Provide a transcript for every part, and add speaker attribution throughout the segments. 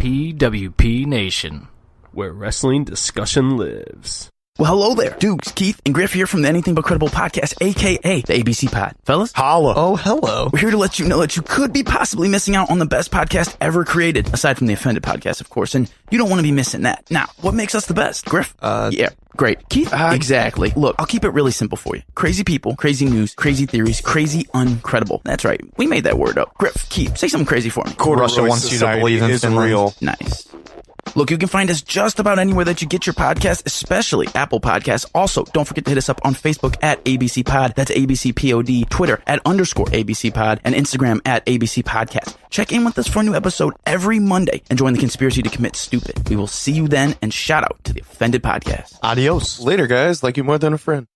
Speaker 1: PWP Nation,
Speaker 2: where wrestling discussion lives.
Speaker 3: Well, hello there. Dukes, Keith, and Griff here from the Anything But Credible podcast, a.k.a. the ABC Pod. Fellas?
Speaker 4: Holla.
Speaker 3: Oh, hello. We're here to let you know that you could be possibly missing out on the best podcast ever created, aside from the Offended podcast, of course, and you don't want to be missing that. Now, what makes us the best? Griff? Yeah, great. Keith? Exactly. Look, I'll keep it really simple for you. Crazy people, crazy news, crazy theories, crazy uncredible. That's right. We made that word up. Griff, Keith, say something crazy for me.
Speaker 4: Russia wants you to believe in Finland. Real.
Speaker 3: Nice. Look, you can find us just about anywhere that you get your podcast, especially Apple Podcasts. Also, don't forget to hit us up on Facebook at ABC Pod. That's ABC POD. Twitter at _ABC Pod. And Instagram at ABC Podcast. Check in with us for a new episode every Monday and join the conspiracy to commit stupid. We will see you then, and shout out to the Offended Podcast.
Speaker 4: Adios. Later, guys. Like you more than a friend.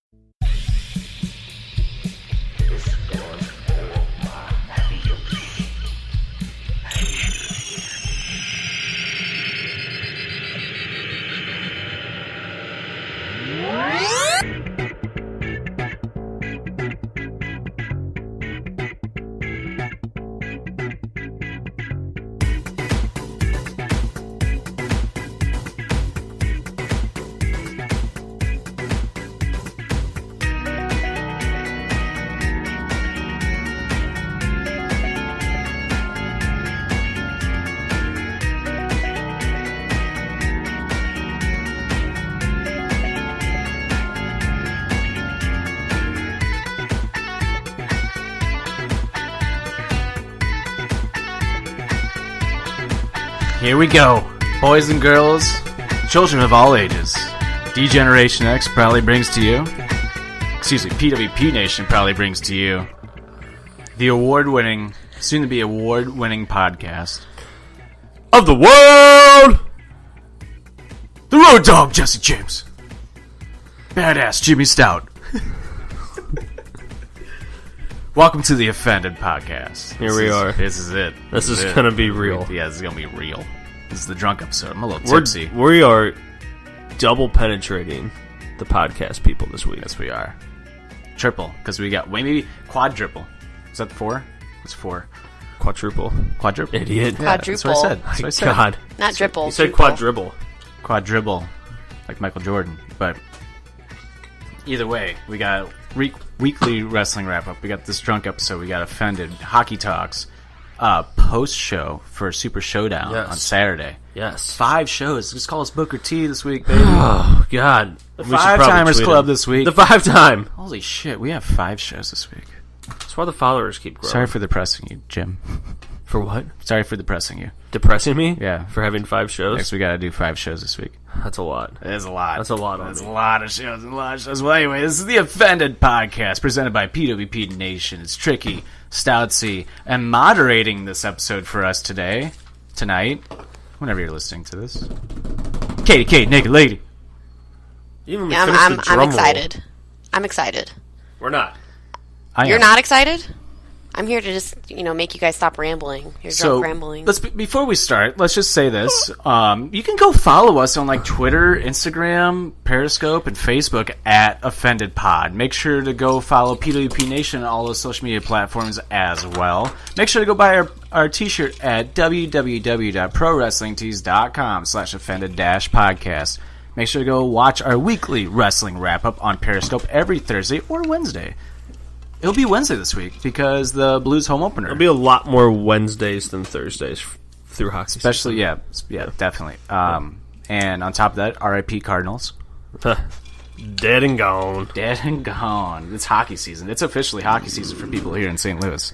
Speaker 1: Here we go. Boys and girls, children of all ages. D-Generation X proudly brings to you, PWP Nation proudly brings to you, the award-winning, soon-to-be award-winning podcast of the world! The Road Dogg, Jesse James. Badass Jimmy Stout. Welcome to the Offended Podcast.
Speaker 2: Here we are.
Speaker 1: This is it.
Speaker 2: This is going to be real.
Speaker 1: Yeah, this is going to be real. This is the drunk episode. I'm a little tipsy.
Speaker 2: We are double penetrating the podcast people this week.
Speaker 1: Yes, we are. Triple, because we got, maybe quadruple. Is that 4? It's 4.
Speaker 2: Quadruple. Idiot.
Speaker 1: Yeah, that's what I said. That's what I said.
Speaker 2: God.
Speaker 5: Not dripple.
Speaker 2: You said quadruple.
Speaker 1: Quadruple, like Michael Jordan. But either way, we got weekly wrestling wrap-up. We got this drunk episode. We got Offended. Hockey Talks. Post-show for Super Showdown on Saturday.
Speaker 2: Yes.
Speaker 1: 5 shows. Just call us Booker T this week, baby.
Speaker 2: Oh, God.
Speaker 1: The 5-Timers Club this week.
Speaker 2: The 5-time.
Speaker 1: Holy shit, we have 5 shows this week.
Speaker 2: That's why the followers keep growing.
Speaker 1: Sorry for depressing you, Jim.
Speaker 2: For what?
Speaker 1: Sorry for depressing you.
Speaker 2: Depressing me?
Speaker 1: Yeah.
Speaker 2: For having 5 shows?
Speaker 1: Next, we gotta do 5 shows this week.
Speaker 2: That's a lot.
Speaker 1: It is a lot.
Speaker 2: That's a lot on
Speaker 1: That's
Speaker 2: me.
Speaker 1: a lot of shows. Well, anyway, this is the Offended Podcast presented by PWP Nation. It's Tricky, Stoutsy, and moderating this episode for us tonight, whenever you're listening to this, Katie, naked lady.
Speaker 5: I'm excited. I'm excited.
Speaker 2: We're not.
Speaker 5: You're not excited? I'm here to just, make you guys stop rambling. You're drunk rambling.
Speaker 1: Before we start, let's just say this. You can go follow us on Twitter, Instagram, Periscope, and Facebook at Offended Pod. Make sure to go follow PWP Nation on all those social media platforms as well. Make sure to go buy our t-shirt at www.prowrestlingtees.com/offended-podcast. Make sure to go watch our weekly wrestling wrap-up on Periscope every Thursday or Wednesday. It'll be Wednesday this week because the Blues home opener.
Speaker 2: There'll be a lot more Wednesdays than Thursdays through hockey
Speaker 1: Especially,
Speaker 2: season.
Speaker 1: yeah, definitely. And on top of that, R.I.P. Cardinals.
Speaker 2: Dead and gone.
Speaker 1: Dead and gone. It's hockey season. It's officially hockey season for people here in St. Louis.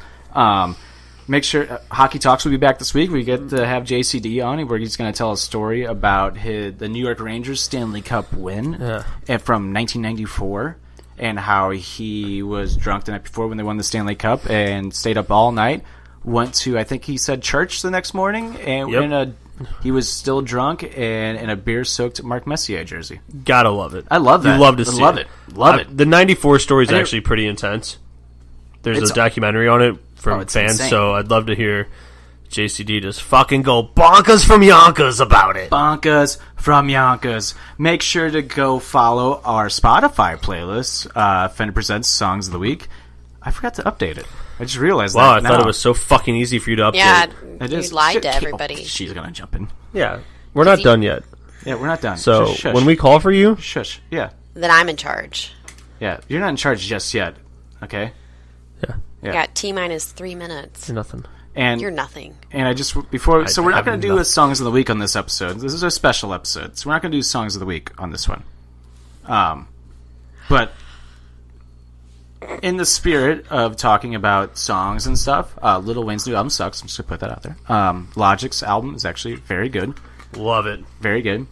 Speaker 1: Make sure Hockey Talks will be back this week. We get to have JCD on, where he's going to tell a story about the New York Rangers Stanley Cup win from 1994. And how he was drunk the night before when they won the Stanley Cup and stayed up all night. Went to, I think he said, church the next morning. And he was still drunk and in a beer-soaked Mark Messier jersey.
Speaker 2: Gotta love it.
Speaker 1: I love that.
Speaker 2: You love to see
Speaker 1: it. Love it.
Speaker 2: The 94 story is actually pretty intense. There's a documentary on it from fans,
Speaker 1: insane.
Speaker 2: So I'd love to hear JCD just fucking go bonkers from Yonkers about it.
Speaker 1: Bonkers from Yonkers. Make sure to go follow our Spotify playlist, Fender Presents Songs of the Week. I forgot to update it. I just realized that.
Speaker 2: Wow, I thought it was so fucking easy for you to update.
Speaker 5: Yeah,
Speaker 1: it
Speaker 5: you
Speaker 1: is.
Speaker 5: lied to everybody.
Speaker 1: She's going to jump in.
Speaker 2: Yeah, we're not done yet.
Speaker 1: Yeah, we're not done.
Speaker 2: So
Speaker 1: Shush, shush.
Speaker 2: when we call for you,
Speaker 1: Shush. Yeah.
Speaker 5: Then I'm in charge.
Speaker 1: Yeah. You're not in charge just yet. Okay?
Speaker 2: yeah,
Speaker 1: Yeah.
Speaker 5: Got T-minus 3 minutes.
Speaker 2: you're nothing.
Speaker 1: And
Speaker 5: You're nothing.
Speaker 1: And I just before, so we're not
Speaker 2: have
Speaker 1: going to do
Speaker 2: nothing.
Speaker 1: a songs of the week on this episode. This is a special episode, so we're not going to do songs of the week on this one. But in the spirit of talking about songs and stuff, Lil Wayne's new album sucks. I'm just going to put that out there. Logic's album is actually very good,
Speaker 2: Love it.
Speaker 1: very good.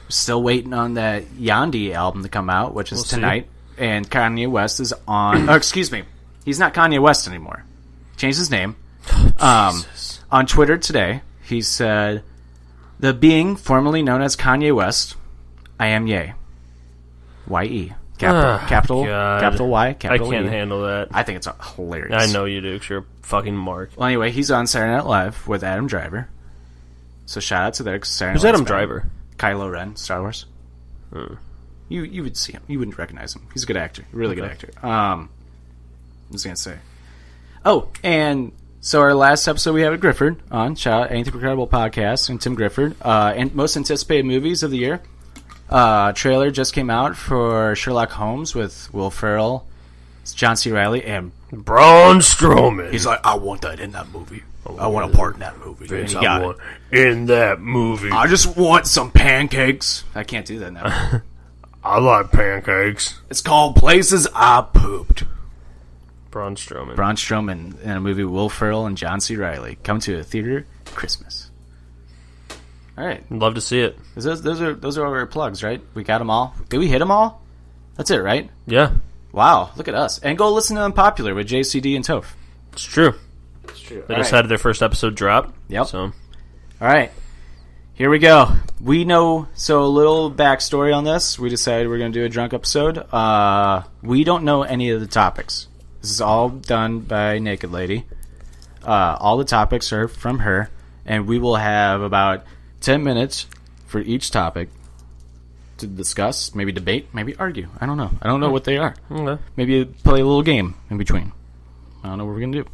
Speaker 1: Still waiting on that Yandhi album to come out, which is
Speaker 2: We'll see.
Speaker 1: tonight. And Kanye West is on. Oh, excuse me, he's not Kanye West anymore. Changed his name. On Twitter today, he said, "The being formerly known as Kanye West, I am Ye. Y-E. Capital Y, capital
Speaker 2: I can't
Speaker 1: E.
Speaker 2: handle that.
Speaker 1: I think it's hilarious.
Speaker 2: I know you do, 'cause you're a fucking mark.
Speaker 1: Well, anyway, he's on Saturday Night Live with Adam Driver. So shout out to there.
Speaker 2: Who's Adam Driver?
Speaker 1: Kylo Ren, Star Wars. You would see him. You wouldn't recognize him. He's a good actor. Really good actor. I was going to say. Oh, and so our last episode we had with Grifford on. Shout out Anything Incredible Podcast and Tim Grifford. And most anticipated movies of the year. Trailer just came out for Sherlock Holmes with Will Ferrell, John C. Reilly, and
Speaker 2: Braun Strowman.
Speaker 1: he's like, I want that in that movie. I want a part in that movie. And he got it.
Speaker 2: in that movie.
Speaker 1: I just want some pancakes. I can't do that now.
Speaker 2: I like pancakes.
Speaker 1: It's called Places I Pooped.
Speaker 2: Braun Strowman.
Speaker 1: Braun Strowman in a movie with Will Ferrell and John C. Reilly. Come to a theater Christmas. All right.
Speaker 2: Love to see it.
Speaker 1: Those are our plugs, right? We got them all. Did we hit them all? That's it, right?
Speaker 2: Yeah,
Speaker 1: Wow, look at us. And go listen to Unpopular with JCD and Toph.
Speaker 2: it's true.
Speaker 1: It's true.
Speaker 2: They just had their first episode drop.
Speaker 1: Yep.
Speaker 2: So
Speaker 1: All right. Here we go. We know, so a little backstory on this. We decided we're going to do a drunk episode. We don't know any of the topics. This is all done by Naked Lady. All the topics are from her. And we will have about 10 minutes for each topic to discuss, maybe debate, maybe argue. I don't know. I don't know what they are.
Speaker 2: okay.
Speaker 1: Maybe play a little game in between. I don't know what we're going to do.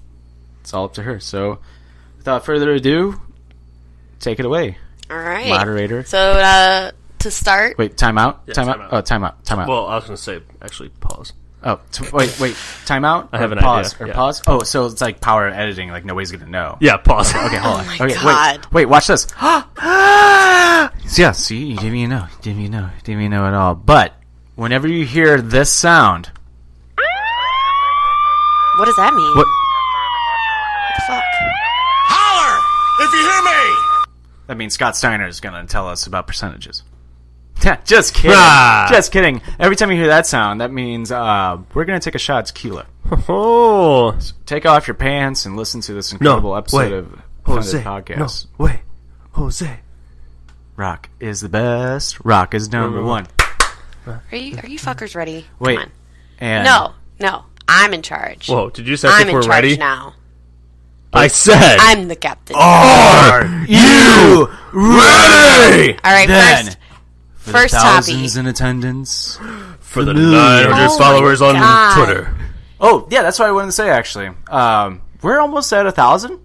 Speaker 1: It's all up to her. So, without further ado, take it away.
Speaker 5: All right.
Speaker 1: Moderator.
Speaker 5: So, to start...
Speaker 1: Wait, time out?
Speaker 2: Yeah,
Speaker 1: time
Speaker 2: time
Speaker 1: out?
Speaker 2: out.
Speaker 1: Oh, time out. Time out.
Speaker 2: Well, I was going to say, actually, pause.
Speaker 1: Oh, wait. Time out?
Speaker 2: I have
Speaker 1: Or
Speaker 2: an
Speaker 1: pause,
Speaker 2: idea,
Speaker 1: Or
Speaker 2: yeah.
Speaker 1: pause? Oh, so it's like power editing, like nobody's going to know.
Speaker 2: Yeah, pause.
Speaker 1: Okay, hold on.
Speaker 5: Oh my
Speaker 1: Okay,
Speaker 5: God.
Speaker 1: Wait, watch this. Yeah, see, you didn't even know. Didn't even know at all. But, whenever you hear this sound...
Speaker 5: What does that mean?
Speaker 1: What?
Speaker 5: the fuck?
Speaker 6: Holler if you hear me!
Speaker 1: That means Scott Steiner is going to tell us about percentages. Just kidding.
Speaker 2: Ah.
Speaker 1: Just kidding. Every time you hear that sound, that means we're going to take a shot at tequila.
Speaker 2: Oh.
Speaker 1: Take off your pants and listen to this incredible episode of Funded Podcast.
Speaker 2: Wait. Jose.
Speaker 1: Rock is the best. Rock is number one.
Speaker 5: Are you fuckers ready?
Speaker 1: Wait.
Speaker 5: Come on.
Speaker 1: And
Speaker 5: No. I'm in charge.
Speaker 2: Whoa, did you say
Speaker 5: I'm
Speaker 2: if we're
Speaker 5: in charge
Speaker 2: ready?
Speaker 5: now.
Speaker 2: I said.
Speaker 5: I'm the captain.
Speaker 1: Are you ready?
Speaker 5: All right,
Speaker 1: Then,
Speaker 5: first
Speaker 1: thousands
Speaker 5: topic.
Speaker 1: in attendance.
Speaker 2: For the
Speaker 1: million.
Speaker 2: 900
Speaker 5: Oh
Speaker 2: followers
Speaker 5: my
Speaker 2: on
Speaker 5: God.
Speaker 2: Twitter.
Speaker 1: Oh, yeah, that's what I wanted to say, actually. We're almost at 1,000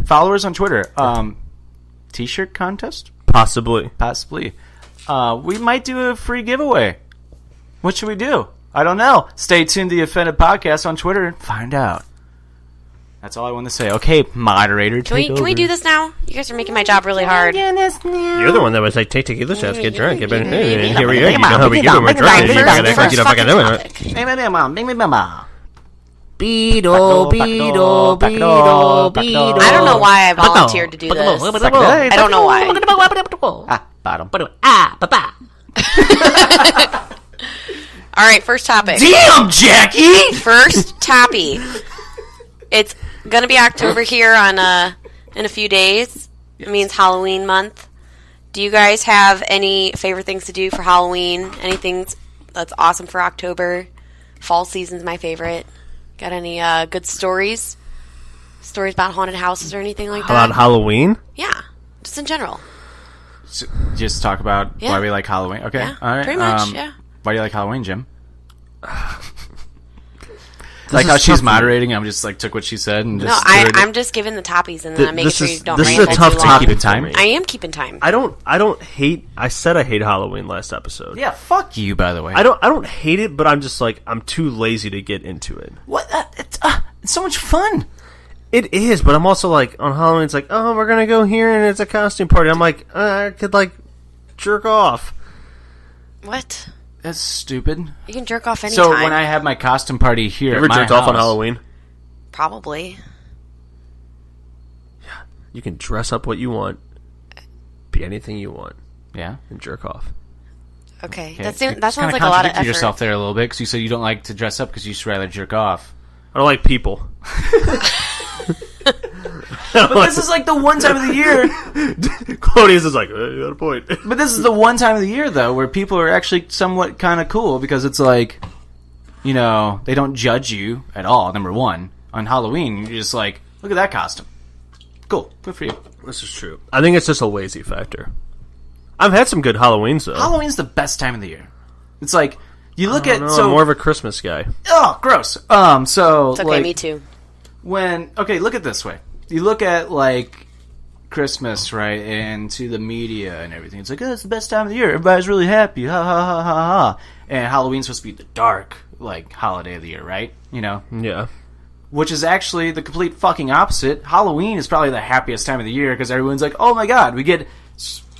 Speaker 1: followers on Twitter. T-shirt contest?
Speaker 2: Possibly.
Speaker 1: Possibly. We might do a free giveaway. What should we do? I don't know. Stay tuned to the Offended Podcast on Twitter and find out. That's all I want to say. Okay, moderator,
Speaker 5: Can we do this now? You guys are making my job really hard.
Speaker 2: You're the one that was like, take tequila shots, get drunk. And here we are. You know how we do it. We're drunk. You gotta act like you don't fucking know it.
Speaker 5: I don't know why I volunteered to do this. I don't know why.
Speaker 1: Bottom.
Speaker 5: All right, first topic.
Speaker 1: Damn, Jackie!
Speaker 5: First topic. It's gonna be October here on in a few days. It means Halloween month. Do you guys have any favorite things to do for Halloween? Anything that's awesome for October? Fall season's my favorite. Got any good stories? Stories about haunted houses or anything like that?
Speaker 2: About Halloween?
Speaker 5: Yeah, just in general.
Speaker 1: So, just talk about
Speaker 5: Yeah.
Speaker 1: why we like Halloween. Okay,
Speaker 5: Yeah,
Speaker 1: all right.
Speaker 5: pretty much, yeah.
Speaker 1: Why do you like Halloween, Jim? Like how she's moderating, I'm just like took what she said and just.
Speaker 5: No, I'm just giving the toppies and then I'm making sure you don't
Speaker 2: This is
Speaker 5: ramble
Speaker 2: a tough
Speaker 5: too long.
Speaker 2: topic for me.
Speaker 5: I am keeping time.
Speaker 2: I don't hate. I said I hate Halloween last episode.
Speaker 1: Yeah, fuck you. By the way,
Speaker 2: I don't hate it, but I'm just like I'm too lazy to get into it.
Speaker 1: What? It's so much fun.
Speaker 2: It is, but I'm also like on Halloween. It's like, oh, we're gonna go here and it's a costume party. I'm like, I could like jerk off.
Speaker 5: What?
Speaker 1: That's stupid.
Speaker 5: You can jerk off anytime.
Speaker 1: So when I have my costume party here,
Speaker 2: You ever
Speaker 1: at my
Speaker 2: jerked
Speaker 1: house,
Speaker 2: off on Halloween?
Speaker 5: Probably.
Speaker 2: You can dress up what you want, be anything you want,
Speaker 1: yeah,
Speaker 2: and jerk off.
Speaker 5: Okay.
Speaker 1: Okay.
Speaker 5: That
Speaker 1: You
Speaker 5: sounds
Speaker 1: kinda
Speaker 5: like a lot of
Speaker 1: contradicted
Speaker 5: effort.
Speaker 1: yourself there a little bit because you said you don't like to dress up because you just rather jerk off.
Speaker 2: I don't like people.
Speaker 1: But this is like the one time of the year.
Speaker 2: Claudius is like, you got a point.
Speaker 1: But this is the one time of the year though where people are actually somewhat kind of cool because it's like, you know, they don't judge you at all. Number one, on Halloween, you're just like, look at that costume. Cool, good for you.
Speaker 2: This is true. I think it's just a lazy factor. I've had some good Halloweens though.
Speaker 1: Halloween's the best time of the year. It's like you look at
Speaker 2: I'm more of a Christmas guy.
Speaker 1: Oh, gross. So
Speaker 5: It's okay,
Speaker 1: like,
Speaker 5: me too.
Speaker 1: Look at it this way. You look at like Christmas, right, and to the media and everything. It's like, oh, it's the best time of the year. Everybody's really happy. Ha ha ha ha ha. And Halloween's supposed to be the dark like holiday of the year, right? You know?
Speaker 2: Yeah.
Speaker 1: Which is actually the complete fucking opposite. Halloween is probably the happiest time of the year because everyone's like, oh my god,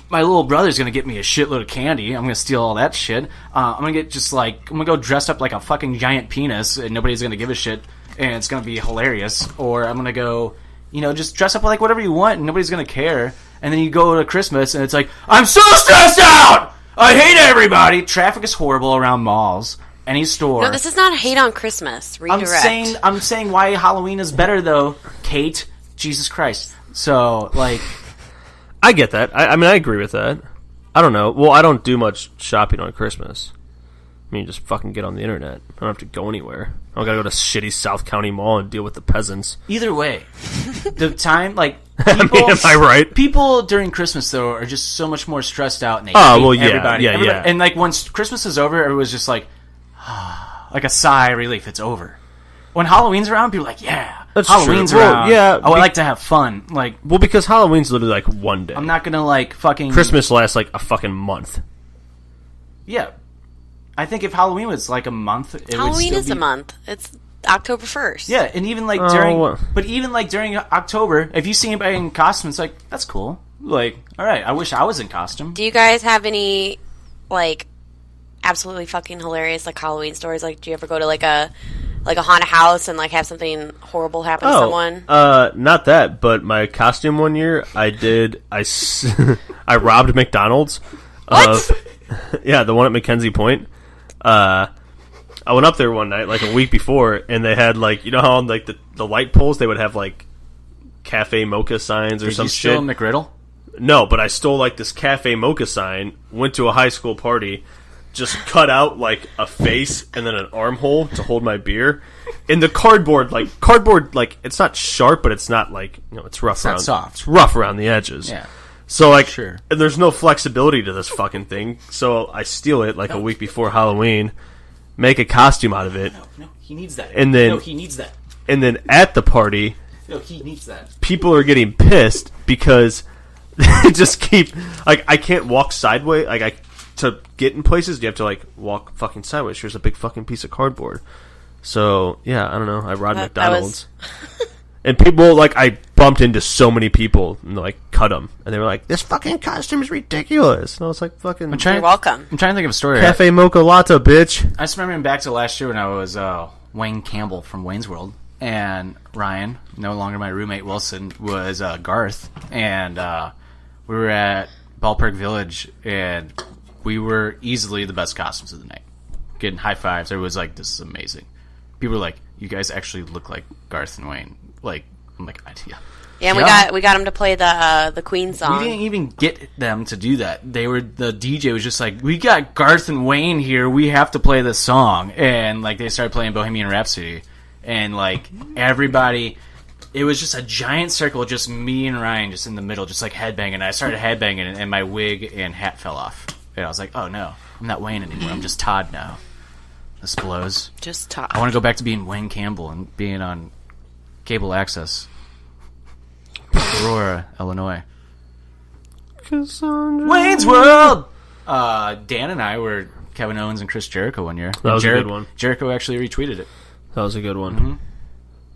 Speaker 1: my little brother's gonna get me a shitload of candy. I'm gonna steal all that shit. I'm gonna go dressed up like a fucking giant penis and nobody's gonna give a shit and it's gonna be hilarious. Or I'm gonna go, just dress up like whatever you want and nobody's gonna care. And then you go to Christmas and it's like, I'm so stressed out! I hate everybody! Traffic is horrible around malls. Any store.
Speaker 5: No, this is not hate on Christmas. Redirect.
Speaker 1: I'm saying why Halloween is better though, Kate. Jesus Christ. So, like,
Speaker 2: I get that. I mean, I agree with that. I don't know. Well, I don't do much shopping on Christmas. I mean, just fucking get on the internet. I don't have to go anywhere. I don't gotta go to shitty South County Mall and deal with the peasants.
Speaker 1: either way, the time, like,
Speaker 2: I
Speaker 1: people,
Speaker 2: mean, am I right?
Speaker 1: People during Christmas, though, are just so much more stressed out and they
Speaker 2: Oh,
Speaker 1: hate
Speaker 2: well, yeah,
Speaker 1: everybody.
Speaker 2: yeah,
Speaker 1: Everybody-
Speaker 2: yeah.
Speaker 1: And, like, once Christmas is over, everyone's just like, like a sigh of relief. It's over. When Halloween's around, people are like, yeah,
Speaker 2: That's
Speaker 1: Halloween's
Speaker 2: true. Well,
Speaker 1: around.
Speaker 2: yeah,
Speaker 1: I would like to have fun. Like,
Speaker 2: Well, because Halloween's literally like one day.
Speaker 1: I'm not gonna, like, fucking...
Speaker 2: Christmas lasts like a fucking month.
Speaker 1: Yeah. I think if Halloween was like a month, it would
Speaker 5: Halloween
Speaker 1: still
Speaker 5: is
Speaker 1: be...
Speaker 5: a month. It's October 1st.
Speaker 1: Yeah, and even like
Speaker 2: well.
Speaker 1: during October, if you see anybody in costume, it's like, that's cool. Like, all right, I wish I was in costume.
Speaker 5: Do you guys have any, like, absolutely fucking hilarious, like, Halloween stories? Like, do you ever go to, like a haunted house and, like, have something horrible happen to someone?
Speaker 2: Not that, but my costume one year, I robbed McDonald's.
Speaker 5: What?
Speaker 2: Yeah, the one at Mackenzie Point. I went up there one night, like a week before, and they had, like, you know how on, like, the light poles, they would have, like, Cafe Mocha signs or
Speaker 1: Did
Speaker 2: some
Speaker 1: you
Speaker 2: shit.
Speaker 1: steal McGriddle?
Speaker 2: No, but I stole, like, this Cafe Mocha sign, went to a high school party, just cut out, like, a face and then an armhole to hold my beer. And the cardboard, it's not sharp, but it's not, like, it's rough around.
Speaker 1: not soft.
Speaker 2: It's rough around the edges.
Speaker 1: Yeah.
Speaker 2: So, like,
Speaker 1: Sure.
Speaker 2: and there's no flexibility to this fucking thing. So I steal it, like, a week before Halloween, make a costume out of it.
Speaker 1: No, he needs that.
Speaker 2: And then-
Speaker 1: No, he needs that.
Speaker 2: And then at the party,
Speaker 1: No, he needs that.
Speaker 2: people are getting pissed because they just keep, like, I can't walk sideways. Like, to get in places, you have to, like, walk fucking sideways. Here's a big fucking piece of cardboard. So, yeah, I don't know. I robbed
Speaker 5: That
Speaker 2: McDonald's. And people, like, I bumped into so many people and, like, cut them. And they were like, this fucking costume is ridiculous. And I was like, fucking...
Speaker 5: You're welcome.
Speaker 1: I'm trying to think of a story.
Speaker 2: Cafe Mocha Latte, bitch.
Speaker 1: I just remember back to last year when I was Wayne Campbell from Wayne's World, and Ryan, no longer my roommate Wilson, was Garth, and we were at Ballpark Village, and we were easily the best costumes of the night. Getting high fives. Everyone was like, this is amazing. People were like, you guys actually look like Garth and Wayne. Like, I'm like, yeah.
Speaker 5: Yeah, and
Speaker 1: Yeah.
Speaker 5: we got him to play the Queen song.
Speaker 1: We didn't even get them to do that. The DJ was just like, we got Garth and Wayne here. We have to play this song. And, like, they started playing Bohemian Rhapsody. And, like, everybody, it was just a giant circle, just me and Ryan just in the middle, just, like, headbanging. And I started headbanging, and my wig and hat fell off. And I was like, oh, no, I'm not Wayne anymore. I'm just Todd now. This blows.
Speaker 5: Just talk.
Speaker 1: I want to go back to being Wayne Campbell and being on cable access. Aurora, Illinois. Wayne's World! Dan and I were Kevin Owens and Chris Jericho one year.
Speaker 2: That was a good one.
Speaker 1: Jericho actually retweeted it.
Speaker 2: That was a good one.
Speaker 1: Mm-hmm.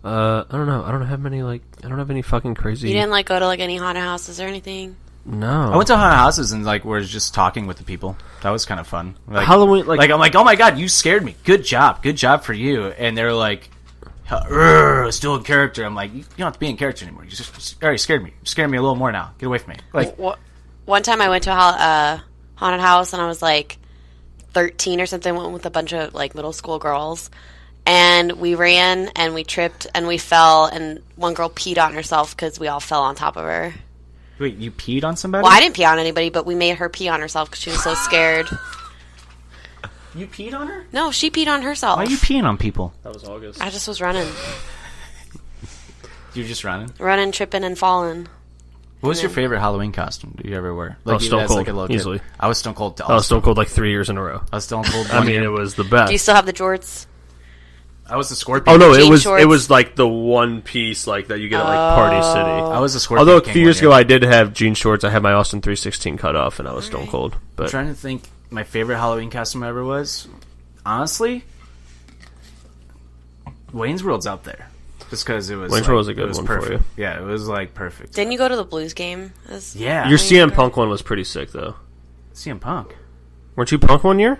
Speaker 2: I don't know. I don't have any fucking crazy.
Speaker 5: You didn't go to any haunted houses or anything?
Speaker 2: No.
Speaker 1: I went to haunted houses and we're just talking with the people. That was kind of fun.
Speaker 2: Halloween,
Speaker 1: I'm like, oh my god, you scared me. Good job for you. And they're like, still in character. I'm like, you don't have to be in character anymore. You just already scared me. You scared me a little more now. Get away from me.
Speaker 5: One time I went to a haunted house and I was 13 or something. Went with a bunch of middle school girls, and we ran and we tripped and we fell, and one girl peed on herself because we all fell on top of her.
Speaker 1: Wait, you peed on somebody?
Speaker 5: Well, I didn't pee on anybody, but we made her pee on herself because she was so scared.
Speaker 1: You peed on her?
Speaker 5: No, she peed on herself.
Speaker 1: Why are you peeing on people?
Speaker 2: That was August.
Speaker 5: I just was running.
Speaker 1: You were just running?
Speaker 5: Running, tripping, and falling.
Speaker 1: What was your favorite Halloween costume do you ever wear?
Speaker 2: Stone Cold,
Speaker 1: a little
Speaker 2: easily.
Speaker 1: Kid. I was Stone Cold.
Speaker 2: I was Stone Cold 3 years in a row.
Speaker 1: I was Stone Cold.
Speaker 2: It was the best.
Speaker 5: Do you still have the jorts?
Speaker 1: I was the Scorpion.
Speaker 2: Oh no,
Speaker 5: Jean
Speaker 2: it was the one piece that you get at Party City.
Speaker 1: I was the Scorpion.
Speaker 2: Although a few years ago I did have jean shorts. I had my Austin 316 cut off, and I was Stone Cold. But
Speaker 1: I'm trying to think, my favorite Halloween costume ever was, honestly, Wayne's World's up there. Just because it was
Speaker 2: Wayne's World was a good one
Speaker 1: perfect.
Speaker 2: for you.
Speaker 1: Yeah, it was perfect.
Speaker 5: Didn't you go to the Blues game?
Speaker 1: Yeah.
Speaker 2: Your CM Punk one was pretty sick, though.
Speaker 1: CM Punk.
Speaker 2: Weren't you Punk one year?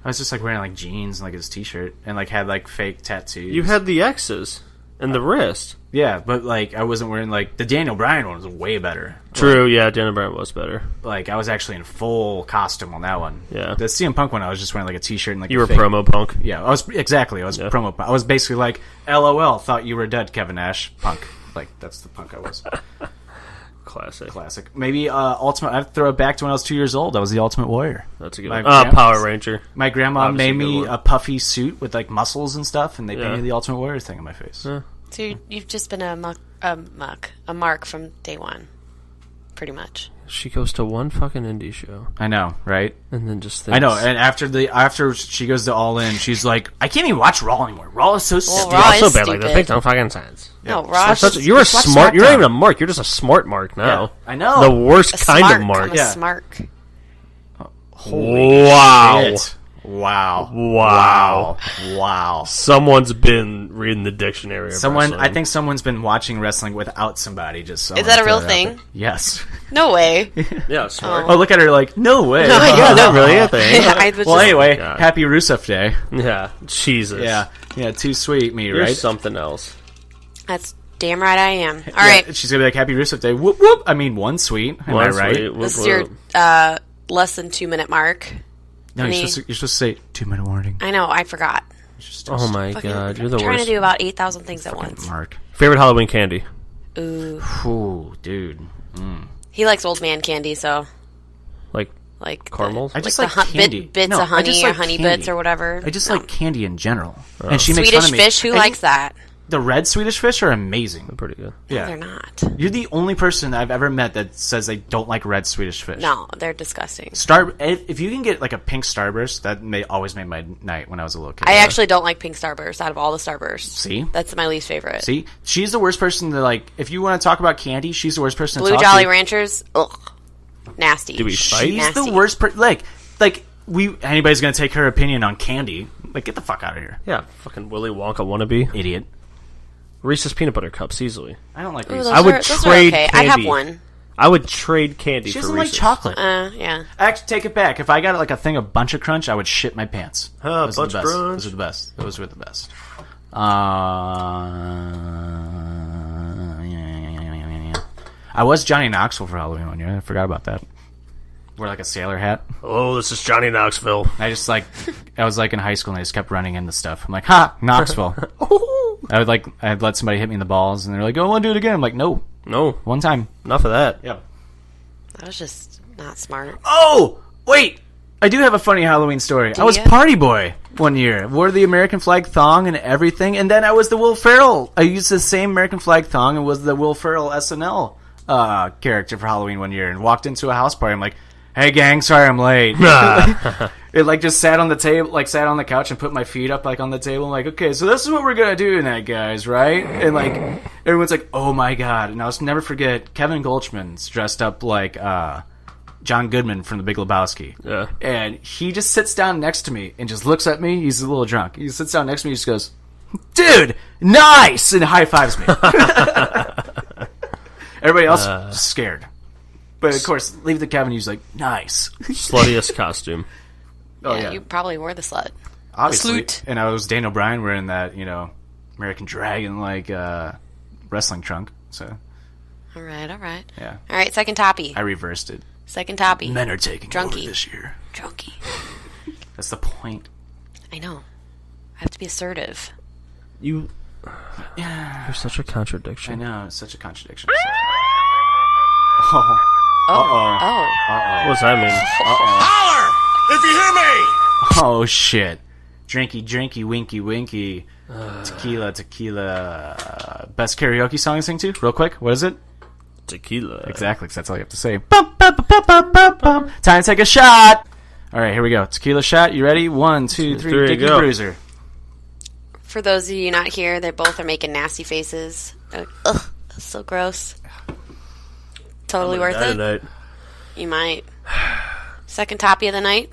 Speaker 1: I was just wearing jeans and his t-shirt and had fake tattoos.
Speaker 2: You had the X's and the wrist.
Speaker 1: Yeah, but I wasn't wearing the Daniel Bryan one was way better.
Speaker 2: True, yeah, Daniel Bryan was better.
Speaker 1: I was actually in full costume on that one.
Speaker 2: Yeah.
Speaker 1: The CM Punk one I was just wearing a t-shirt and
Speaker 2: you were
Speaker 1: fake...
Speaker 2: promo Punk.
Speaker 1: Yeah, I was promo Punk. I was basically LOL, thought you were dead, Kevin Nash. Punk. That's the Punk I was. Classic. Maybe Ultimate. I'd throw it back to when I was 2 years old. I was the Ultimate Warrior.
Speaker 2: That's a good one. Power Ranger.
Speaker 1: My grandma
Speaker 2: Obviously
Speaker 1: made me a puffy suit with muscles and stuff, and they painted the Ultimate Warrior thing on my face.
Speaker 2: Yeah.
Speaker 5: So you've just been a mark from day one, pretty much.
Speaker 2: She goes to one fucking indie show.
Speaker 1: I know, right?
Speaker 2: And then just thinks...
Speaker 1: I know, and after she goes to All In, she's like, I can't even watch Raw anymore. Raw is so stupid.
Speaker 5: Raw is
Speaker 2: so bad.
Speaker 5: stupid.
Speaker 2: This makes no fucking sense.
Speaker 5: No, Raw.
Speaker 2: You're a smart... You're not even a mark. You're just a smart mark now.
Speaker 1: Yeah, I know.
Speaker 2: The worst kind of mark.
Speaker 5: I'm a smark.
Speaker 2: Holy wow.
Speaker 1: Shit. Wow.
Speaker 2: Someone's been reading the dictionary of wrestling.
Speaker 1: I think someone's been watching wrestling without somebody. Just
Speaker 5: is that a real thing?
Speaker 1: Yes.
Speaker 5: No way.
Speaker 2: Yeah, smart.
Speaker 1: Oh, look at her no way.
Speaker 2: Yeah, that's really a thing.
Speaker 1: Anyway,
Speaker 2: God.
Speaker 1: happy Rusev Day.
Speaker 2: Yeah, Jesus.
Speaker 1: Yeah, too sweet me,
Speaker 2: You're
Speaker 1: right?
Speaker 2: something else.
Speaker 5: That's damn right I am. All right.
Speaker 1: She's gonna be happy Rusev Day. Whoop whoop. I mean, one sweet. Am I right?
Speaker 2: Sweet.
Speaker 5: This is your less than 2 minute mark.
Speaker 1: No, you're supposed to say 2 minute warning.
Speaker 5: I know, I forgot.
Speaker 2: Oh my god, you're the
Speaker 5: I'm trying
Speaker 2: worst.
Speaker 5: to do about 8,000 things at once.
Speaker 1: Mark.
Speaker 2: Favorite Halloween candy?
Speaker 1: Ooh, dude.
Speaker 5: He likes old man candy, so
Speaker 2: like caramels.
Speaker 1: I just
Speaker 5: like
Speaker 1: like
Speaker 5: the
Speaker 1: candy.
Speaker 5: bits of honey or honey bits or whatever.
Speaker 1: I just like candy in general. And she makes
Speaker 5: Swedish
Speaker 1: fun of me.
Speaker 5: fish, who likes that?
Speaker 1: The red Swedish fish are amazing.
Speaker 2: They're pretty good.
Speaker 5: No, they're not.
Speaker 1: You're the only person I've ever met that says they don't like red Swedish fish.
Speaker 5: No, they're disgusting.
Speaker 1: If you can get a pink Starburst, that always made my night when I was a little kid.
Speaker 5: I actually don't like pink Starburst out of all the Starbursts.
Speaker 1: See?
Speaker 5: That's my least favorite.
Speaker 1: See? She's the worst person to if you want to talk about candy, she's the worst person to
Speaker 5: Blue
Speaker 1: talk
Speaker 5: Jolly
Speaker 1: to.
Speaker 5: Ranchers, ugh. Nasty.
Speaker 2: Do we fight?
Speaker 1: She's
Speaker 5: Nasty.
Speaker 1: the worst person. Anybody's going to take her opinion on candy. Get the fuck out of here.
Speaker 2: Yeah, fucking Willy Wonka wannabe.
Speaker 1: Idiot.
Speaker 2: Reese's peanut butter cups easily.
Speaker 1: I don't like
Speaker 5: Ooh,
Speaker 1: Reese's.
Speaker 5: those
Speaker 2: I would
Speaker 5: are
Speaker 2: trade
Speaker 5: okay.
Speaker 2: candy.
Speaker 5: I'd have one.
Speaker 2: I would trade candy
Speaker 1: She
Speaker 2: for
Speaker 1: doesn't like
Speaker 2: Reese's.
Speaker 1: chocolate.
Speaker 5: Yeah.
Speaker 1: Actually, take it back. If I got a thing of Bunch of Crunch, I would shit my pants.
Speaker 2: Bunch
Speaker 1: Those are the best.
Speaker 2: Crunch.
Speaker 1: Those are the best. Those were the best. I was Johnny Knoxville for Halloween one year. I forgot about that. Wear a sailor hat.
Speaker 2: Oh, this is Johnny Knoxville.
Speaker 1: I just I was in high school and I just kept running into stuff. I'm like, ha, Knoxville. I'd let somebody hit me in the balls and they're like, oh, I want to do it again. I'm like, no, one time.
Speaker 2: Enough of that.
Speaker 1: Yep.
Speaker 5: That was just not smart.
Speaker 1: Oh, wait. I do have a funny Halloween story. I was
Speaker 5: ya?
Speaker 1: party boy one year. Wore the American flag thong and everything. And then I was the Will Ferrell. I used the same American flag thong and was the Will Ferrell SNL character for Halloween one year. And walked into a house party. I'm like, hey gang, sorry I'm late. It like just sat on the table, like sat on the couch and put my feet up like on the table. I'm like, okay, so this is what we're gonna do tonight, guys, right? And like everyone's like, oh my god. And I'll never forget Kevin Goldschmidt's dressed up like John Goodman from The Big Lebowski.
Speaker 2: Yeah.
Speaker 1: And he just sits down next to me and just looks at me. He's a little drunk. He sits down next to me and just goes, dude, nice! And high fives me. Everybody else is scared. But of course, leave the Kevin, he's like, nice.
Speaker 2: Sluttiest costume.
Speaker 1: Oh, yeah.
Speaker 5: You probably were the slut.
Speaker 1: Obviously. And I was Daniel Bryan wearing that, American Dragon, like, wrestling trunk. So.
Speaker 5: All right.
Speaker 1: Yeah.
Speaker 5: All right, second toppy.
Speaker 1: I reversed it.
Speaker 5: Second toppy.
Speaker 1: Men are taking
Speaker 5: Drunkie.
Speaker 1: over this year.
Speaker 5: Drunkie.
Speaker 1: That's the point.
Speaker 5: I know. I have to be assertive.
Speaker 2: You're such a
Speaker 1: I
Speaker 2: contradiction.
Speaker 1: know, it's such a contradiction.
Speaker 5: Oh.
Speaker 2: What does that mean?
Speaker 6: Holler if you hear me.
Speaker 1: Oh, shit. Drinky, winky. Tequila. Best karaoke song to sing to? Real quick, what is it?
Speaker 2: Tequila.
Speaker 1: Exactly, 'cause that's all you have to say. Bum, bum, bum, bum, bum, bum. Time to take a shot! Alright, here we go. Tequila shot, you ready? 1, 2, 3, Dickie
Speaker 2: go.
Speaker 1: Bruiser.
Speaker 5: For those of you not here, they both are making nasty faces. Ugh, that's so gross. Totally worth it.
Speaker 2: Tonight.
Speaker 5: You might. Second toppy of the night.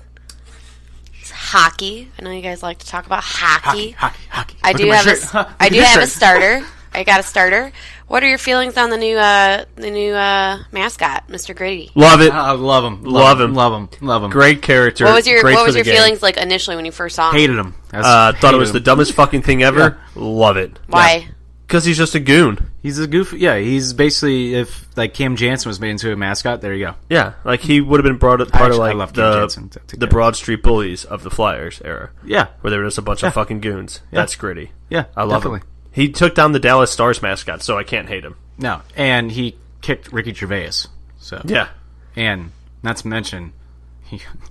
Speaker 5: It's hockey. I know you guys like to talk about hockey.
Speaker 1: Hockey.
Speaker 5: I
Speaker 1: Look
Speaker 5: do
Speaker 1: at my
Speaker 5: have
Speaker 1: shirt. Huh,
Speaker 5: I
Speaker 1: look
Speaker 5: do
Speaker 1: at
Speaker 5: have
Speaker 1: your
Speaker 5: a
Speaker 1: shirt.
Speaker 5: starter. I got a starter. What are your feelings on the new mascot, Mr. Gritty?
Speaker 2: Love it.
Speaker 1: I love him.
Speaker 2: Love him.
Speaker 1: Love him.
Speaker 2: Great character.
Speaker 5: What was your
Speaker 2: Great for the gang.
Speaker 5: feelings like initially when you first saw him?
Speaker 1: Hated him.
Speaker 2: Thought it was the dumbest fucking thing ever. Love it.
Speaker 5: Why?
Speaker 2: Because he's just a goon.
Speaker 1: He's a goofy. Yeah, he's basically, if like Cam Jansen was made into a mascot, there you go.
Speaker 2: Yeah, like he would have been part of
Speaker 1: I
Speaker 2: like
Speaker 1: love Cam Jansen.
Speaker 2: the Broad Street Bullies of the Flyers era.
Speaker 1: Yeah.
Speaker 2: Where they were just a bunch of fucking goons.
Speaker 1: Yeah.
Speaker 2: That's Gritty.
Speaker 1: Yeah,
Speaker 2: I love
Speaker 1: definitely.
Speaker 2: him. He took down the Dallas Stars mascot, so I can't hate him.
Speaker 1: No, and he kicked Ricky Gervais. So
Speaker 2: Yeah.
Speaker 1: and not to mention,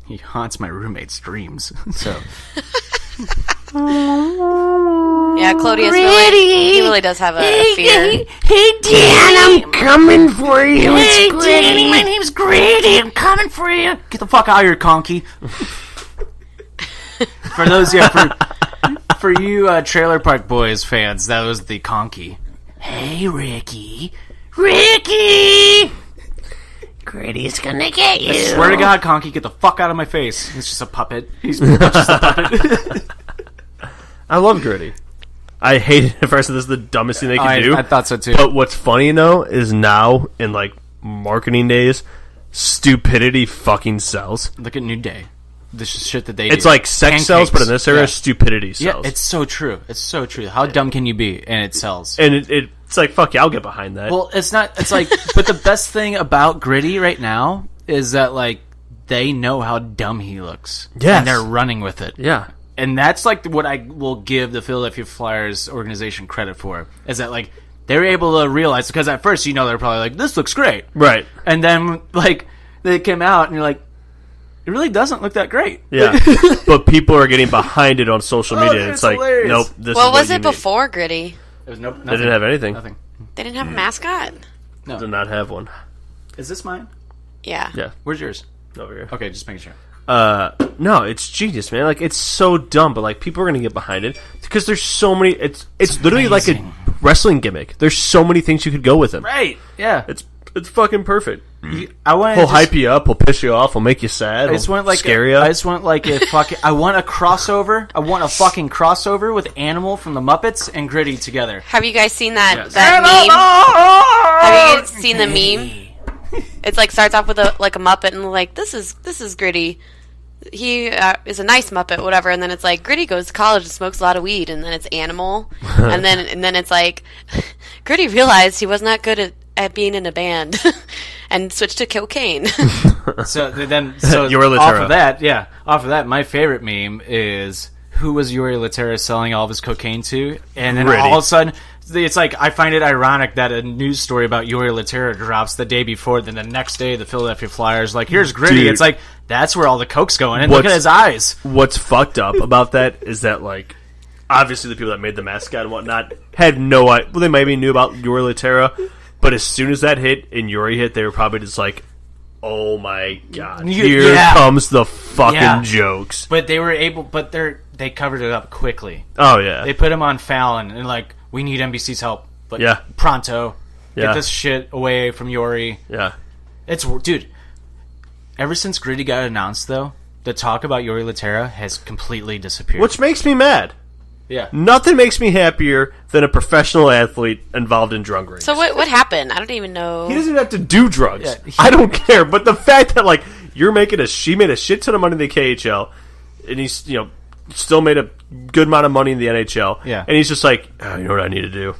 Speaker 1: he haunts my roommate's dreams. So
Speaker 5: Yeah, Claudius really does have a fear.
Speaker 7: Hey, Dan, I'm coming for you.
Speaker 1: hey,
Speaker 7: It's Gritty.
Speaker 1: Danny, my name's Grady. I'm coming for you. Get the fuck out of here, conky. For those, for you Trailer Park Boys fans, that was the conky.
Speaker 7: Hey, Ricky. Gritty's gonna get you.
Speaker 1: I swear to God, conky, get the fuck out of my face. He's just a puppet. He's just a puppet.
Speaker 2: I love Gritty. I hated it at first. This is the dumbest thing they could do.
Speaker 1: I thought so too.
Speaker 2: But what's funny, though, is now, in like marketing days, stupidity fucking sells.
Speaker 1: Look at New Day. This is shit that they
Speaker 2: It's
Speaker 1: do.
Speaker 2: like sex
Speaker 1: Pancakes.
Speaker 2: sells, but in this era,
Speaker 1: Yeah.
Speaker 2: stupidity
Speaker 1: Yeah,
Speaker 2: sells.
Speaker 1: it's so true. It's so true. How dumb can you be? And it sells.
Speaker 2: And it's like, fuck yeah, I'll get behind that.
Speaker 1: Well, it's not. It's like, but the best thing about Gritty right now is that like they know how dumb he looks.
Speaker 2: Yes.
Speaker 1: And they're running with it.
Speaker 2: yeah.
Speaker 1: And that's like what I will give the Philadelphia Flyers organization credit for, is that like they were able to realize, because at first they're probably like, this looks great,
Speaker 2: Right.
Speaker 1: and then like they came out and you're like, it really doesn't look that great.
Speaker 2: Yeah. But people are getting behind it on social media.
Speaker 1: dude,
Speaker 2: It's
Speaker 1: it's
Speaker 2: like,
Speaker 1: hilarious.
Speaker 2: nope, this is
Speaker 5: What was
Speaker 2: you
Speaker 5: it
Speaker 2: need.
Speaker 5: before Gritty?
Speaker 1: It was nothing.
Speaker 2: They didn't have anything.
Speaker 1: Nothing.
Speaker 5: They didn't have a mascot?
Speaker 2: Did not have one.
Speaker 1: Is this mine?
Speaker 5: Yeah.
Speaker 2: Yeah.
Speaker 1: Where's yours?
Speaker 2: Over here.
Speaker 1: Okay, just making sure.
Speaker 2: No, it's genius, man. Like, it's so dumb, but like people are gonna get behind it because there's so many. It's literally like a
Speaker 1: amazing.
Speaker 2: wrestling gimmick. There's so many things you could go with him.
Speaker 1: Right. Yeah.
Speaker 2: It's fucking perfect.
Speaker 1: I want.
Speaker 2: He'll hype you up. He'll piss you off. He'll make you sad.
Speaker 1: I just want like
Speaker 2: scare you.
Speaker 1: I just want like a fucking. I want a crossover. I want a fucking crossover with Animal from the Muppets and Gritty together.
Speaker 5: Have you guys seen that
Speaker 2: Yes.
Speaker 5: that meme? Have you guys seen the meme? It's like starts off with a Muppet and like this is Gritty. He is a nice Muppet, whatever, and then it's like Gritty goes to college and smokes a lot of weed, and then it's Animal, and then it's like Gritty realized he was not good at being in a band, and switched to cocaine.
Speaker 1: So then,
Speaker 2: Yuri
Speaker 1: off
Speaker 2: Laterra.
Speaker 1: of that, my favorite meme is who was Yuri Laterra selling all of his cocaine to, and then
Speaker 2: Gritty.
Speaker 1: all of a sudden. It's like, I find it ironic that a news story about Yuri Laterra drops the day before, then the next day the Philadelphia Flyers, like, here's Gritty.
Speaker 2: Dude.
Speaker 1: It's like, that's where all the coke's going. And look at
Speaker 2: What's-
Speaker 1: his eyes.
Speaker 2: What's fucked up about that is that, like, obviously the people that made the mascot and whatnot had no idea. Well, they maybe knew about Yuri Laterra, but as soon as that hit and Yuri hit, they were probably just like, Oh my god!
Speaker 1: You-
Speaker 2: Here
Speaker 1: yeah.
Speaker 2: comes the fucking
Speaker 1: Yeah.
Speaker 2: jokes.
Speaker 1: But they were able, but they covered it up quickly.
Speaker 2: Oh yeah,
Speaker 1: They put him on Fallon and like, we need NBC's help. But
Speaker 2: Yeah.
Speaker 1: pronto,
Speaker 2: Yeah.
Speaker 1: get this shit away from Yori.
Speaker 2: yeah.
Speaker 1: It's dude. Ever since Gritty got announced, though, the talk about Yori Laterra has completely disappeared.
Speaker 2: Which makes me mad.
Speaker 1: yeah,
Speaker 2: Nothing makes me happier than a professional athlete involved in drug rings.
Speaker 5: So what happened? I don't even know.
Speaker 2: He doesn't have to do drugs.
Speaker 1: Yeah,
Speaker 2: I don't care. But the fact that like she made a shit ton of money in the KHL, and he's still made a good amount of money in the NHL.
Speaker 1: Yeah.
Speaker 2: And he's just like, oh, you know what I need to do?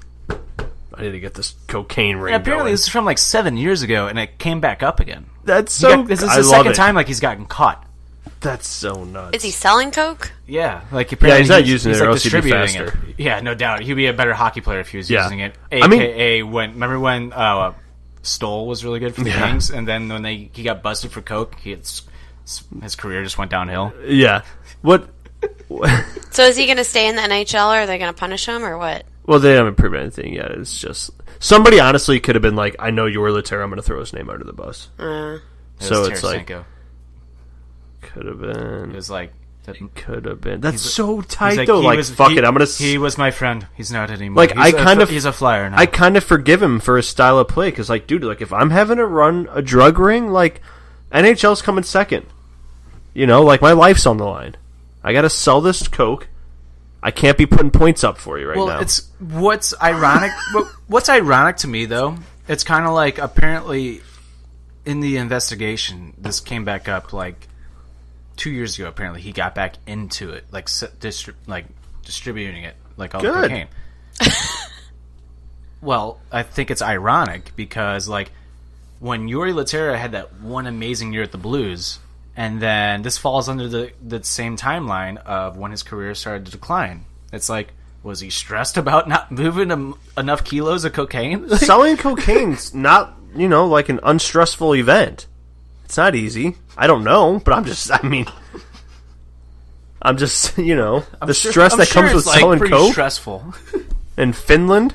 Speaker 2: I need to get this cocaine ring
Speaker 1: apparently
Speaker 2: going.
Speaker 1: this is from like 7 years ago, and it came back up again.
Speaker 2: That's so.
Speaker 1: This is
Speaker 2: I
Speaker 1: the
Speaker 2: love
Speaker 1: second
Speaker 2: it.
Speaker 1: time like he's gotten caught.
Speaker 2: That's so nuts.
Speaker 5: Is he selling coke?
Speaker 1: Yeah, like apparently
Speaker 2: he's not using it, or
Speaker 1: like
Speaker 2: else he'd be
Speaker 1: distributing
Speaker 2: faster.
Speaker 1: it. Yeah, no doubt. He'd be a better hockey player if he was
Speaker 2: Yeah.
Speaker 1: using it.
Speaker 2: I mean-
Speaker 1: AKA remember when Stoll was really good for the
Speaker 2: Yeah.
Speaker 1: Kings, and then when he got busted for coke, his career just went downhill.
Speaker 2: Yeah. What?
Speaker 5: So is he going to stay in the NHL, or are they going to punish him, or what?
Speaker 2: Well, they haven't proven anything yet. It's just somebody honestly could have been like, I know you're Laterra. I'm going to throw his name under the bus.
Speaker 1: It
Speaker 2: So
Speaker 1: was
Speaker 2: it's like
Speaker 1: Tarasenko.
Speaker 2: could have
Speaker 1: It
Speaker 2: been.
Speaker 1: was like
Speaker 2: Could have been. That's so
Speaker 1: he's
Speaker 2: tight though.
Speaker 1: he
Speaker 2: Like
Speaker 1: was-
Speaker 2: fuck
Speaker 1: he-
Speaker 2: it. I'm gonna.
Speaker 1: He was my friend. He's not anymore.
Speaker 2: Like,
Speaker 1: He's he's a flyer now.
Speaker 2: I kind of forgive him for his style of play because, like, dude, like if I'm having to run a drug ring, like NHL's coming second. Like my life's on the line. I got to sell this coke. I can't be putting points up for you right now.
Speaker 1: It's what's ironic. What's ironic to me though, it's kind of like apparently in the investigation, this came back up like 2 years ago. Apparently, he got back into it, like distributing it, like all the
Speaker 2: Good.
Speaker 1: cocaine. Well, I think it's ironic because like when Yuri Laterra had that one amazing year at the Blues, and then this falls under the same timeline of when his career started to decline. It's like, was he stressed about not moving enough kilos of cocaine?
Speaker 2: Selling cocaine's not, like an unstressful event. It's not easy. I don't know, but I'm just, the stress that comes with selling
Speaker 1: pretty
Speaker 2: coke
Speaker 1: stressful.
Speaker 2: in Finland,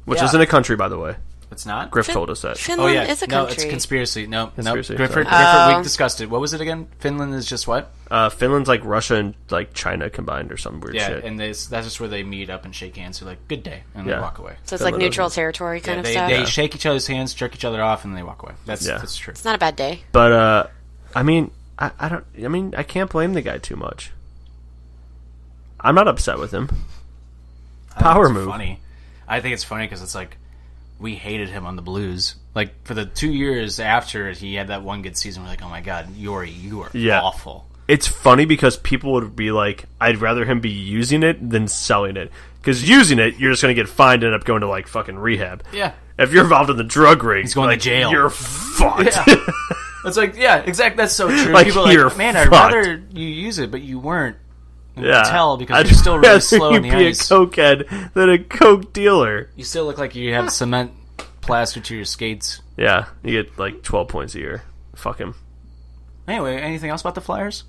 Speaker 2: which
Speaker 1: Yeah.
Speaker 2: isn't a country, by the way.
Speaker 1: It's not.
Speaker 2: Griff told us that.
Speaker 1: Oh
Speaker 5: Finland
Speaker 1: yeah,
Speaker 5: is a
Speaker 1: no,
Speaker 5: country.
Speaker 1: it's conspiracy. No,
Speaker 2: Conspiracy,
Speaker 1: no. Grifford,
Speaker 5: sorry.
Speaker 1: we discussed it. What was it again? Finland is just what?
Speaker 2: Finland's like Russia and like China combined or some weird
Speaker 1: Yeah,
Speaker 2: shit.
Speaker 1: and that's just where they meet up and shake hands. They're like, "Good day," and
Speaker 2: Yeah.
Speaker 1: they walk away.
Speaker 5: So it's like neutral territory kind of stuff.
Speaker 1: They shake each other's hands, jerk each other off, and they walk away. That's true.
Speaker 5: It's not a bad day.
Speaker 2: But I mean, I can't blame the guy too much. I'm not upset with him. Power move.
Speaker 1: Funny. I think it's funny because it's like we hated him on the Blues. Like for the 2 years after he had that one good season, we're like, "Oh my god, Yori, you are awful."
Speaker 2: It's funny because people would be like, I'd rather him be using it than selling it. Because using it, you're just going to get fined and end up going to, like, fucking rehab.
Speaker 1: Yeah.
Speaker 2: If you're involved in the drug ring,
Speaker 1: He's going to
Speaker 2: like,
Speaker 1: jail.
Speaker 2: You're fucked.
Speaker 1: Yeah. It's like, yeah, exactly. That's so true.
Speaker 2: Like,
Speaker 1: People are
Speaker 2: you're
Speaker 1: like, man, I'd
Speaker 2: fucked.
Speaker 1: rather you use it, but you weren't. You
Speaker 2: Yeah.
Speaker 1: can tell because
Speaker 2: I'd
Speaker 1: you're still really
Speaker 2: rather
Speaker 1: slow
Speaker 2: you
Speaker 1: in the
Speaker 2: be
Speaker 1: ice.
Speaker 2: a cokehead than a coke dealer.
Speaker 1: You still look like you have cement plastered to your skates.
Speaker 2: Yeah, you get, like, 12 points a year. Fuck him.
Speaker 1: Anyway, anything else about the Flyers?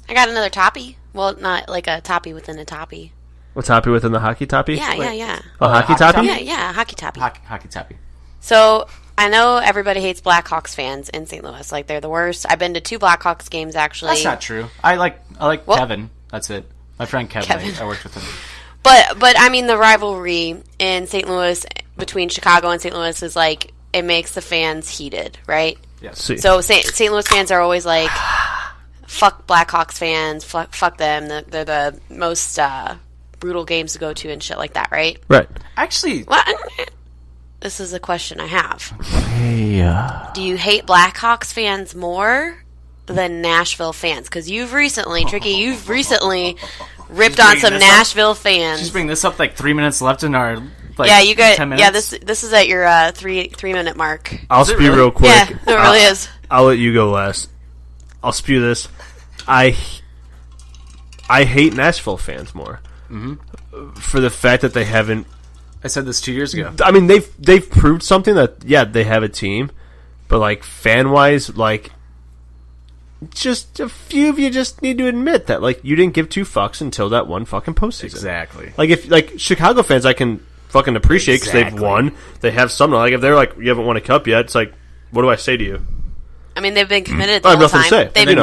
Speaker 5: I got another toppy. Well, not like a toppy within a toppy.
Speaker 2: What's toppy within the hockey toppy?
Speaker 5: Yeah, yeah.
Speaker 2: A hockey
Speaker 1: hockey
Speaker 2: toppy?
Speaker 1: toppy?
Speaker 5: Yeah, hockey toppy.
Speaker 1: Hockey tappy.
Speaker 5: So I know everybody hates Blackhawks fans in St. Louis. Like they're the worst. I've been to 2 Blackhawks games actually.
Speaker 1: That's not true. I like
Speaker 5: Well-
Speaker 1: Kevin. That's it. My friend Kevin. I worked with him.
Speaker 5: But I mean the rivalry in St. Louis between Chicago and St. Louis is like it makes the fans heated, right?
Speaker 1: Yes.
Speaker 2: See.
Speaker 5: So St. Louis fans are always like, "Fuck Blackhawks fans, fuck them." They're the most brutal games to go to and shit like that, right?
Speaker 2: Right.
Speaker 1: Actually,
Speaker 5: Well, this is a question I have.
Speaker 1: yeah.
Speaker 5: Do you hate Blackhawks fans more than Nashville fans? Because you've recently ripped on
Speaker 1: bringing
Speaker 5: some
Speaker 1: this up?
Speaker 5: Nashville fans.
Speaker 1: Just bring this up like 3 minutes left in our
Speaker 5: yeah, you got
Speaker 1: 10 minutes.
Speaker 5: yeah. This is at your 3 minute mark.
Speaker 2: I'll
Speaker 1: Is it
Speaker 2: spew
Speaker 1: really?
Speaker 2: real quick.
Speaker 5: Yeah, no, it really is.
Speaker 2: I'll let you go last. I'll spew this. I hate Nashville fans more for the fact that they haven't.
Speaker 1: I said this 2 years ago.
Speaker 2: I mean, they've proved something that they have a team, but like fan wise, like just a few of you just need to admit that like you didn't give 2 fucks until that one fucking postseason.
Speaker 1: Exactly.
Speaker 2: Like if like Chicago fans, I can fucking appreciate because they've
Speaker 1: Exactly.
Speaker 2: won. They have something. Like if they're like you haven't won a cup yet, it's like what do I say to you?
Speaker 5: I mean, they've been committed the
Speaker 2: I have
Speaker 5: whole
Speaker 2: nothing to
Speaker 5: time.
Speaker 2: say.
Speaker 5: They've
Speaker 1: And then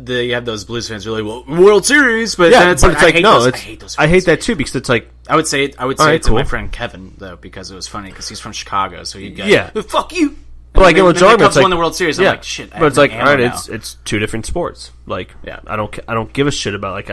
Speaker 5: been,
Speaker 1: you have those Blues fans who are like, well, World Series, but
Speaker 2: Yeah,
Speaker 1: then it's
Speaker 2: but
Speaker 1: like, I hate those
Speaker 2: I
Speaker 1: fans.
Speaker 2: hate that too because it's like
Speaker 1: I would say it
Speaker 2: right,
Speaker 1: to my
Speaker 2: cool.
Speaker 1: friend Kevin though because it was funny because he's from Chicago, so he'd go,
Speaker 2: Yeah.
Speaker 1: fuck you.
Speaker 2: But like in
Speaker 1: the
Speaker 2: Cubs
Speaker 1: Cubs won the World Series. I'm like, shit.
Speaker 2: But it's like, all right,
Speaker 1: now.
Speaker 2: it's two different sports. Like,
Speaker 1: Yeah.
Speaker 2: I don't give a shit about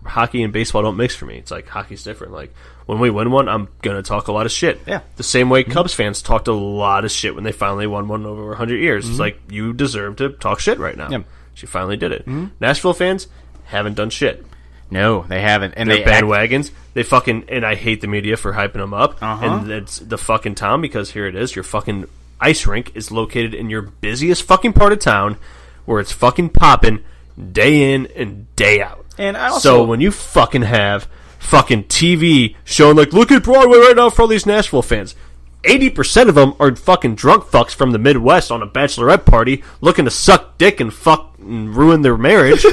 Speaker 2: hockey and baseball don't mix for me. It's like hockey's different. Like when we win one, I'm gonna talk a lot of shit.
Speaker 1: Yeah.
Speaker 2: The same way Cubs fans talked a lot of shit when they finally won one over 100 years. It's like you deserve to talk shit right now.
Speaker 1: Yeah.
Speaker 2: She finally did it. Nashville fans haven't done shit.
Speaker 1: No, they haven't, and
Speaker 2: They're
Speaker 1: they
Speaker 2: bandwagons. They fucking and I hate the media for hyping them up.
Speaker 1: Uh-huh.
Speaker 2: And it's the fucking town because here it is. Your fucking ice rink is located in your busiest fucking part of town, where it's fucking popping day in and day out.
Speaker 1: And I also,
Speaker 2: So when you fucking have fucking TV showing like, look at Broadway right now for all these Nashville fans. 80% of them are fucking drunk fucks from the Midwest on a bachelorette party looking to suck dick and fuck and ruin their marriage.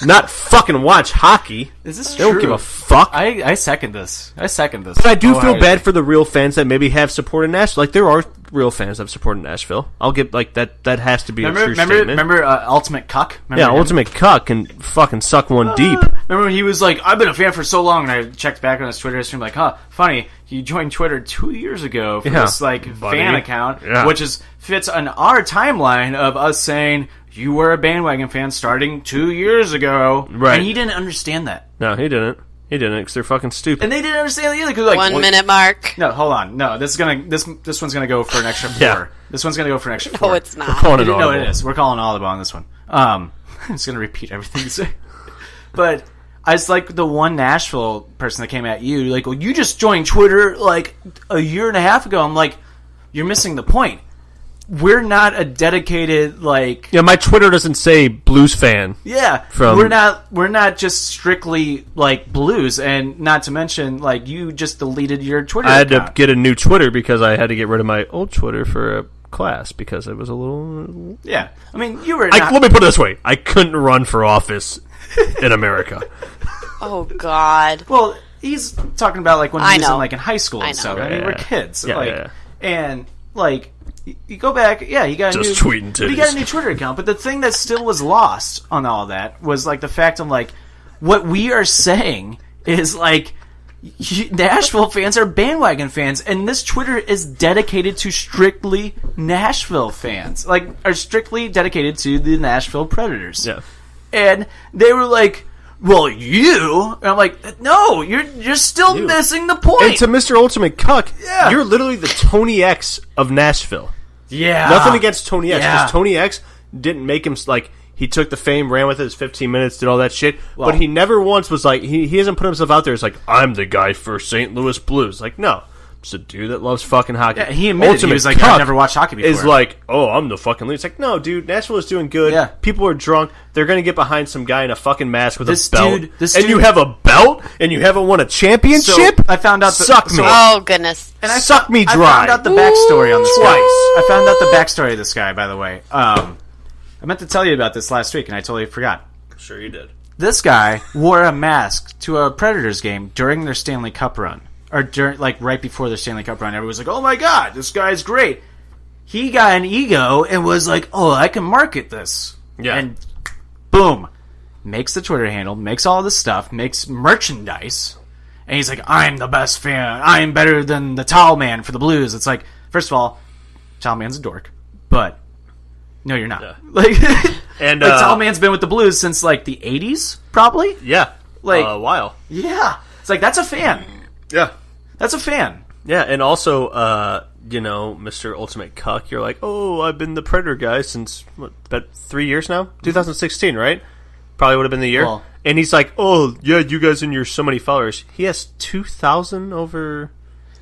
Speaker 2: Not fucking watch hockey.
Speaker 1: is this
Speaker 2: They don't
Speaker 1: true?
Speaker 2: give a fuck.
Speaker 1: I second this.
Speaker 2: But I do feel bad for the real fans that maybe have supported Nashville. Like there are real fans that have supported Nashville. I'll give like that. That has to be a true statement.
Speaker 1: Remember Ultimate Cuck? Remember
Speaker 2: Yeah,
Speaker 1: him?
Speaker 2: Ultimate Cuck can fucking suck one deep.
Speaker 1: Remember when he was like, I've been a fan for so long, and I checked back on his Twitter history, I'm like, huh, funny, he joined Twitter 2 years ago for
Speaker 2: Yeah,
Speaker 1: this like
Speaker 2: buddy.
Speaker 1: fan account,
Speaker 2: Yeah.
Speaker 1: which fits on our timeline of us saying you were a bandwagon fan starting 2 years ago,
Speaker 2: Right.
Speaker 1: and he didn't understand that,
Speaker 2: No, he didn't. He didn't because they're fucking stupid.
Speaker 1: and they didn't understand that either. Cause like,
Speaker 5: 1 minute mark.
Speaker 1: No, hold on. No, this one's gonna go for an extra 4.
Speaker 2: Yeah.
Speaker 1: This one's gonna go for an extra 4.
Speaker 5: No, it's not.
Speaker 2: Calling it
Speaker 1: No,
Speaker 2: audible.
Speaker 1: it is. We're calling audible on this one. I'm just gonna repeat everything you say. But I was like the one Nashville person that came at you, like, well, you just joined Twitter like a year and a half ago. I'm like, you're missing the point. We're not a dedicated like.
Speaker 2: Yeah, my Twitter doesn't say Blues fan.
Speaker 1: Yeah,
Speaker 2: From-
Speaker 1: we're not just strictly like Blues, and not to mention like you just deleted your Twitter.
Speaker 2: I had to
Speaker 1: account.
Speaker 2: get a new Twitter because I had to get rid of my old Twitter for a class because it was a little.
Speaker 1: Yeah, I mean you were.
Speaker 2: Let me put it this way: I couldn't run for office in America.
Speaker 5: Oh, God.
Speaker 1: Well, he's talking about like when
Speaker 5: I
Speaker 1: he was
Speaker 5: know.
Speaker 1: in like in high school
Speaker 5: I
Speaker 1: and
Speaker 5: know.
Speaker 1: stuff. I mean,
Speaker 2: Yeah.
Speaker 1: we're kids,
Speaker 2: Yeah,
Speaker 1: like,
Speaker 2: yeah.
Speaker 1: and like you go back, yeah, he got a
Speaker 2: Just
Speaker 1: new
Speaker 2: tweeting
Speaker 1: but he got
Speaker 2: titties.
Speaker 1: a new Twitter account. But the thing that still was lost on all of that was like the fact of like what we are saying is like Nashville fans are bandwagon fans, and this Twitter is dedicated to strictly Nashville fans, like are strictly dedicated to the Nashville Predators.
Speaker 2: Yeah.
Speaker 1: And they were like, well, you? And I'm like, no, you're still missing the point.
Speaker 2: And to Mr. Ultimate Cuck,
Speaker 1: Yeah.
Speaker 2: you're literally the Tony X of Nashville.
Speaker 1: yeah.
Speaker 2: Nothing against Tony X,
Speaker 1: Yeah.
Speaker 2: because Tony X didn't make him, like, he took the fame, ran with it, his 15 minutes, did all that shit,
Speaker 1: Well-
Speaker 2: but he never once was like, he hasn't put himself out there as like, I'm the guy for St. Louis Blues. Like, no. It's a dude that loves fucking hockey.
Speaker 1: Yeah, he admitted, he was like,
Speaker 2: Cuck
Speaker 1: I've never watched hockey before.
Speaker 2: Is like, oh, I'm the fucking lead. It's like, no, dude, Nashville is doing good.
Speaker 1: Yeah.
Speaker 2: People are drunk. They're going to get behind some guy in a fucking mask with
Speaker 1: This
Speaker 2: a belt.
Speaker 1: dude- this
Speaker 2: and
Speaker 1: dude-
Speaker 2: you have a belt? And you haven't won a championship?
Speaker 1: So, I found out that-
Speaker 2: Suck me.
Speaker 1: so-
Speaker 5: Oh, goodness.
Speaker 1: And I
Speaker 2: Suck me dry.
Speaker 1: I found out the backstory on this guy.
Speaker 2: Twice.
Speaker 1: I found out the backstory of this guy, by the way. I meant to tell you about this last week, and I totally forgot.
Speaker 2: Sure you did.
Speaker 1: This guy wore a mask to a Predators game during their Stanley Cup run. Or during, like, right before their Stanley Cup run. Everyone was like, oh my god, this guy's great. He got an ego and was like, oh, I can market this.
Speaker 2: Yeah.
Speaker 1: And boom. Makes the Twitter handle, makes all this stuff, makes merchandise. And he's like, I'm the best fan. I'm better than the Tall Man for the Blues. It's like, first of all, Tall Man's a dork. But, no, you're not.
Speaker 2: Yeah.
Speaker 1: Like,
Speaker 2: And,
Speaker 1: like Tall Man's been with the Blues since, like, the 80s, probably?
Speaker 2: Yeah.
Speaker 1: Like-
Speaker 2: a while.
Speaker 1: Yeah. It's like, that's a fan.
Speaker 2: Yeah.
Speaker 1: That's a fan.
Speaker 2: Yeah, and also, Mr. Ultimate Cuck, you're like, oh, I've been the Predator guy since, what, about 3 years now? 2016, right? Probably would have been the year.
Speaker 1: Well-
Speaker 2: and he's like, oh, yeah, you guys and your so many followers. He has 2,000 over...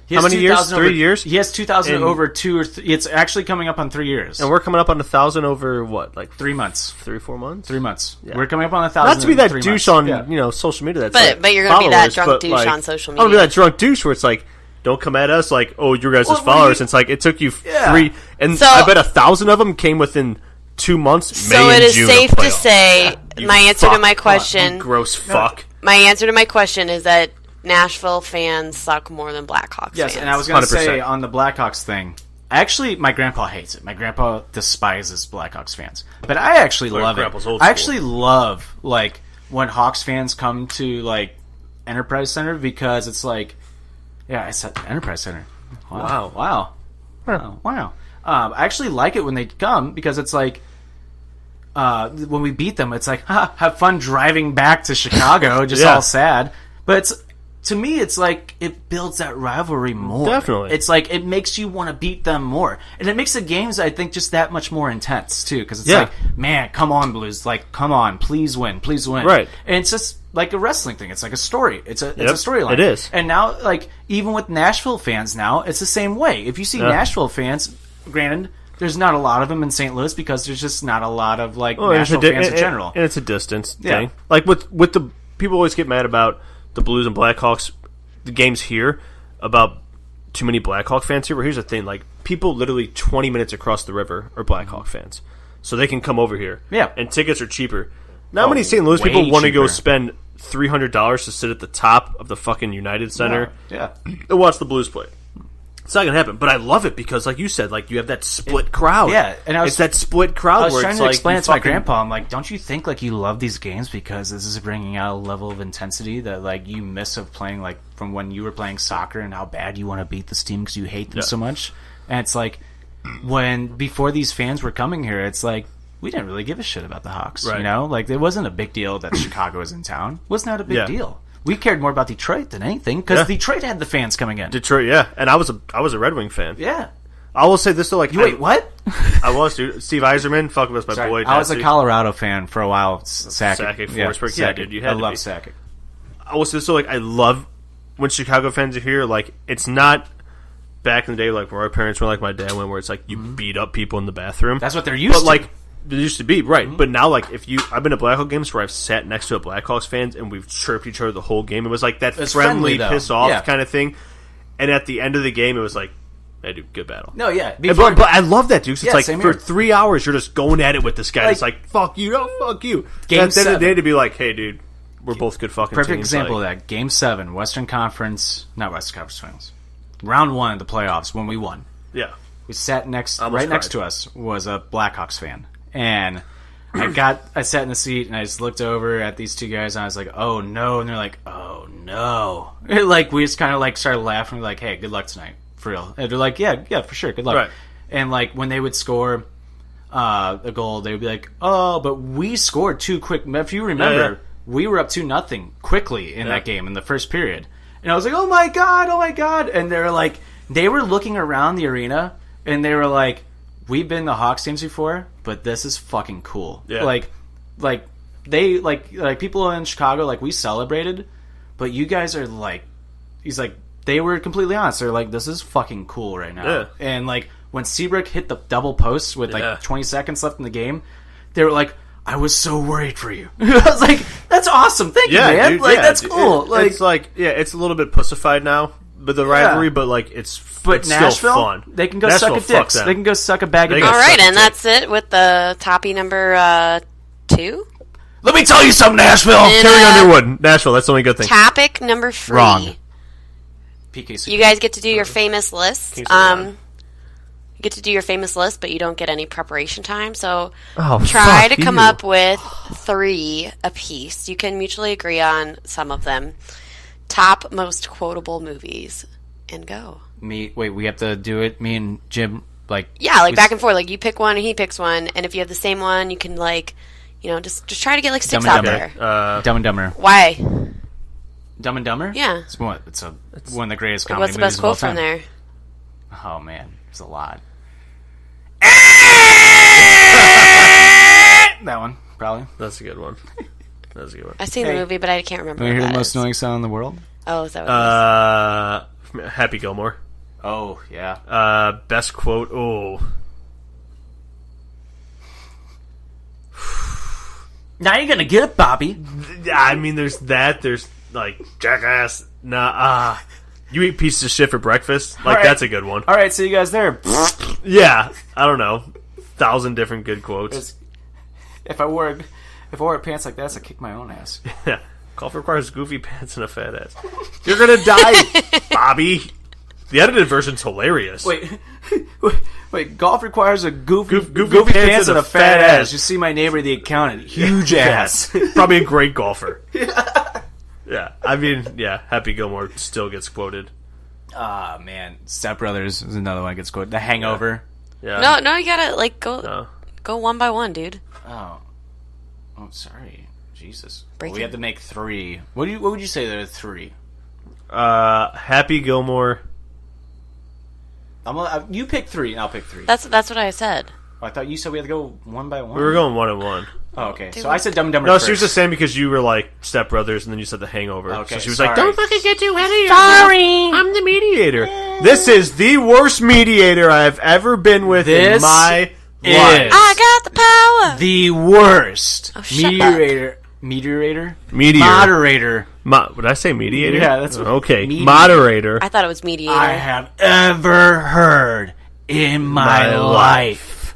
Speaker 1: He
Speaker 2: How
Speaker 1: has
Speaker 2: many years?
Speaker 1: 2,000
Speaker 2: 3
Speaker 1: over-
Speaker 2: years?
Speaker 1: He has 2,000
Speaker 2: And-
Speaker 1: over 2 or 3. It's actually coming up on 3 years.
Speaker 2: And we're coming up on 1,000 over, what, like
Speaker 1: 3 months.
Speaker 2: 3 or 4 months?
Speaker 1: 3 months.
Speaker 2: Yeah.
Speaker 1: We're coming up on 1,000.
Speaker 2: Not to be
Speaker 1: in
Speaker 2: that
Speaker 1: 3
Speaker 2: douche
Speaker 1: months.
Speaker 2: on
Speaker 1: Yeah.
Speaker 2: social media. That's
Speaker 5: But-
Speaker 2: like
Speaker 5: but you're gonna be that
Speaker 2: followers,
Speaker 5: drunk
Speaker 2: but,
Speaker 5: douche
Speaker 2: like,
Speaker 5: on social
Speaker 2: I'm gonna be
Speaker 5: media.
Speaker 2: that drunk douche where it's like, don't come at us like, oh, your guys'
Speaker 1: Well,
Speaker 2: followers.
Speaker 1: we-
Speaker 2: It's like it took you
Speaker 1: Yeah.
Speaker 2: 3, and
Speaker 5: So-
Speaker 2: I bet 1,000 of them came within 2 months.
Speaker 5: So
Speaker 2: May
Speaker 5: it
Speaker 2: and
Speaker 5: is
Speaker 2: June
Speaker 5: safe
Speaker 2: of
Speaker 5: to
Speaker 2: playoffs.
Speaker 5: say
Speaker 2: You
Speaker 5: my answer to
Speaker 2: fuck.
Speaker 5: my question.
Speaker 2: You gross fuck.
Speaker 5: My answer to my question is that Nashville fans suck more than Blackhawks
Speaker 1: Yes,
Speaker 5: fans.
Speaker 1: and I was going to
Speaker 2: 100%.
Speaker 1: say on the Blackhawks thing, Actually, my grandpa hates it. My grandpa despises Blackhawks fans, but I actually love it.
Speaker 2: Grandpa's old
Speaker 1: I
Speaker 2: school.
Speaker 1: actually love like when Hawks fans come to like Enterprise Center because it's like, yeah, I said Enterprise Center. Wow. I actually like it when they come because it's like when we beat them, it's like have fun driving back to Chicago, just all sad. But to me, it's like it builds that rivalry more.
Speaker 2: Definitely.
Speaker 1: It's like it makes you want to beat them more. And it makes the games, I think, just that much more intense, too. Because it's like, man, come on, Blues. Like, come on, please win. Please win.
Speaker 2: Right.
Speaker 1: And it's just like a wrestling thing. It's like a story. It's a storyline.
Speaker 2: It is.
Speaker 1: And now, like, even with Nashville fans now, it's the same way. If you see Nashville fans, granted, there's not a lot of them in St. Louis because there's just not a lot of, like, Nashville fans in general.
Speaker 2: And it's a distance thing. Like, with the... People always get mad about the Blues and Blackhawks, the games here, about too many Blackhawk fans here. But here's the thing, like, people literally 20 minutes across the river are Blackhawk fans. So they can come over here.
Speaker 1: Yeah.
Speaker 2: And tickets are cheaper. Not many St. Louis people want to go spend $300 to sit at the top of the fucking United Center
Speaker 1: and
Speaker 2: watch the Blues play. It's not going to happen. But I love it because, like you said, like you have that split crowd.
Speaker 1: Yeah. And
Speaker 2: it's that split crowd
Speaker 1: I was
Speaker 2: where
Speaker 1: trying
Speaker 2: it's
Speaker 1: to
Speaker 2: like
Speaker 1: explain it to my grandpa. I'm like, don't you think like you love these games because this is bringing out a level of intensity that like you miss of playing like from when you were playing soccer and how bad you want to beat this team because you hate them so much. And it's like when before these fans were coming here, it's like we didn't really give a shit about the Hawks.
Speaker 2: Right.
Speaker 1: You know, like it wasn't a big deal that Chicago was in town. It was not a big deal. We cared more about Detroit than anything because Detroit had the fans coming in.
Speaker 2: Detroit, and I was a Red Wing fan.
Speaker 1: Yeah.
Speaker 2: I will say this though, like
Speaker 1: Wait, what?
Speaker 2: I was, dude. Steve Yzerman, fuck with my boy.
Speaker 1: I was a Colorado fan for a while. Sakic.
Speaker 2: Forsberg. Yeah, dude, you had
Speaker 1: I
Speaker 2: to
Speaker 1: love
Speaker 2: be.
Speaker 1: Sakic.
Speaker 2: I will say this though, like I love when Chicago fans are here. Like it's not back in the day like where our parents were, like my dad went, where it's like you beat up people in the bathroom.
Speaker 1: That's what they're used to.
Speaker 2: Like there used to be, right? But now, like I've been to Blackhawks games where I've sat next to a Blackhawks fans and we've chirped each other the whole game. It was like that friendly piss off kind of thing. And at the end of the game, it was like, "Hey, dude, good battle."
Speaker 1: No, yeah,
Speaker 2: but I love that, dude. It's like for
Speaker 1: here.
Speaker 2: 3 hours, you're just going at it with this guy. It's like, "Fuck you, no, fuck you."
Speaker 1: Game
Speaker 2: at the end of the
Speaker 1: 7.
Speaker 2: day, to be like, "Hey, dude, we're both good fucking
Speaker 1: Perfect
Speaker 2: teams."
Speaker 1: example
Speaker 2: like,
Speaker 1: of that. Game 7, Western Conference, not Western Conference Finals. Round 1 of the playoffs when we won.
Speaker 2: Yeah,
Speaker 1: we sat next to us was a Blackhawks fan, and I sat in the seat and I just looked over at these two guys and I was like, "Oh no!" And they're like, "Oh no!" Like we just kind of like started laughing. We're like, "Hey, good luck tonight, for real." And they're like, "Yeah, for sure, good luck."
Speaker 2: Right.
Speaker 1: And like when they would score a goal, they would be like, "Oh, but we scored too quick." If you remember, we were up 2-0 quickly in that game in the first period, and I was like, "Oh my god!" And they were looking around the arena and they were like, "We've been to Hawks games before, but this is fucking cool."
Speaker 2: Yeah.
Speaker 1: Like they like people in Chicago, like we celebrated, but you guys are like, he's like, they were completely honest. They're like, this is fucking cool right now.
Speaker 2: Yeah.
Speaker 1: And like when Seabrook hit the double post with like 20 seconds left in the game, they were like, "I was so worried for you." I was like, "That's awesome, thank you, man."
Speaker 2: Dude,
Speaker 1: like that's cool.
Speaker 2: It's like it's a little bit pussified now, but the rivalry, but like it's
Speaker 1: Nashville,
Speaker 2: still fun.
Speaker 1: They can go
Speaker 2: Nashville,
Speaker 1: suck a dicks. They can go suck a bag of dicks.
Speaker 5: All right, and that's it with the toppy number 2.
Speaker 1: Let me tell you something, Nashville.
Speaker 2: Carrie Underwood, Nashville. That's the only good thing.
Speaker 5: Topic number 3.
Speaker 1: Wrong. PKC.
Speaker 5: You guys get to do your famous list.
Speaker 2: Kingsley,
Speaker 5: You get to do your famous list, but you don't get any preparation time. So
Speaker 2: Oh,
Speaker 5: try
Speaker 2: fuck
Speaker 5: to come
Speaker 2: you.
Speaker 5: up with 3 apiece. You can mutually agree on some of them. Top most quotable movies, and go.
Speaker 1: Wait, we have to do it. Me and Jim, like
Speaker 5: Back and forth. Like you pick one and he picks one, and if you have the same one, you can just try to get like 6
Speaker 1: Dumb and
Speaker 5: out
Speaker 1: Dumber.
Speaker 5: there.
Speaker 1: Dumb and Dumber.
Speaker 5: Why?
Speaker 1: Dumb and Dumber.
Speaker 5: Yeah.
Speaker 1: It's one of the greatest comedy
Speaker 5: What's the best
Speaker 1: movies of all
Speaker 5: quote from
Speaker 1: time.
Speaker 5: there?
Speaker 1: Oh man, there's a lot. That one, probably.
Speaker 2: That's a good one. That's a good one.
Speaker 5: I've seen the movie, but I can't remember.
Speaker 1: Want to
Speaker 5: what
Speaker 1: hear the
Speaker 5: that
Speaker 1: most
Speaker 5: is.
Speaker 1: annoying sound in the world?
Speaker 5: Oh, is that what it is?
Speaker 2: Happy Gilmore.
Speaker 1: Oh yeah.
Speaker 2: Best quote. Oh,
Speaker 1: Now you're gonna get it, Bobby.
Speaker 2: I mean, there's that. There's like jackass. Nah. You eat pieces of shit for breakfast. Like
Speaker 1: right.
Speaker 2: that's a good one.
Speaker 1: All right, see you guys there.
Speaker 2: Yeah. I don't know. 1,000 different good quotes.
Speaker 1: If I wore pants like that, I'd kick my own ass.
Speaker 2: Yeah. Golf requires goofy pants and a fat ass. You're gonna die, Bobby. The edited version's hilarious.
Speaker 1: Wait. Golf requires a goofy
Speaker 2: pants
Speaker 1: and a fat ass. You see my neighbor, the accountant, huge ass.
Speaker 2: Probably a great golfer. Yeah, I mean, Happy Gilmore still gets quoted.
Speaker 1: Ah, man. Step Brothers is another one that gets quoted. The Hangover.
Speaker 2: Yeah.
Speaker 5: No, you gotta go one by one, dude.
Speaker 1: Oh, sorry. Jesus.
Speaker 5: Break
Speaker 1: we
Speaker 5: it.
Speaker 1: have to make 3. What would you say there are 3?
Speaker 2: Happy Gilmore.
Speaker 1: You pick 3, and I'll pick 3.
Speaker 5: That's what I said.
Speaker 1: I thought you said we had to go one by one.
Speaker 2: We were going 1 and 1.
Speaker 1: Oh, okay. So I said Dumb and Dumber
Speaker 2: No,
Speaker 1: first.
Speaker 2: she was just saying because you were like Step Brothers, and then you said The Hangover.
Speaker 1: Okay,
Speaker 2: so she was
Speaker 1: sorry.
Speaker 2: like, "Don't fucking get too ahead of yourself.
Speaker 7: Sorry.
Speaker 2: I'm the mediator. This is the worst mediator I've ever been with in my life.
Speaker 5: I got the power.
Speaker 1: The worst.
Speaker 5: Oh, shut
Speaker 1: Moderator?
Speaker 2: Would I say mediator?
Speaker 1: Yeah, that's what...
Speaker 2: Okay,
Speaker 1: Mediator.
Speaker 2: moderator.
Speaker 5: I thought it was mediator.
Speaker 1: I have ever heard in my life.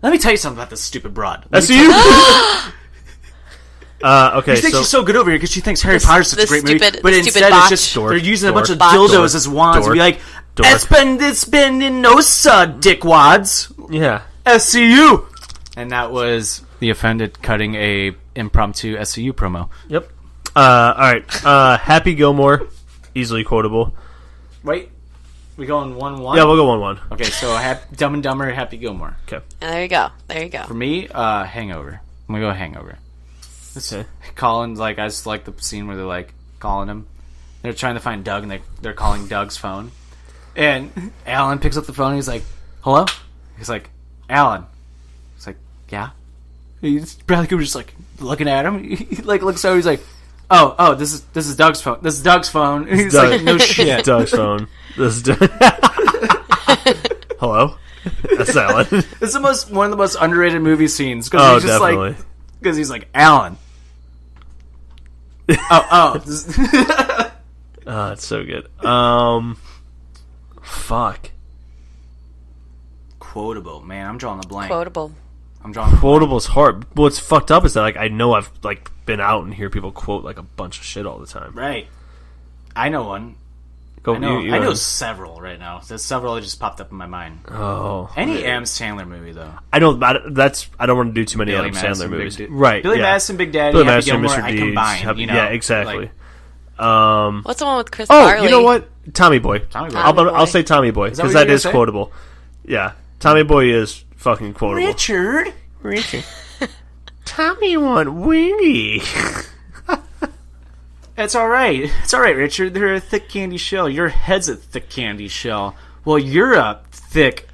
Speaker 1: Let me tell you something about this stupid broad.
Speaker 2: SCU? Okay,
Speaker 1: She thinks she's so good over here because she thinks Harry Potter's such a great movie. But
Speaker 5: the
Speaker 1: instead,
Speaker 5: stupid
Speaker 1: it's
Speaker 5: botch.
Speaker 1: just
Speaker 2: Dork,
Speaker 1: they're using a bunch of
Speaker 2: dork,
Speaker 1: dildos as wands and be like, it's been in no dickwads.
Speaker 2: Yeah.
Speaker 1: SCU. And that was the offended cutting a impromptu SCU promo.
Speaker 2: Yep. Alright. Happy Gilmore. Easily quotable.
Speaker 1: Wait. We going 1-1?
Speaker 2: Yeah, we'll go 1-1.
Speaker 1: Okay, so Dumb and Dumber, Happy Gilmore.
Speaker 2: Okay.
Speaker 5: There you go.
Speaker 1: For me, Hangover. I'm gonna go Hangover.
Speaker 2: Okay.
Speaker 1: Colin, I just like the scene where they're calling him. They're trying to find Doug, and they're calling Doug's phone. And Alan picks up the phone. And he's like, "Hello." He's like, "Alan." He's like, "Yeah." Bradley Cooper's just looking at him. He looks over. He's like, "Oh, this is Doug's phone. This is Doug's phone." And he's like, "No shit."
Speaker 2: Doug's phone. This is Hello. That's Alan.
Speaker 1: It's one of the most underrated movie scenes because
Speaker 2: Oh,
Speaker 1: he's just
Speaker 2: definitely.
Speaker 1: because he's like Alan.
Speaker 2: It's so good. Fuck.
Speaker 1: Quotable, man. I'm drawing a blank.
Speaker 5: Quotable.
Speaker 1: I'm drawing a blank.
Speaker 2: Quotable's hard. What's fucked up is that I know I've been out and hear people quote a bunch of shit all the time.
Speaker 1: Right. I know one.
Speaker 2: Go.
Speaker 1: I know.
Speaker 2: You
Speaker 1: I know several right now. There's several that just popped up in my mind.
Speaker 2: Oh.
Speaker 1: Any Adam Sandler movie though.
Speaker 2: I don't want to do too many
Speaker 1: Billy
Speaker 2: Adam
Speaker 1: Madison,
Speaker 2: Sandler movies.
Speaker 1: Big
Speaker 2: Right.
Speaker 1: Billy
Speaker 2: yeah.
Speaker 1: Madison, Big Daddy,
Speaker 2: Billy
Speaker 1: Happy
Speaker 2: Madison,
Speaker 1: Gilmore.
Speaker 2: Mr.
Speaker 1: I
Speaker 2: Deeds.
Speaker 1: combine.
Speaker 2: Yeah, exactly.
Speaker 5: What's the one with Chris
Speaker 2: Oh,
Speaker 5: Farley?
Speaker 2: you know what? Tommy Boy.
Speaker 1: Tommy Boy.
Speaker 2: I'll say Tommy Boy
Speaker 1: that
Speaker 2: because
Speaker 1: what
Speaker 2: that
Speaker 1: you're
Speaker 2: is
Speaker 1: gonna say?
Speaker 2: quotable. Yeah, Tommy Boy is fucking quotable.
Speaker 1: Richard.
Speaker 2: Tommy want wingy.
Speaker 1: It's all right. It's all right, Richard. They're a thick candy shell. Your head's a thick candy shell. Well, you're a thick.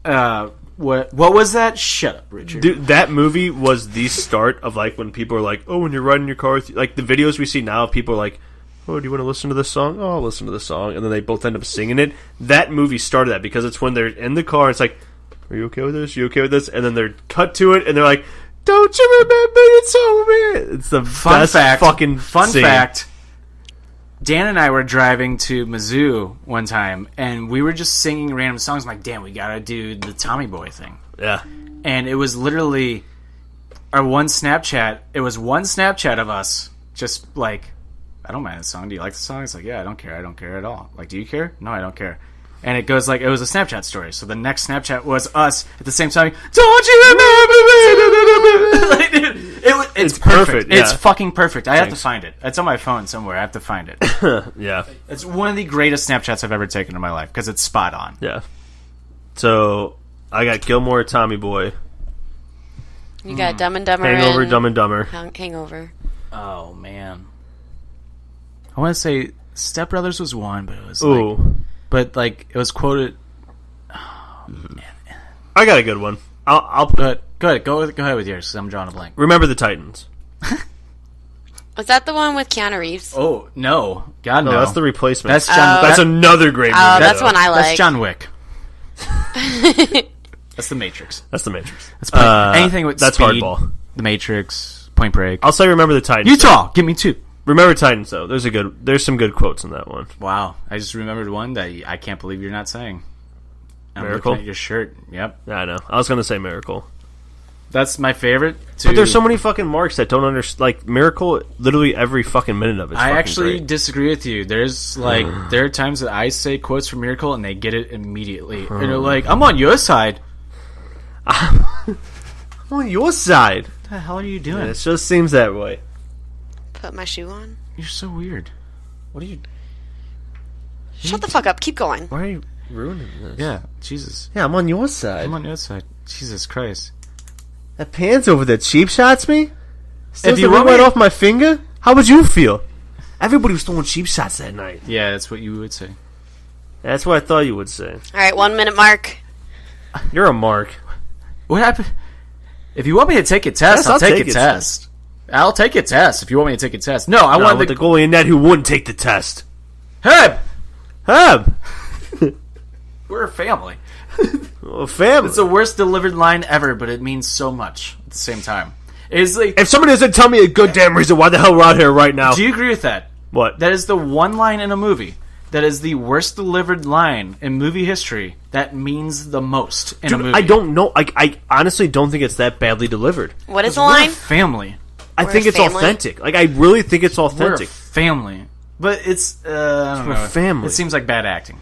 Speaker 1: What was that? Shut up, Richard.
Speaker 2: Dude, that movie was the start of when people are like, oh, when you're riding your car, with the videos we see now of people are like, oh, do you want to listen to this song? Oh, I'll listen to the song, and then they both end up singing it. That movie started that because it's when they're in the car. It's like, are you okay with this? You okay with this? And then they're cut to it, and they're like, don't you remember? It's so bad. It's the best fucking scene.
Speaker 1: fact. Dan and I were driving to Mizzou one time, and we were just singing random songs. I'm like, damn, we gotta do the Tommy Boy thing.
Speaker 2: Yeah.
Speaker 1: And it was literally our one Snapchat. It was one Snapchat of us just I don't mind the song. Do you like the song? It's like, yeah, I don't care. I don't care at all. Do you care? No, I don't care. And it goes it was a Snapchat story. So the next Snapchat was us at the same time. Don't you remember me? Dude, it's perfect.
Speaker 2: Yeah.
Speaker 1: It's fucking perfect. I have to find it. It's on my phone somewhere. I have to find it.
Speaker 2: Yeah.
Speaker 1: It's one of the greatest Snapchats I've ever taken in my life because it's spot on.
Speaker 2: Yeah. So I got Gilmore, Tommy Boy,
Speaker 5: You got Dumb and Dumber.
Speaker 2: Hangover,
Speaker 5: and
Speaker 2: Dumb and Dumber.
Speaker 5: Hangover.
Speaker 1: Oh man. I want to say Step Brothers was one, but it was
Speaker 2: Ooh.
Speaker 1: it was quoted.
Speaker 2: I got a good one. I'll
Speaker 1: But go ahead with yours. 'Cause I'm drawing a blank.
Speaker 2: Remember the Titans.
Speaker 5: Was that the one with Keanu Reeves?
Speaker 1: Oh no, God no!
Speaker 2: No, that's the replacement.
Speaker 1: That's John.
Speaker 2: That's another great movie.
Speaker 5: Oh, that's
Speaker 2: though.
Speaker 5: one I like.
Speaker 1: That's John Wick. That's the Matrix.
Speaker 2: That's the Matrix.
Speaker 1: That's anything with
Speaker 2: that's
Speaker 1: speed,
Speaker 2: Hardball.
Speaker 1: The Matrix, Point Break.
Speaker 2: I'll say Remember the Titans.
Speaker 1: Utah, give me 2.
Speaker 2: Remember Titans though. There's some good quotes in that one.
Speaker 1: Wow, I just remembered one that I can't believe you're not saying. I'm
Speaker 2: Miracle?
Speaker 1: looking at your shirt. Yep.
Speaker 2: Yeah, I know. I was gonna say Miracle.
Speaker 1: That's my favorite.
Speaker 2: But there's so many fucking marks that don't understand. Like, Miracle, literally every fucking minute of it.
Speaker 1: I actually disagree with you. There's, like, there are times that I say quotes from Miracle and they get it immediately. And they're like, I'm on your side.
Speaker 2: I'm on your side.
Speaker 1: What the hell are you doing?
Speaker 2: Yeah, it just seems that way.
Speaker 5: Put my shoe on.
Speaker 1: You're so weird. What are you...
Speaker 5: Shut the fuck up. Keep going.
Speaker 2: Why are you ruining this?
Speaker 1: Yeah, Jesus.
Speaker 2: Yeah, I'm on your side.
Speaker 1: I'm on your side. Jesus Christ.
Speaker 2: That pants over there cheap shots me? Still
Speaker 1: If you
Speaker 2: the
Speaker 1: want
Speaker 2: ring
Speaker 1: me-
Speaker 2: right off my finger? How would you feel? Everybody was throwing cheap shots that night.
Speaker 1: Yeah, that's what you would say.
Speaker 2: That's what I thought you would say.
Speaker 5: All right, 1 minute mark.
Speaker 2: You're a mark.
Speaker 1: What happened? If you want me to take a test,
Speaker 2: Yes,
Speaker 1: I'll
Speaker 2: I'll
Speaker 1: take
Speaker 2: take
Speaker 1: a
Speaker 2: it.
Speaker 1: test. I'll take a test if you want me to take a test. No, I
Speaker 2: No,
Speaker 1: want
Speaker 2: with
Speaker 1: the...
Speaker 2: the goalie in net who wouldn't take the test.
Speaker 1: Herb!
Speaker 2: Herb!
Speaker 1: We're a family.
Speaker 2: Well, family.
Speaker 1: It's the worst delivered line ever, but it means so much at the same time. It's like...
Speaker 2: If somebody doesn't tell me a good damn reason why the hell we're out here right now.
Speaker 1: Do you agree with that?
Speaker 2: What?
Speaker 1: That is the one line in a movie that is the worst delivered line in movie history that means the most in a
Speaker 2: Dude,
Speaker 1: movie.
Speaker 2: I don't know. I honestly don't think it's that badly delivered.
Speaker 5: What is the
Speaker 1: We're a
Speaker 5: line?
Speaker 1: family.
Speaker 2: I
Speaker 5: We're
Speaker 2: think
Speaker 5: a
Speaker 2: it's
Speaker 5: family?
Speaker 2: authentic. Like, I really think it's
Speaker 1: We're a
Speaker 2: authentic.
Speaker 1: family. But it's... I don't
Speaker 2: We're
Speaker 1: know.
Speaker 2: a family.
Speaker 1: It seems like bad acting.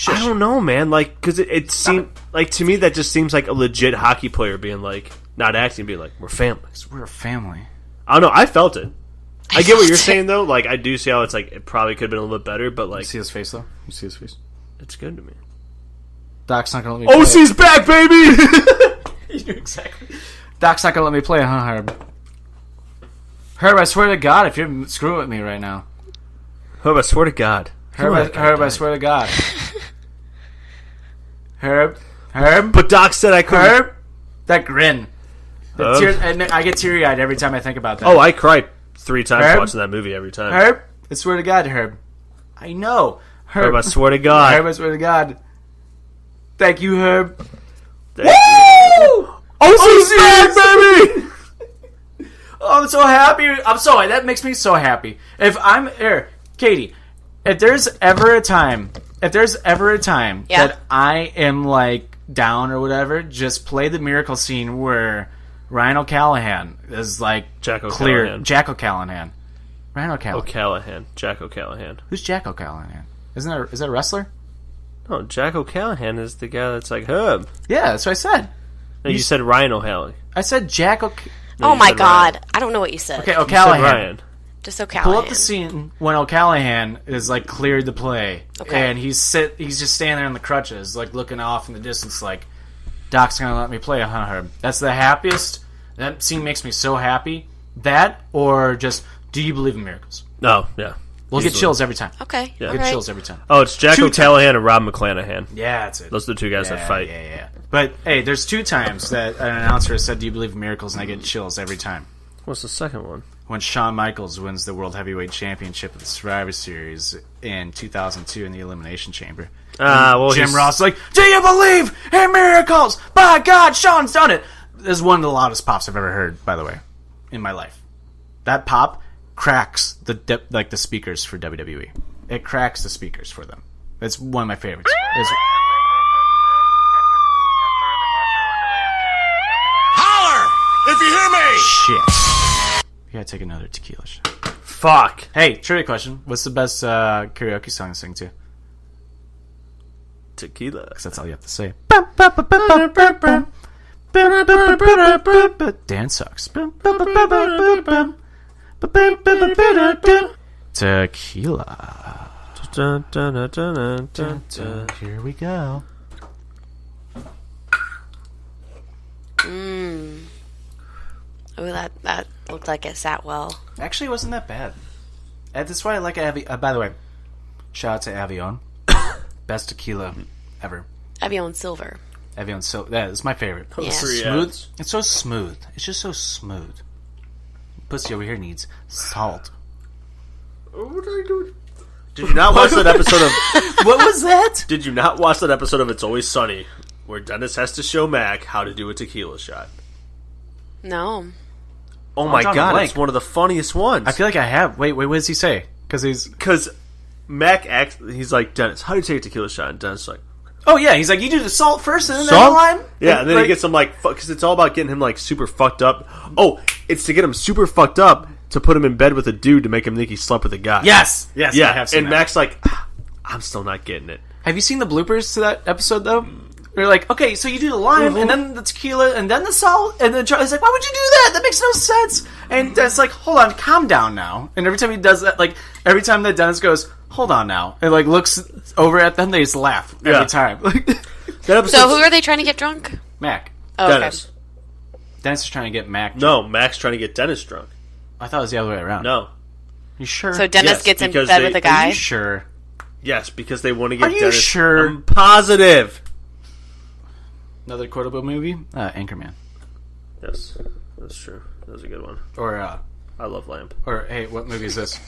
Speaker 2: I don't know, man. Like, because it seemed... Like, to me, that just seems like a legit hockey player being like... Not acting, being like, we're family.
Speaker 1: We're a family.
Speaker 2: I don't know. I felt it. I get what
Speaker 5: felt
Speaker 2: you're
Speaker 5: it.
Speaker 2: saying, though. Like, I do see how it's like, it probably could have been a little bit better, but like...
Speaker 1: You see his face, though? You see his face?
Speaker 2: It's good to me.
Speaker 1: Doc's not going to let me
Speaker 2: OC's back, baby!
Speaker 1: play. Exactly. Doc's not going to let me play, huh, Herb? Herb, I swear to God, if you're screwing with me right now.
Speaker 2: Herb, I swear to God.
Speaker 1: Herb, I swear to God. Herb?
Speaker 2: But Doc said I couldn't...
Speaker 1: Herb? That grin. The
Speaker 2: Herb?
Speaker 1: tear, and I get teary-eyed every time I think about that.
Speaker 2: Oh, I cried 3 times
Speaker 1: Herb?
Speaker 2: watching that movie every time.
Speaker 1: Herb? I swear to God, Herb. I know.
Speaker 2: Herb, I swear to God.
Speaker 1: Herb, I swear to God. Thank you, Herb.
Speaker 2: Thank you.
Speaker 1: OC's back, baby! Oh, I'm so happy. I'm sorry. That makes me so happy. If I'm here, Katie, if there's ever a time
Speaker 5: Yeah.
Speaker 1: that I am like down or whatever, just play the miracle scene where Ryan O'Callahan is like
Speaker 2: Jack
Speaker 1: clear.
Speaker 2: O'Callahan.
Speaker 1: Jack O'Callahan. Ryan O'Callahan.
Speaker 2: O'Callahan. Jack O'Callahan.
Speaker 1: Who's Jack O'Callahan? Is that a wrestler?
Speaker 2: No, Jack O'Callahan is the guy that's like Herb.
Speaker 1: Yeah, that's what I said.
Speaker 2: No, you said Ryan O'Halley.
Speaker 1: I said Jack O'Callahan.
Speaker 2: No,
Speaker 5: Oh
Speaker 2: you
Speaker 5: my
Speaker 2: said
Speaker 5: God.
Speaker 2: Ryan.
Speaker 5: I don't know what you said.
Speaker 1: Okay,
Speaker 2: You said
Speaker 1: O'Callahan.
Speaker 2: Ryan.
Speaker 5: Just O'Callahan.
Speaker 1: Pull up the scene when O'Callahan is like cleared to play,
Speaker 5: Okay.
Speaker 1: and he's just standing there on the crutches, like looking off in the distance, like Doc's gonna let me play, huh, Herb? That's the happiest. That scene makes me so happy. That or just, do you believe in miracles?
Speaker 2: No, yeah.
Speaker 1: We'll get
Speaker 2: Easily.
Speaker 1: chills every time.
Speaker 5: Okay.
Speaker 2: Yeah.
Speaker 5: all
Speaker 1: Get
Speaker 5: right.
Speaker 1: chills every time.
Speaker 2: Oh, it's Jack
Speaker 1: 2
Speaker 2: O'Callahan and Rob McClanahan.
Speaker 1: Yeah, that's it.
Speaker 2: Those are the 2 guys that fight.
Speaker 1: Yeah. But hey, there's 2 times that an announcer has said, "Do you believe in miracles?" and I get chills every time.
Speaker 2: What's the second one?
Speaker 1: When Shawn Michaels wins the World Heavyweight Championship of the Survivor Series in 2002 in the Elimination Chamber.
Speaker 2: Well,
Speaker 1: Jim
Speaker 2: he's-
Speaker 1: Ross is like, "Do you believe in miracles? By God, Shawn's done it!" This is one of the loudest pops I've ever heard, by the way, in my life. That pop cracks the speakers for WWE. It cracks the speakers for them. It's one of my favorites.
Speaker 6: Holler if you hear me!
Speaker 1: Shit. We gotta take another tequila shot.
Speaker 2: Fuck.
Speaker 1: Hey, trivia question. What's the best karaoke song to sing to?
Speaker 2: Tequila.
Speaker 1: Because that's all you have to say. Dan sucks. Tequila.
Speaker 2: Dun, dun, dun, dun, dun, dun.
Speaker 1: Here we go.
Speaker 5: Oh, that looked like it sat well.
Speaker 1: Actually, it wasn't that bad. That's why I like Avion. By the way, shout out to Avion. Best tequila ever.
Speaker 5: Evian Silver.
Speaker 1: Avion, so that is my favorite.
Speaker 5: Yeah.
Speaker 1: Smooth.
Speaker 2: ads.
Speaker 1: It's so smooth. It's just so smooth. Pussy over here needs salt.
Speaker 2: Did you not watch that episode of...
Speaker 1: What was that?
Speaker 2: Did you not watch that episode of It's Always Sunny where Dennis has to show Mac how to do a tequila shot?
Speaker 5: No.
Speaker 2: Oh my
Speaker 1: drawing a
Speaker 2: God,
Speaker 1: blank.
Speaker 2: it's one of the funniest ones.
Speaker 1: I feel like I have. Wait, what does he say? Because
Speaker 2: Because Mac acts... He's like, Dennis, how do you take a tequila shot? And Dennis is like,
Speaker 1: Oh yeah, he's like, you do the salt first and then the
Speaker 2: Salt?
Speaker 1: lime.
Speaker 2: Yeah, and then he gets him like, because it's all about getting him like super fucked up. Oh, it's to get him super fucked up to put him in bed with a dude to make him think he slept with a guy.
Speaker 1: Yes,
Speaker 2: Yeah,
Speaker 1: I have seen
Speaker 2: and
Speaker 1: that.
Speaker 2: Mac's like, I'm still not getting it.
Speaker 1: Have you seen the bloopers to that episode though? They're like, okay, so you do the lime and then the tequila and then the salt, and then Charlie's like, why would you do that? That makes no sense. And it's like, hold on, calm down now. And every time he does that, like every time that Dennis goes, hold on now, and like looks over at them, they just laugh every time.
Speaker 2: That episode,
Speaker 5: So who are they trying to get drunk?
Speaker 1: Mac.
Speaker 5: Oh, okay.
Speaker 2: Dennis.
Speaker 1: Dennis is trying to get Mac.
Speaker 2: No, Mac's trying to get Dennis drunk.
Speaker 1: I thought it was the other way around.
Speaker 2: No.
Speaker 1: You sure?
Speaker 5: So Dennis
Speaker 2: Yes,
Speaker 5: gets in
Speaker 2: because
Speaker 5: bed
Speaker 2: they-
Speaker 5: with a
Speaker 1: Are
Speaker 5: guy.
Speaker 1: you sure?
Speaker 2: Yes, because they want to get
Speaker 1: Are you
Speaker 2: Dennis.
Speaker 1: sure?
Speaker 2: I'm positive.
Speaker 1: Another quotable movie? Anchorman.
Speaker 2: Yes, that's true. That was a good one.
Speaker 1: Or
Speaker 2: I love Lamp.
Speaker 1: hey, what movie is this?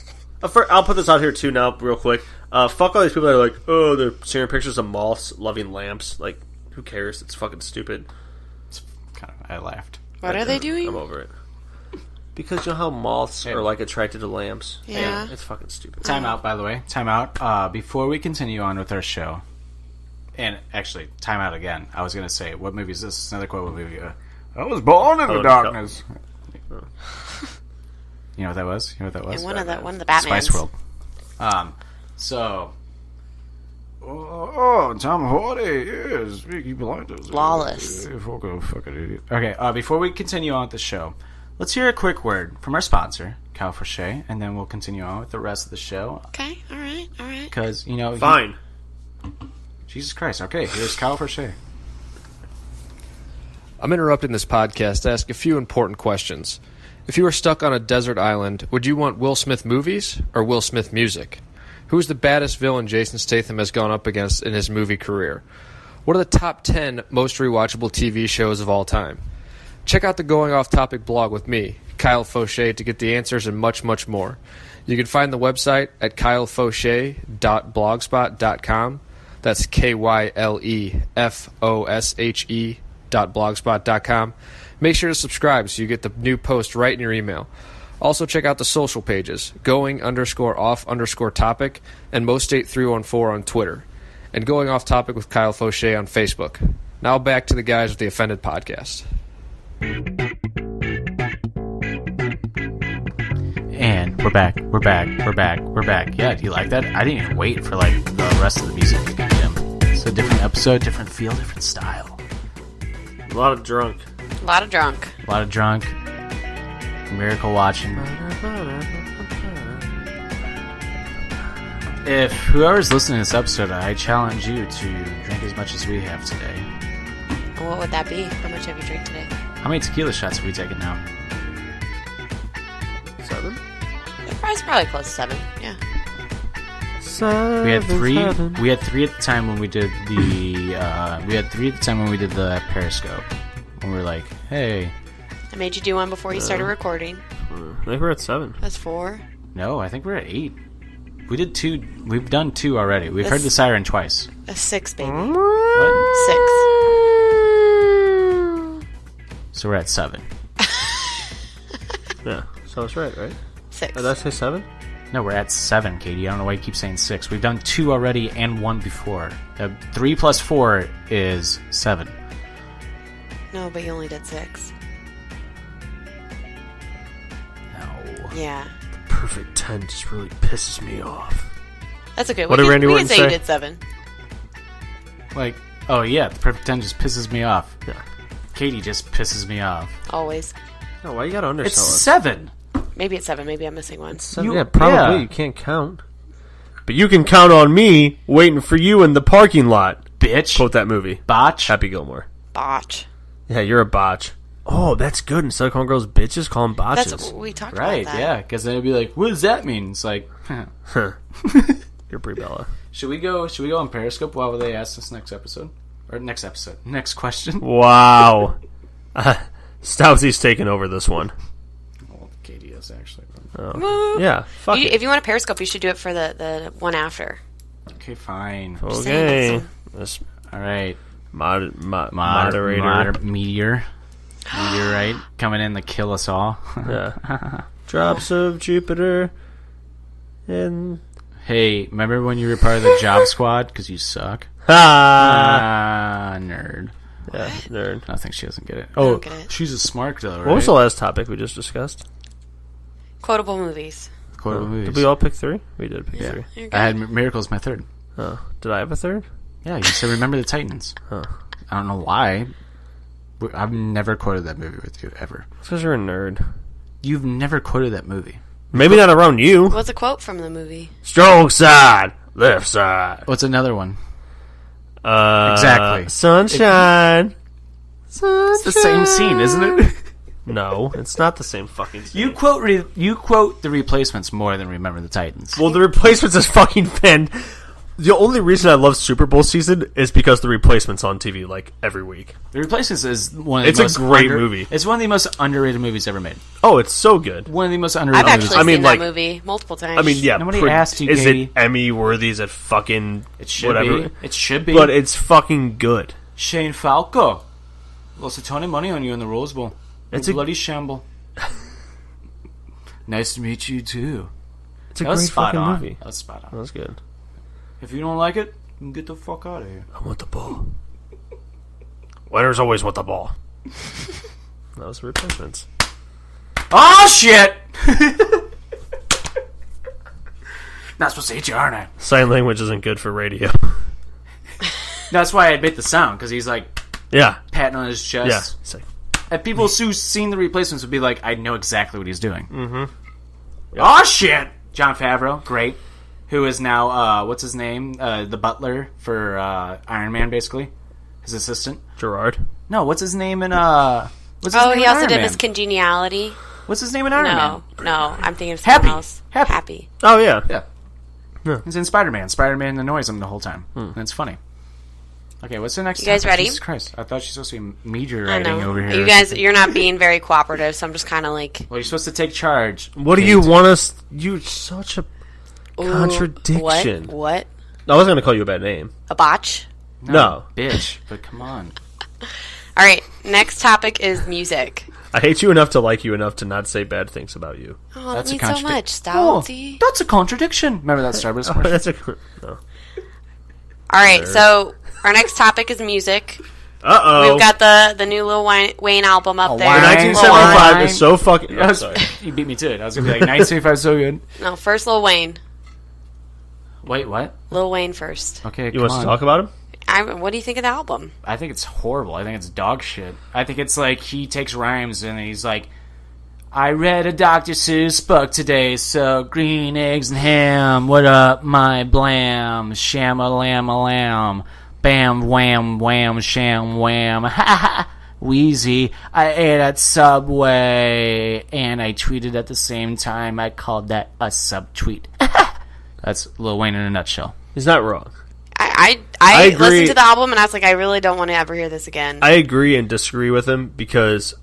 Speaker 2: I'll put this out here too now, real quick. Fuck all these people that are like, oh, they're sharing pictures of moths loving lamps. Like, who cares? It's fucking stupid.
Speaker 1: I laughed.
Speaker 5: What are they doing?
Speaker 2: I'm over it. Because you know how moths are like attracted to lamps?
Speaker 5: Yeah.
Speaker 2: It's fucking stupid.
Speaker 1: Time out, by the way. Time out. Before we continue on with our show, and actually, time out again. I was going to say, what movie is this? Another quote movie. I was born in the darkness.
Speaker 2: No.
Speaker 1: You know what that was?
Speaker 5: And one of the Batmans.
Speaker 1: Spice World. So... Oh, Tom Hardy is Peaky Blinders.
Speaker 5: Flawless.
Speaker 1: Fucking idiot. Okay, before we continue on with the show, let's hear a quick word from our sponsor, Kyle Frochet, and then we'll continue on with the rest of the show.
Speaker 5: Okay, all right.
Speaker 1: Because, you know...
Speaker 2: Fine.
Speaker 1: Jesus Christ. Okay, here's Kyle Frochet.
Speaker 8: I'm interrupting this podcast to ask a few important questions. If you were stuck on a desert island, would you want Will Smith movies or Will Smith music? Who's the baddest villain Jason Statham has gone up against in his movie career? What are the top 10 most rewatchable TV shows of all time? Check out the Going Off Topic blog with me, Kyle Fauché, to get the answers and much, much more. You can find the website at kylefauché.blogspot.com. That's KYLEFOSHE.blogspot.com. Make sure to subscribe so you get the new post right in your email. Also check out the social pages, going_off_topic and MostState314 on Twitter, and Going Off Topic with Kyle Fauché on Facebook. Now back to the guys with the Offended Podcast.
Speaker 1: And we're back. Yeah, do you like that? I didn't even wait for like the rest of the music to kick in. It's a different episode, different feel, different style.
Speaker 2: A lot of drunk.
Speaker 5: A lot of drunk.
Speaker 1: Miracle watching. If whoever's listening to this episode, I challenge you to drink as much as we have today.
Speaker 5: What would that be? How much have you drank today?
Speaker 1: How many tequila shots have we taken now?
Speaker 2: 7?
Speaker 5: It's probably close to 7. Yeah.
Speaker 1: We had 3. We had 3 at the time when we did the. We had 3 at the time when we did the Periscope. When we were like, "Hey."
Speaker 5: I made you do one before you started recording.
Speaker 2: I think we're at 7.
Speaker 5: That's 4.
Speaker 1: No, I think we're at 8. We did 2. We've done 2 already. We've heard the siren twice.
Speaker 5: That's 6, baby.
Speaker 1: What?
Speaker 5: 6.
Speaker 1: So we're at 7.
Speaker 2: Yeah, so that's right?
Speaker 5: 6.
Speaker 2: Did I say 7?
Speaker 1: No, we're at 7, Katie. I don't know why you keep saying 6. We've done 2 already and 1 before. 3 plus 4 is 7.
Speaker 5: No, but you only did 6.
Speaker 1: No.
Speaker 5: Yeah.
Speaker 2: Perfect 10 just really pisses me off.
Speaker 5: That's okay.
Speaker 2: What did Randy
Speaker 5: we
Speaker 2: Orton
Speaker 5: can say you
Speaker 2: say?
Speaker 5: did 7.
Speaker 1: Like, oh yeah, the perfect 10 just pisses me off.
Speaker 2: Yeah.
Speaker 1: Katie just pisses me off.
Speaker 5: Always.
Speaker 2: No, why you gotta undersell
Speaker 1: It's
Speaker 2: us?
Speaker 1: 7.
Speaker 5: Maybe it's 7. Maybe I'm missing one.
Speaker 2: Yeah, probably.
Speaker 1: yeah.
Speaker 2: You can't count. But you can count on me waiting for you in the parking lot.
Speaker 1: Bitch.
Speaker 2: Quote that movie.
Speaker 1: Botch.
Speaker 2: Happy Gilmore.
Speaker 5: Botch.
Speaker 2: Yeah, you're a botch. Oh, that's good. Instead of calling girls bitches, call them botches.
Speaker 5: That's we talked
Speaker 1: Right,
Speaker 5: about that.
Speaker 1: yeah. Because then it'd be like, what does that mean? It's like,
Speaker 2: You're Brie Bella.
Speaker 1: Should we go on Periscope while they ask this next episode? Or next episode. Next question.
Speaker 2: Wow. Stoutsy's taking over this one.
Speaker 1: Well, Katie is actually.
Speaker 5: Woo.
Speaker 2: Yeah, fuck it.
Speaker 5: If you want a Periscope, you should do it for the one after.
Speaker 1: Okay, fine.
Speaker 2: Okay. This
Speaker 1: All right.
Speaker 2: moderator.
Speaker 1: Meteorite coming in to kill us all.
Speaker 2: Yeah. Drops of Jupiter and
Speaker 1: Hey, remember when you were part of the Job Squad? Because you suck. Nerd.
Speaker 2: Yeah, nerd.
Speaker 1: I think she doesn't get it.
Speaker 5: I don't get it.
Speaker 1: She's a smart though, right?
Speaker 2: What was the last topic we just discussed?
Speaker 5: Quotable movies.
Speaker 1: Quotable movies.
Speaker 2: Did we all pick 3? We did pick 3.
Speaker 5: You're good.
Speaker 1: I had Miracle's my third.
Speaker 2: Oh, did I have a third?
Speaker 1: Yeah, you said Remember the Titans.
Speaker 2: Huh.
Speaker 1: I don't know why. I've never quoted that movie with you, ever.
Speaker 2: It's because you're a nerd.
Speaker 1: You've never quoted that movie.
Speaker 2: Maybe not around you.
Speaker 5: What's a quote from the movie?
Speaker 2: Strong side, left side.
Speaker 1: What's another one? Exactly.
Speaker 2: Sunshine. Sunshine.
Speaker 1: It's the same scene, isn't it?
Speaker 2: No, it's not the same fucking scene.
Speaker 1: You quote The Replacements more than Remember the Titans.
Speaker 2: Well, The Replacements is fucking fan. The only reason I love Super Bowl season is because The Replacements on TV like every week.
Speaker 1: The Replacements is one of the
Speaker 2: It's
Speaker 1: most
Speaker 2: a great movie.
Speaker 1: It's one of the most underrated movies ever made.
Speaker 2: Oh, it's so good.
Speaker 1: One of the most underrated
Speaker 5: I've
Speaker 1: movies.
Speaker 5: actually seen
Speaker 2: like-
Speaker 5: that movie multiple times.
Speaker 2: I mean, yeah.
Speaker 1: Nobody asked you,
Speaker 2: Is
Speaker 1: Katie.
Speaker 2: it Emmy worthy? Is it fucking
Speaker 1: It should
Speaker 2: whatever?
Speaker 1: be. It should be.
Speaker 2: But it's fucking good.
Speaker 1: Shane Falco lost a ton of money on you in the Rose Bowl.
Speaker 2: It's
Speaker 1: a
Speaker 2: a-
Speaker 1: bloody shamble. Nice to meet you too.
Speaker 2: It's a
Speaker 1: That was
Speaker 2: great
Speaker 1: spot
Speaker 2: fucking
Speaker 1: on.
Speaker 2: movie.
Speaker 1: That was spot on.
Speaker 2: That was good.
Speaker 1: If you don't like it, then get the fuck out of here.
Speaker 2: I want the ball. Winners always want the ball. That was The Replacements.
Speaker 1: Oh shit! Not supposed to hit you, aren't I?
Speaker 2: Sign language isn't good for radio.
Speaker 1: That's why I admit the sound, because he's like
Speaker 2: Yeah.
Speaker 1: patting on his chest.
Speaker 2: Yeah. It's like,
Speaker 1: And people who've seen The Replacements would be like, I know exactly what he's doing. Mm-hmm. Oh shit! Jon Favreau, great. Who is now, what's his name? The butler for Iron Man, basically. His assistant.
Speaker 2: Gerard.
Speaker 1: No, what's his name in, what's his name
Speaker 5: he
Speaker 1: in
Speaker 5: also
Speaker 1: Iron
Speaker 5: did
Speaker 1: Man?
Speaker 5: Miss Congeniality.
Speaker 1: What's his name in Iron Man?
Speaker 5: No, I'm thinking of
Speaker 1: Happy.
Speaker 5: someone else.
Speaker 1: Happy.
Speaker 2: Oh, yeah.
Speaker 1: Yeah. He's in Spider-Man. Spider-Man annoys him the whole time. And it's funny. Okay, what's the next
Speaker 5: You guys
Speaker 1: topic?
Speaker 5: ready?
Speaker 1: Jesus Christ. I thought she's supposed to be
Speaker 5: I
Speaker 1: meteoriting
Speaker 5: know.
Speaker 1: over here.
Speaker 5: You guys, you're not being very cooperative, so I'm just kind of like...
Speaker 1: Well, you're supposed to take charge.
Speaker 2: What do you want us... You're such a
Speaker 5: Ooh,
Speaker 2: contradiction.
Speaker 5: What?
Speaker 2: I was going to call you a bad name.
Speaker 5: A botch?
Speaker 2: No.
Speaker 1: Bitch, but come on.
Speaker 5: All right, next topic is music.
Speaker 2: I hate you enough to like you enough to not say bad things about you.
Speaker 5: Oh,
Speaker 1: That's
Speaker 5: that
Speaker 1: a
Speaker 5: means so much,
Speaker 1: contradiction.
Speaker 5: Stoutsy.
Speaker 1: That's a contradiction. Remember that Starburst commercial?
Speaker 2: That's a... No.
Speaker 5: All right, so our next topic is music.
Speaker 2: Uh-oh.
Speaker 5: We've got the new Lil Wayne album up there.
Speaker 1: Wayne.
Speaker 2: 1975
Speaker 1: Wayne.
Speaker 2: is so fucking...
Speaker 1: Yeah,
Speaker 2: Oh, sorry.
Speaker 1: you beat me to it. I was going to be like, 1975 so good.
Speaker 5: No, first Lil Wayne.
Speaker 1: Wait, what?
Speaker 5: Lil Wayne first.
Speaker 1: Okay,
Speaker 2: You
Speaker 1: come
Speaker 2: want us
Speaker 1: on.
Speaker 2: to talk about him?
Speaker 5: What do you think of the album?
Speaker 1: I think it's horrible. I think it's dog shit. I think it's like he takes rhymes and he's like, I read a Dr. Seuss book today, so green eggs and ham. What up, my blam? Sham-a-lam-a-lam. Bam, wham, wham, sham, wham. Ha ha. Wheezy. I ate at Subway and I tweeted at the same time. I called that a subtweet. That's Lil Wayne in a nutshell.
Speaker 2: He's not wrong.
Speaker 5: I
Speaker 2: agree.
Speaker 5: listened to the album and I was like, I really don't want to ever hear this again.
Speaker 2: I agree and disagree with him because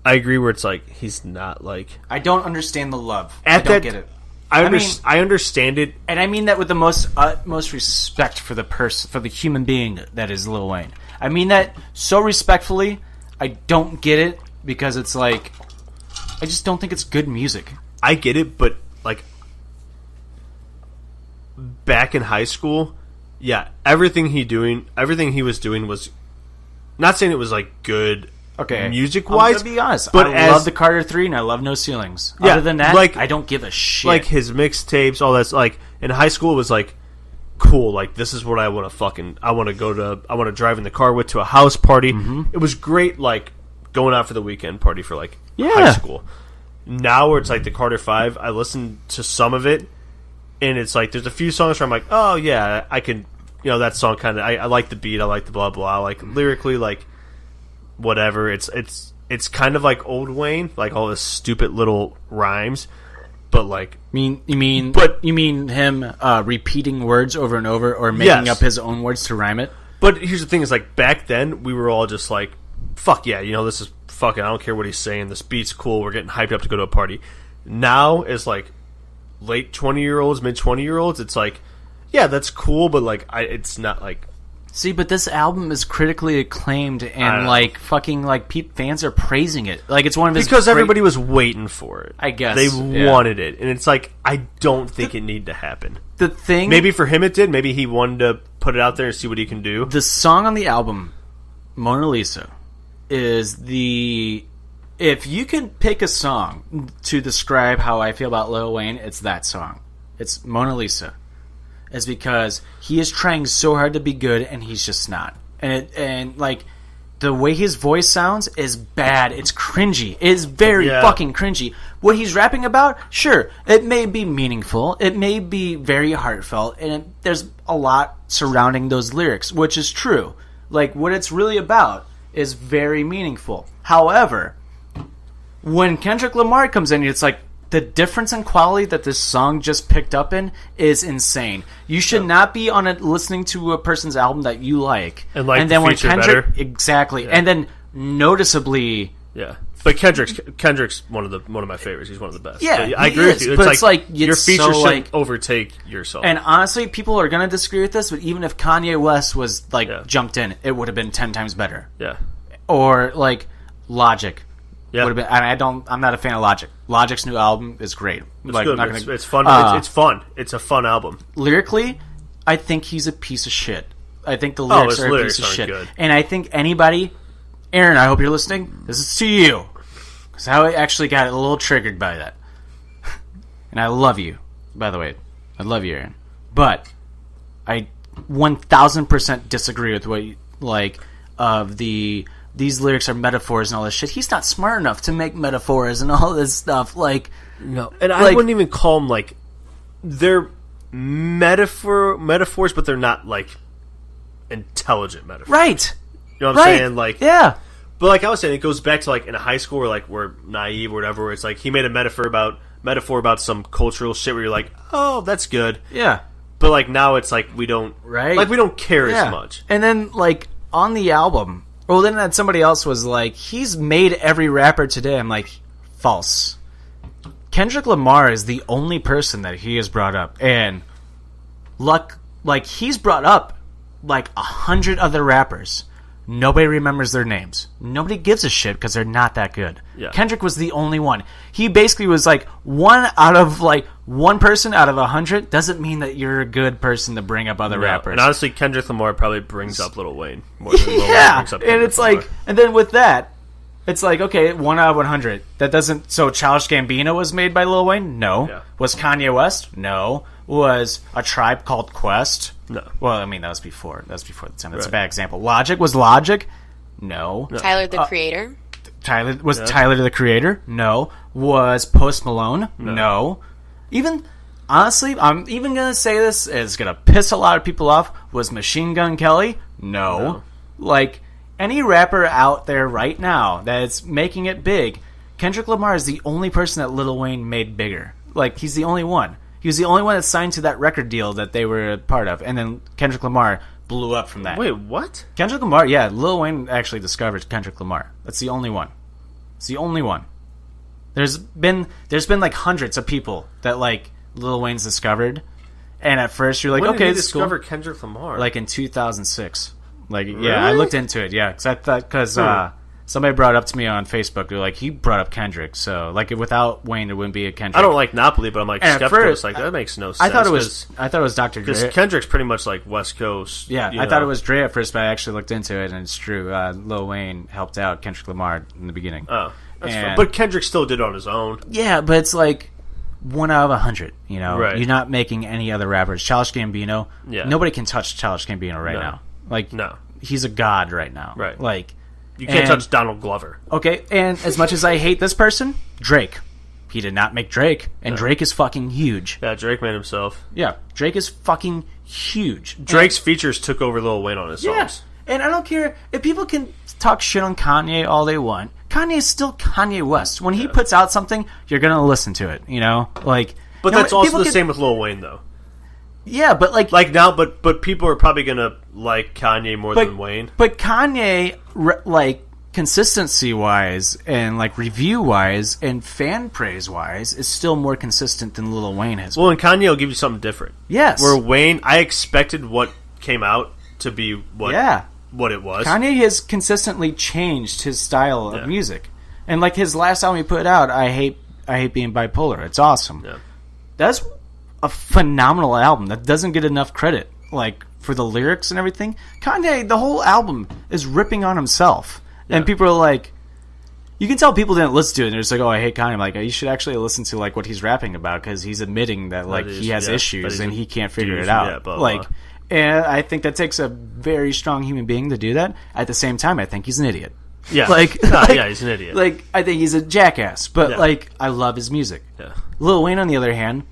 Speaker 2: I agree where it's like he's not like...
Speaker 1: I don't understand the love.
Speaker 2: At
Speaker 1: I don't
Speaker 2: that-
Speaker 1: get it.
Speaker 2: I
Speaker 1: mean-
Speaker 2: understand it.
Speaker 1: And I mean that with the most utmost respect for the person, for the human being that is Lil Wayne. I mean that so respectfully. I don't get it because it's like I just don't think it's good music.
Speaker 2: I get it, but like back in high school, yeah, everything he was doing was not saying it was like good.
Speaker 1: Okay,
Speaker 2: music
Speaker 1: I'm
Speaker 2: wise,
Speaker 1: gonna be honest.
Speaker 2: but
Speaker 1: I love the Carter 3 and I love No Ceilings.
Speaker 2: Yeah,
Speaker 1: Other than that,
Speaker 2: like-
Speaker 1: I don't give a shit.
Speaker 2: like his mixtapes, all that's like in high school it was like cool. Like this is what I want to drive in the car with to a house party.
Speaker 1: Mm-hmm.
Speaker 2: It was great, like going out for the weekend party for like
Speaker 1: Yeah.
Speaker 2: high school. Now where it's like the Carter 5, I listen to some of it, and it's like there's a few songs where I'm like, oh yeah, I can, that song kind of I like the beat, I like the blah blah, like lyrically, like whatever. It's kind of like old Wayne, like all this stupid little rhymes, but like
Speaker 1: you mean him repeating words over and over or making
Speaker 2: Yes.
Speaker 1: up his own words to rhyme it?
Speaker 2: But here's the thing: is like back then we were all just like, "Fuck yeah, this is fucking. I don't care what he's saying. This beat's cool. We're getting hyped up to go to a party." Now it's like late 20-year-olds, mid 20-year-olds. It's like, yeah, that's cool, but like, it's not like
Speaker 1: See, but this album is critically acclaimed, and like fucking like fans are praising it. Like it's one of his
Speaker 2: because everybody was waiting for it.
Speaker 1: I guess
Speaker 2: they wanted it, and it's like I don't think it needed to happen.
Speaker 1: The thing,
Speaker 2: maybe for him it did. Maybe he wanted to put it out there and see what he can do.
Speaker 1: The song on the album, Mona Lisa, is the. If you can pick a song to describe how I feel about Lil Wayne, it's that song. It's Mona Lisa. Is because he is trying so hard to be good and he's just not. And like the way his voice sounds is bad. It's cringy. It is very fucking cringy. What he's rapping about, sure, it may be meaningful. It may be very heartfelt, and there's a lot surrounding those lyrics, which is true. Like what it's really about is very meaningful. However, when Kendrick Lamar comes in, it's like the difference in quality that this song just picked up in is insane. You should not be listening to a person's album that you like,
Speaker 2: and then
Speaker 1: the
Speaker 2: when Kendrick
Speaker 1: exactly, and then noticeably,
Speaker 2: But Kendrick's one of my favorites. He's one of the best.
Speaker 1: Yeah,
Speaker 2: I agree with you. It's like your features
Speaker 1: so
Speaker 2: shouldn't overtake your song.
Speaker 1: And honestly, people are gonna disagree with this, but even if Kanye West was jumped in, it would have been 10 times better.
Speaker 2: Yeah,
Speaker 1: or like Logic.
Speaker 2: Yeah,
Speaker 1: would have been. I'm not a fan of Logic. Logic's new album is great.
Speaker 2: It's good. It's fun. It's fun. It's a fun album.
Speaker 1: Lyrically, I think he's a piece of shit. I think the lyrics are a piece of shit. Good. And I think anybody, Aaron, I hope you're listening. This is to you, because I actually got a little triggered by that. And I love you, by the way. I love you, Aaron. But I 1000% disagree with what these lyrics are metaphors and all this shit. He's not smart enough to make metaphors and all this stuff.
Speaker 2: No, and I wouldn't even call them they're metaphors, but they're not intelligent metaphors.
Speaker 1: Right.
Speaker 2: You know what I'm saying?
Speaker 1: Yeah.
Speaker 2: But like I was saying, it goes back to in a high school where we're naive or whatever. Where it's he made a metaphor about some cultural shit where you're like, oh, that's good.
Speaker 1: Yeah.
Speaker 2: But now it's we don't we don't care as much.
Speaker 1: And then on the album. Well, then somebody else was he's made every rapper today. I'm like, false. Kendrick Lamar is the only person that he has brought up. And, he's brought up, 100 other rappers. Nobody remembers their names. Nobody gives a shit because they're not that good.
Speaker 2: Yeah.
Speaker 1: Kendrick was the only one. He basically was one person out of 100 doesn't mean that you're a good person to bring up other rappers.
Speaker 2: And honestly, Kendrick Lamar probably brings up Lil Wayne more than Lil Wayne brings up Kendrick
Speaker 1: and it's
Speaker 2: Lamar.
Speaker 1: And then with that, it's okay, 1 out of 100. That doesn't. So Childish Gambino was made by Lil Wayne? No.
Speaker 2: Yeah.
Speaker 1: Was Kanye West? No. Was A Tribe Called Quest?
Speaker 2: No.
Speaker 1: Well, I mean that was before. That was before the time. That's a bad example. Logic was Logic? No.
Speaker 5: Tyler the Creator?
Speaker 1: Tyler the Creator? No. Was Post Malone? No. Even honestly, I'm even gonna say this. It's gonna piss a lot of people off. Was Machine Gun Kelly? No. Any rapper out there right now that's making it big, Kendrick Lamar is the only person that Lil Wayne made bigger. He's the only one. He was the only one that signed to that record deal that they were a part of, and then Kendrick Lamar blew up from that.
Speaker 2: Wait, what?
Speaker 1: Kendrick Lamar, yeah, Lil Wayne actually discovered Kendrick Lamar. That's the only one. It's the only one. There's been hundreds of people that Lil Wayne's discovered, and at first you're
Speaker 2: when
Speaker 1: okay,
Speaker 2: did he
Speaker 1: this is cool.
Speaker 2: discover Kendrick Lamar?
Speaker 1: In 2006.
Speaker 2: Really?
Speaker 1: Yeah, I looked into it. Yeah, because somebody brought it up to me on Facebook. They're he brought up Kendrick, so without Wayne, there wouldn't be a Kendrick.
Speaker 2: I don't like Napoli, but I'm skeptical.
Speaker 1: First,
Speaker 2: that makes no sense.
Speaker 1: I thought it was Dr. Dre.
Speaker 2: Because Kendrick's pretty much West Coast.
Speaker 1: Yeah, I thought it was Dre at first, but I actually looked into it, and it's true. Lil Wayne helped out Kendrick Lamar in the beginning.
Speaker 2: Oh, that's fine. But Kendrick still did it on his own.
Speaker 1: Yeah, but it's 1 out of 100.
Speaker 2: Right.
Speaker 1: You're not making any other rappers. Childish Gambino.
Speaker 2: Yeah.
Speaker 1: Nobody can touch Childish Gambino right now.
Speaker 2: No.
Speaker 1: He's a god right now.
Speaker 2: Right. You can't touch Donald Glover.
Speaker 1: Okay, and as much as I hate this person, Drake. He did not make Drake, and Drake is fucking huge.
Speaker 2: Yeah, Drake made himself.
Speaker 1: Yeah, Drake is fucking huge.
Speaker 2: Drake's features took over Lil Wayne on his songs.
Speaker 1: And I don't care if people can talk shit on Kanye all they want. Kanye is still Kanye West. When he puts out something, you're gonna listen to it.
Speaker 2: But that's also the same with Lil Wayne, though.
Speaker 1: Yeah, but
Speaker 2: now, but people are probably gonna like Kanye more than Wayne.
Speaker 1: But Kanye, consistency wise and review wise and fan praise wise, is still more consistent than Lil Wayne has.
Speaker 2: Well, and Kanye will give you something different.
Speaker 1: Yes.
Speaker 2: Where Wayne, I expected what came out to be what it was.
Speaker 1: Kanye has consistently changed his style of music. And like his last album he put out, I hate being bipolar. It's awesome. Yeah. That's a phenomenal album that doesn't get enough credit. Like for the lyrics and everything, Kanye, the whole album is ripping on himself. Yeah. And people are like, you can tell people didn't listen to it and they're just like, oh, I hate Kanye. I'm like, you should actually listen to like what he's rapping about because he's admitting that like he has issues and he can't figure it out. Yeah, blah, blah. Like, and I think that takes a very strong human being to do that. At the same time, I think he's an idiot.
Speaker 2: Yeah, yeah, he's an idiot.
Speaker 1: Like, I think he's a jackass, but like, I love his music. Yeah. Lil Wayne, on the other hand,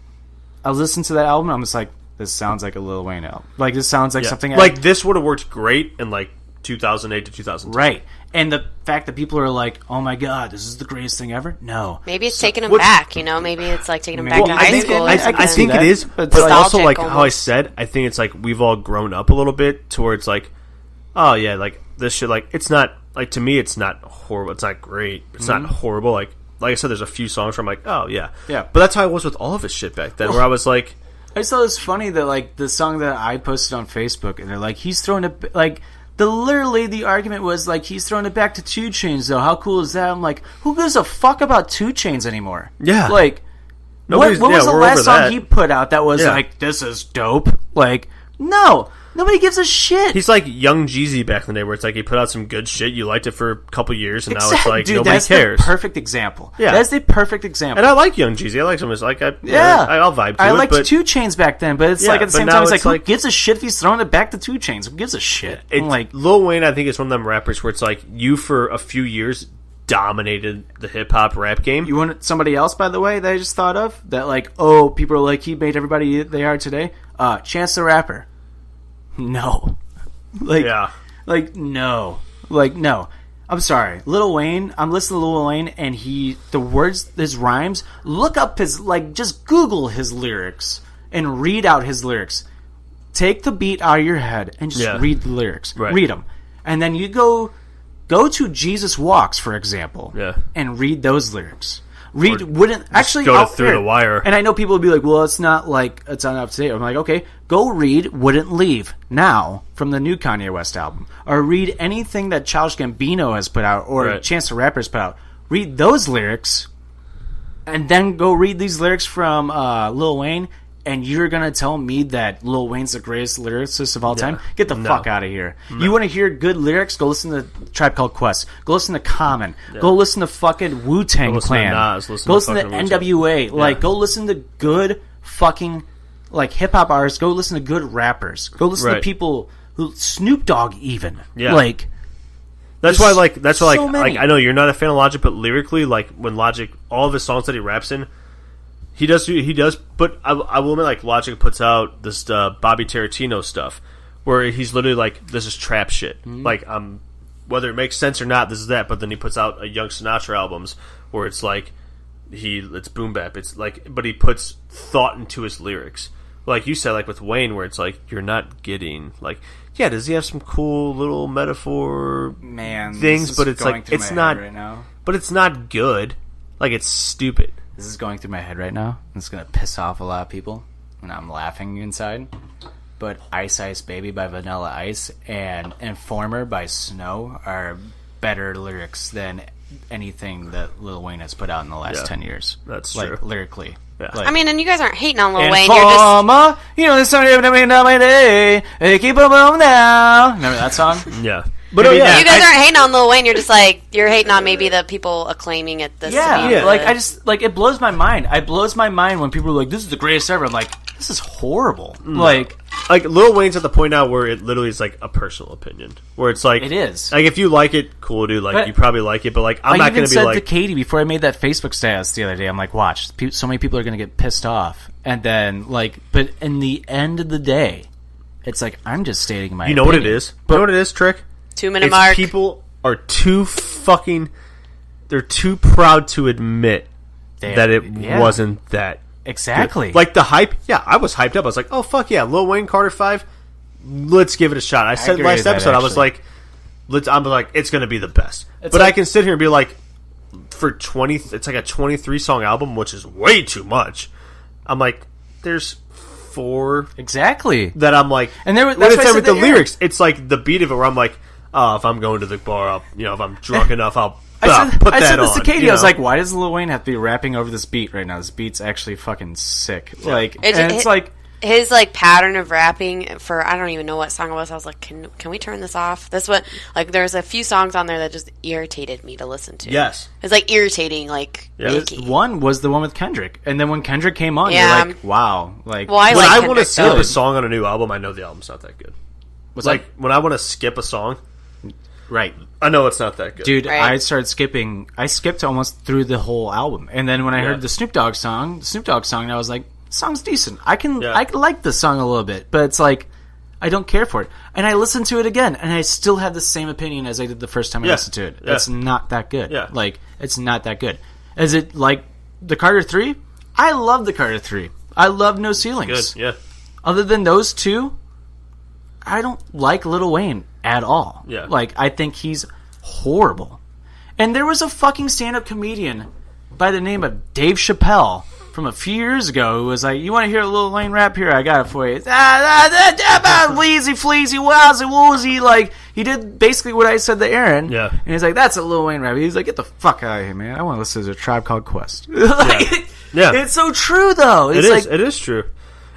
Speaker 1: I listened to that album and I'm just like, this sounds like a Lil Wayne album. Like, this sounds like something
Speaker 2: like this would have worked great in like 2008 to 2010.
Speaker 1: Right. And the fact that people are like, oh my god, this is the greatest thing ever? No.
Speaker 5: Maybe it's taking him back, you know? Maybe it's like taking him back to high school.
Speaker 2: I think it is, but also like almost. How I said, I think it's like we've all grown up a little bit towards like, oh yeah, like this shit, like it's not, like to me it's not horrible, it's not great, it's not horrible. Like I said, there's a few songs where I'm like, oh yeah. Yeah. But that's how I was with all of his shit back then, where I was like...
Speaker 1: I just thought it was funny that like the song that I posted on Facebook, and they're like, he's throwing it, like... Literally, the argument was, like, he's throwing it back to 2 Chainz, though. How cool is that? I'm like, who gives a fuck about 2 Chainz anymore? Yeah. Like, what was the last song he put out that was, like, this is dope? Like, no. Nobody gives a shit.
Speaker 2: He's like Young Jeezy back in the day, where it's like he put out some good shit, you liked it for a couple years, and now it's like nobody cares.
Speaker 1: That's the perfect example. Yeah. That's the perfect example.
Speaker 2: And I like Young Jeezy. I like some of his, like, I'll vibe to it.
Speaker 1: I liked 2 Chainz back then, but it's like at the same time, it's like, who gives a shit if he's throwing it back to 2 Chainz? Who gives a shit?
Speaker 2: Like Lil Wayne, I think, is one of them rappers where it's like, you for a few years dominated the hip-hop rap game.
Speaker 1: You want somebody else, by the way, that I just thought of? That like, oh, people are like, he made everybody they are today? Chance the Rapper. No. Like, no. Like, no. I'm sorry. Lil Wayne, I'm listening to Lil Wayne, and the words, his rhymes, look up his, like, just Google his lyrics and read out his lyrics. Take the beat out of your head and just read the lyrics. Right. Read them. And then you go to Jesus Walks, for example, and read those lyrics. Actually
Speaker 2: go through the wire.
Speaker 1: And I know people will be like, well, it's not like it's not up to date. I'm like, okay, go read Wouldn't Leave Now from the new Kanye West album, or read anything that Childish Gambino has put out, or Chance the Rapper has put out. Read those lyrics, and then go read these lyrics from Lil Wayne, and you're gonna tell me that Lil Wayne's the greatest lyricist of all time? Get the fuck out of here. No. You want to hear good lyrics? Go listen to Tribe Called Quest. Go listen to Common. Yeah. Go listen to fucking Wu-Tang Clan. Go listen to NWA. Yeah. Like, go listen to good fucking like hip hop artists. Go listen to good rappers. Go listen to people who Snoop Dogg even. Yeah. Like,
Speaker 2: that's why I know you're not a fan of Logic, but lyrically, like when Logic, all of his songs that he raps in, He does, but I will admit, like, Logic puts out this Bobby Tarantino stuff, where he's literally like, this is trap shit. Mm-hmm. Like, whether it makes sense or not, this is that, but then he puts out a Young Sinatra albums, where it's like, it's boom bap, it's like, but he puts thought into his lyrics. Like you said, like with Wayne, where it's like, you're not getting, like, yeah, does he have some cool little metaphor things, but it's like, it's not, right now. But it's not good. Like, it's stupid.
Speaker 1: This is going through my head right now. It's going to piss off a lot of people, and I'm laughing inside. But Ice Ice Baby by Vanilla Ice and Informer by Snow are better lyrics than anything that Lil Wayne has put out in the last 10 years.
Speaker 2: That's
Speaker 1: like,
Speaker 2: true.
Speaker 1: Lyrically. Yeah.
Speaker 5: Like, I mean, and you guys aren't hating on Lil Wayne.
Speaker 1: Informer, you know, this song, my day. Keep up on now. Remember that song?
Speaker 2: Yeah.
Speaker 5: But you guys aren't hating on Lil Wayne. You're just like, you're hating on maybe the people acclaiming it.
Speaker 1: Like I just like, it blows my mind. It blows my mind when people are like, "This is the greatest ever." I'm like, this is horrible. Like
Speaker 2: Lil Wayne's at the point now where it literally is like a personal opinion, where it's like,
Speaker 1: it is
Speaker 2: like, if you like it, cool, dude. Like, you probably like it, but like, I'm not going to be like. I
Speaker 1: said to Katie before I made that Facebook status the other day, I'm like, watch, so many people are going to get pissed off, and then like, but in the end of the day, it's like, I'm just stating my.
Speaker 2: You know
Speaker 1: opinion.
Speaker 2: What it is? You know what it is, Trick?
Speaker 5: 2-minute mark.
Speaker 2: People are they're too proud to admit that it wasn't that
Speaker 1: exactly
Speaker 2: good. Like the hype. Yeah, I was hyped up. I was like, oh fuck yeah, Lil Wayne, Carter 5. Let's give it a shot. I said last episode, I was like, I'm like, it's gonna be the best. But like, I can sit here and be like, it's like a 23 song album, which is way too much. I'm like, there's before
Speaker 1: Exactly.
Speaker 2: that I'm like,
Speaker 1: And there was-
Speaker 2: when
Speaker 1: that's
Speaker 2: it's
Speaker 1: why I
Speaker 2: with
Speaker 1: said
Speaker 2: the
Speaker 1: the
Speaker 2: lyrics, it's like the beat of it where I'm like, oh, if I'm going to the bar, I'll, if I'm drunk enough, I'll put
Speaker 1: I
Speaker 2: that
Speaker 1: said this
Speaker 2: on.
Speaker 1: to Katie.
Speaker 2: you
Speaker 1: I was
Speaker 2: know?
Speaker 1: like, why does Lil Wayne have to be rapping over this beat right now? This beat's actually fucking sick. Like,
Speaker 5: It-
Speaker 1: and
Speaker 5: it-
Speaker 1: it's like,
Speaker 5: his like pattern of rapping for I don't even know what song it was. I was like, can we turn this off? This what like there's a few songs on there that just irritated me to listen to.
Speaker 2: Yes.
Speaker 5: It's like irritating, like icky.
Speaker 1: one was the one with Kendrick, and then when Kendrick came on,
Speaker 5: Yeah.
Speaker 1: you're like, wow, like,
Speaker 5: Well, I
Speaker 2: when
Speaker 5: like
Speaker 2: I want to
Speaker 5: Kendrick,
Speaker 2: skip
Speaker 5: though.
Speaker 2: a song on a new album, I know the album's not that good.
Speaker 1: was
Speaker 2: Like when I want to skip a song,
Speaker 1: right.
Speaker 2: I know it's not that good.
Speaker 1: Dude,
Speaker 5: Right.
Speaker 1: I started skipping. I skipped almost through the whole album, and then when I heard the Snoop Dogg song, I was like, "Song's decent. I can like this song a little bit, but it's like I don't care for it." And I listened to it again, and I still have the same opinion as I did the first time I listened to it.
Speaker 2: Yeah.
Speaker 1: It's not that good.
Speaker 2: Yeah.
Speaker 1: Like it's not that good. Is it like the Carter 3? I love the Carter 3. I love No Ceilings.
Speaker 2: Good, yeah.
Speaker 1: Other than those two, I don't like Lil Wayne at all.
Speaker 2: Yeah.
Speaker 1: Like, I think he's horrible. And there was a fucking stand-up comedian by the name of Dave Chappelle from a few years ago who was like, you want to hear a Lil Wayne rap? Here, I got it for you. Fleazy, fleazy, wowzy, woozy. Like, he did basically what I said to Aaron.
Speaker 2: Yeah.
Speaker 1: And he's like, that's a Lil Wayne rap. He's like, get the fuck out of here, man. I want to listen to a Tribe Called Quest. Like,
Speaker 2: Yeah.
Speaker 1: It's so true, though. It's
Speaker 2: It is true.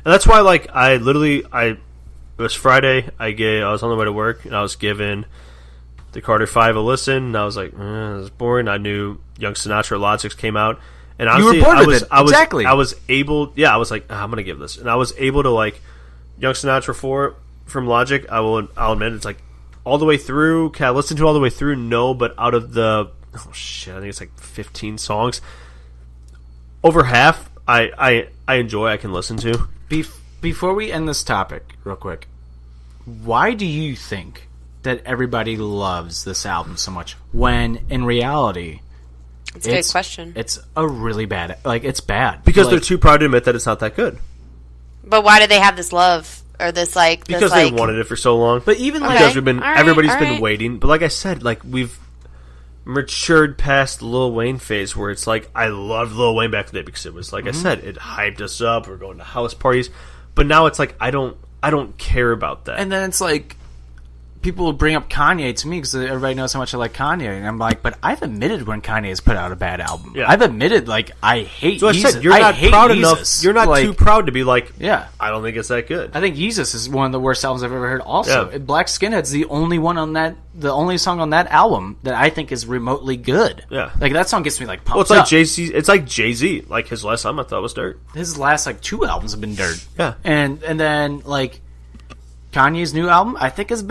Speaker 2: And that's why, like, it was Friday, I was on the way to work, and I was giving the Carter 5 a listen, and I was like, this is boring. I knew Young Sinatra Logics came out, and honestly,
Speaker 1: were bored with it. Exactly.
Speaker 2: I was able, I was like, I'm gonna give this, and I was able to, like, Young Sinatra 4 from Logic, I'll admit, it's like, all the way through, can I listen to it all the way through? No, but out of the, I think it's like 15 songs, over half, I enjoy, I can listen to.
Speaker 1: Before we end this topic, real quick, why do you think that everybody loves this album so much when, in reality,
Speaker 5: It's a good question.
Speaker 1: It's a really bad, like, it's bad.
Speaker 2: Because
Speaker 1: like,
Speaker 2: they're too proud to admit that it's not that good.
Speaker 5: But why do they have this love or this like?
Speaker 2: Because they wanted it for so long.
Speaker 1: But even like,
Speaker 2: because everybody's
Speaker 5: all
Speaker 2: been
Speaker 5: right.
Speaker 2: waiting. But like I said, like we've matured past the Lil Wayne phase where it's like I loved Lil Wayne back in the day because it was like I said, it hyped us up. We're going to house parties. But now it's like I don't care about that.
Speaker 1: and then it's like, people will bring up Kanye to me because everybody knows how much I like Kanye, and I'm like, but I've admitted when Kanye has put out a bad album.
Speaker 2: Yeah.
Speaker 1: I've admitted, like, I hate
Speaker 2: so I
Speaker 1: Yeezus.
Speaker 2: said you're
Speaker 1: I
Speaker 2: not
Speaker 1: hate
Speaker 2: proud
Speaker 1: Yeezus.
Speaker 2: enough. You're not
Speaker 1: Like,
Speaker 2: too proud to be like,
Speaker 1: Yeah.
Speaker 2: I don't think it's that good.
Speaker 1: I think Yeezus is one of the worst albums I've ever heard. Also,
Speaker 2: Yeah.
Speaker 1: Black Skinhead's the only song on that album that I think is remotely good.
Speaker 2: Yeah.
Speaker 1: Like, that song gets me, like, pumped
Speaker 2: Well, it's like
Speaker 1: up.
Speaker 2: It's like Jay-Z. Like his last album I thought was dirt.
Speaker 1: His last, like, 2 albums have been dirt.
Speaker 2: Yeah.
Speaker 1: And then, like, Kanye's new album, I think it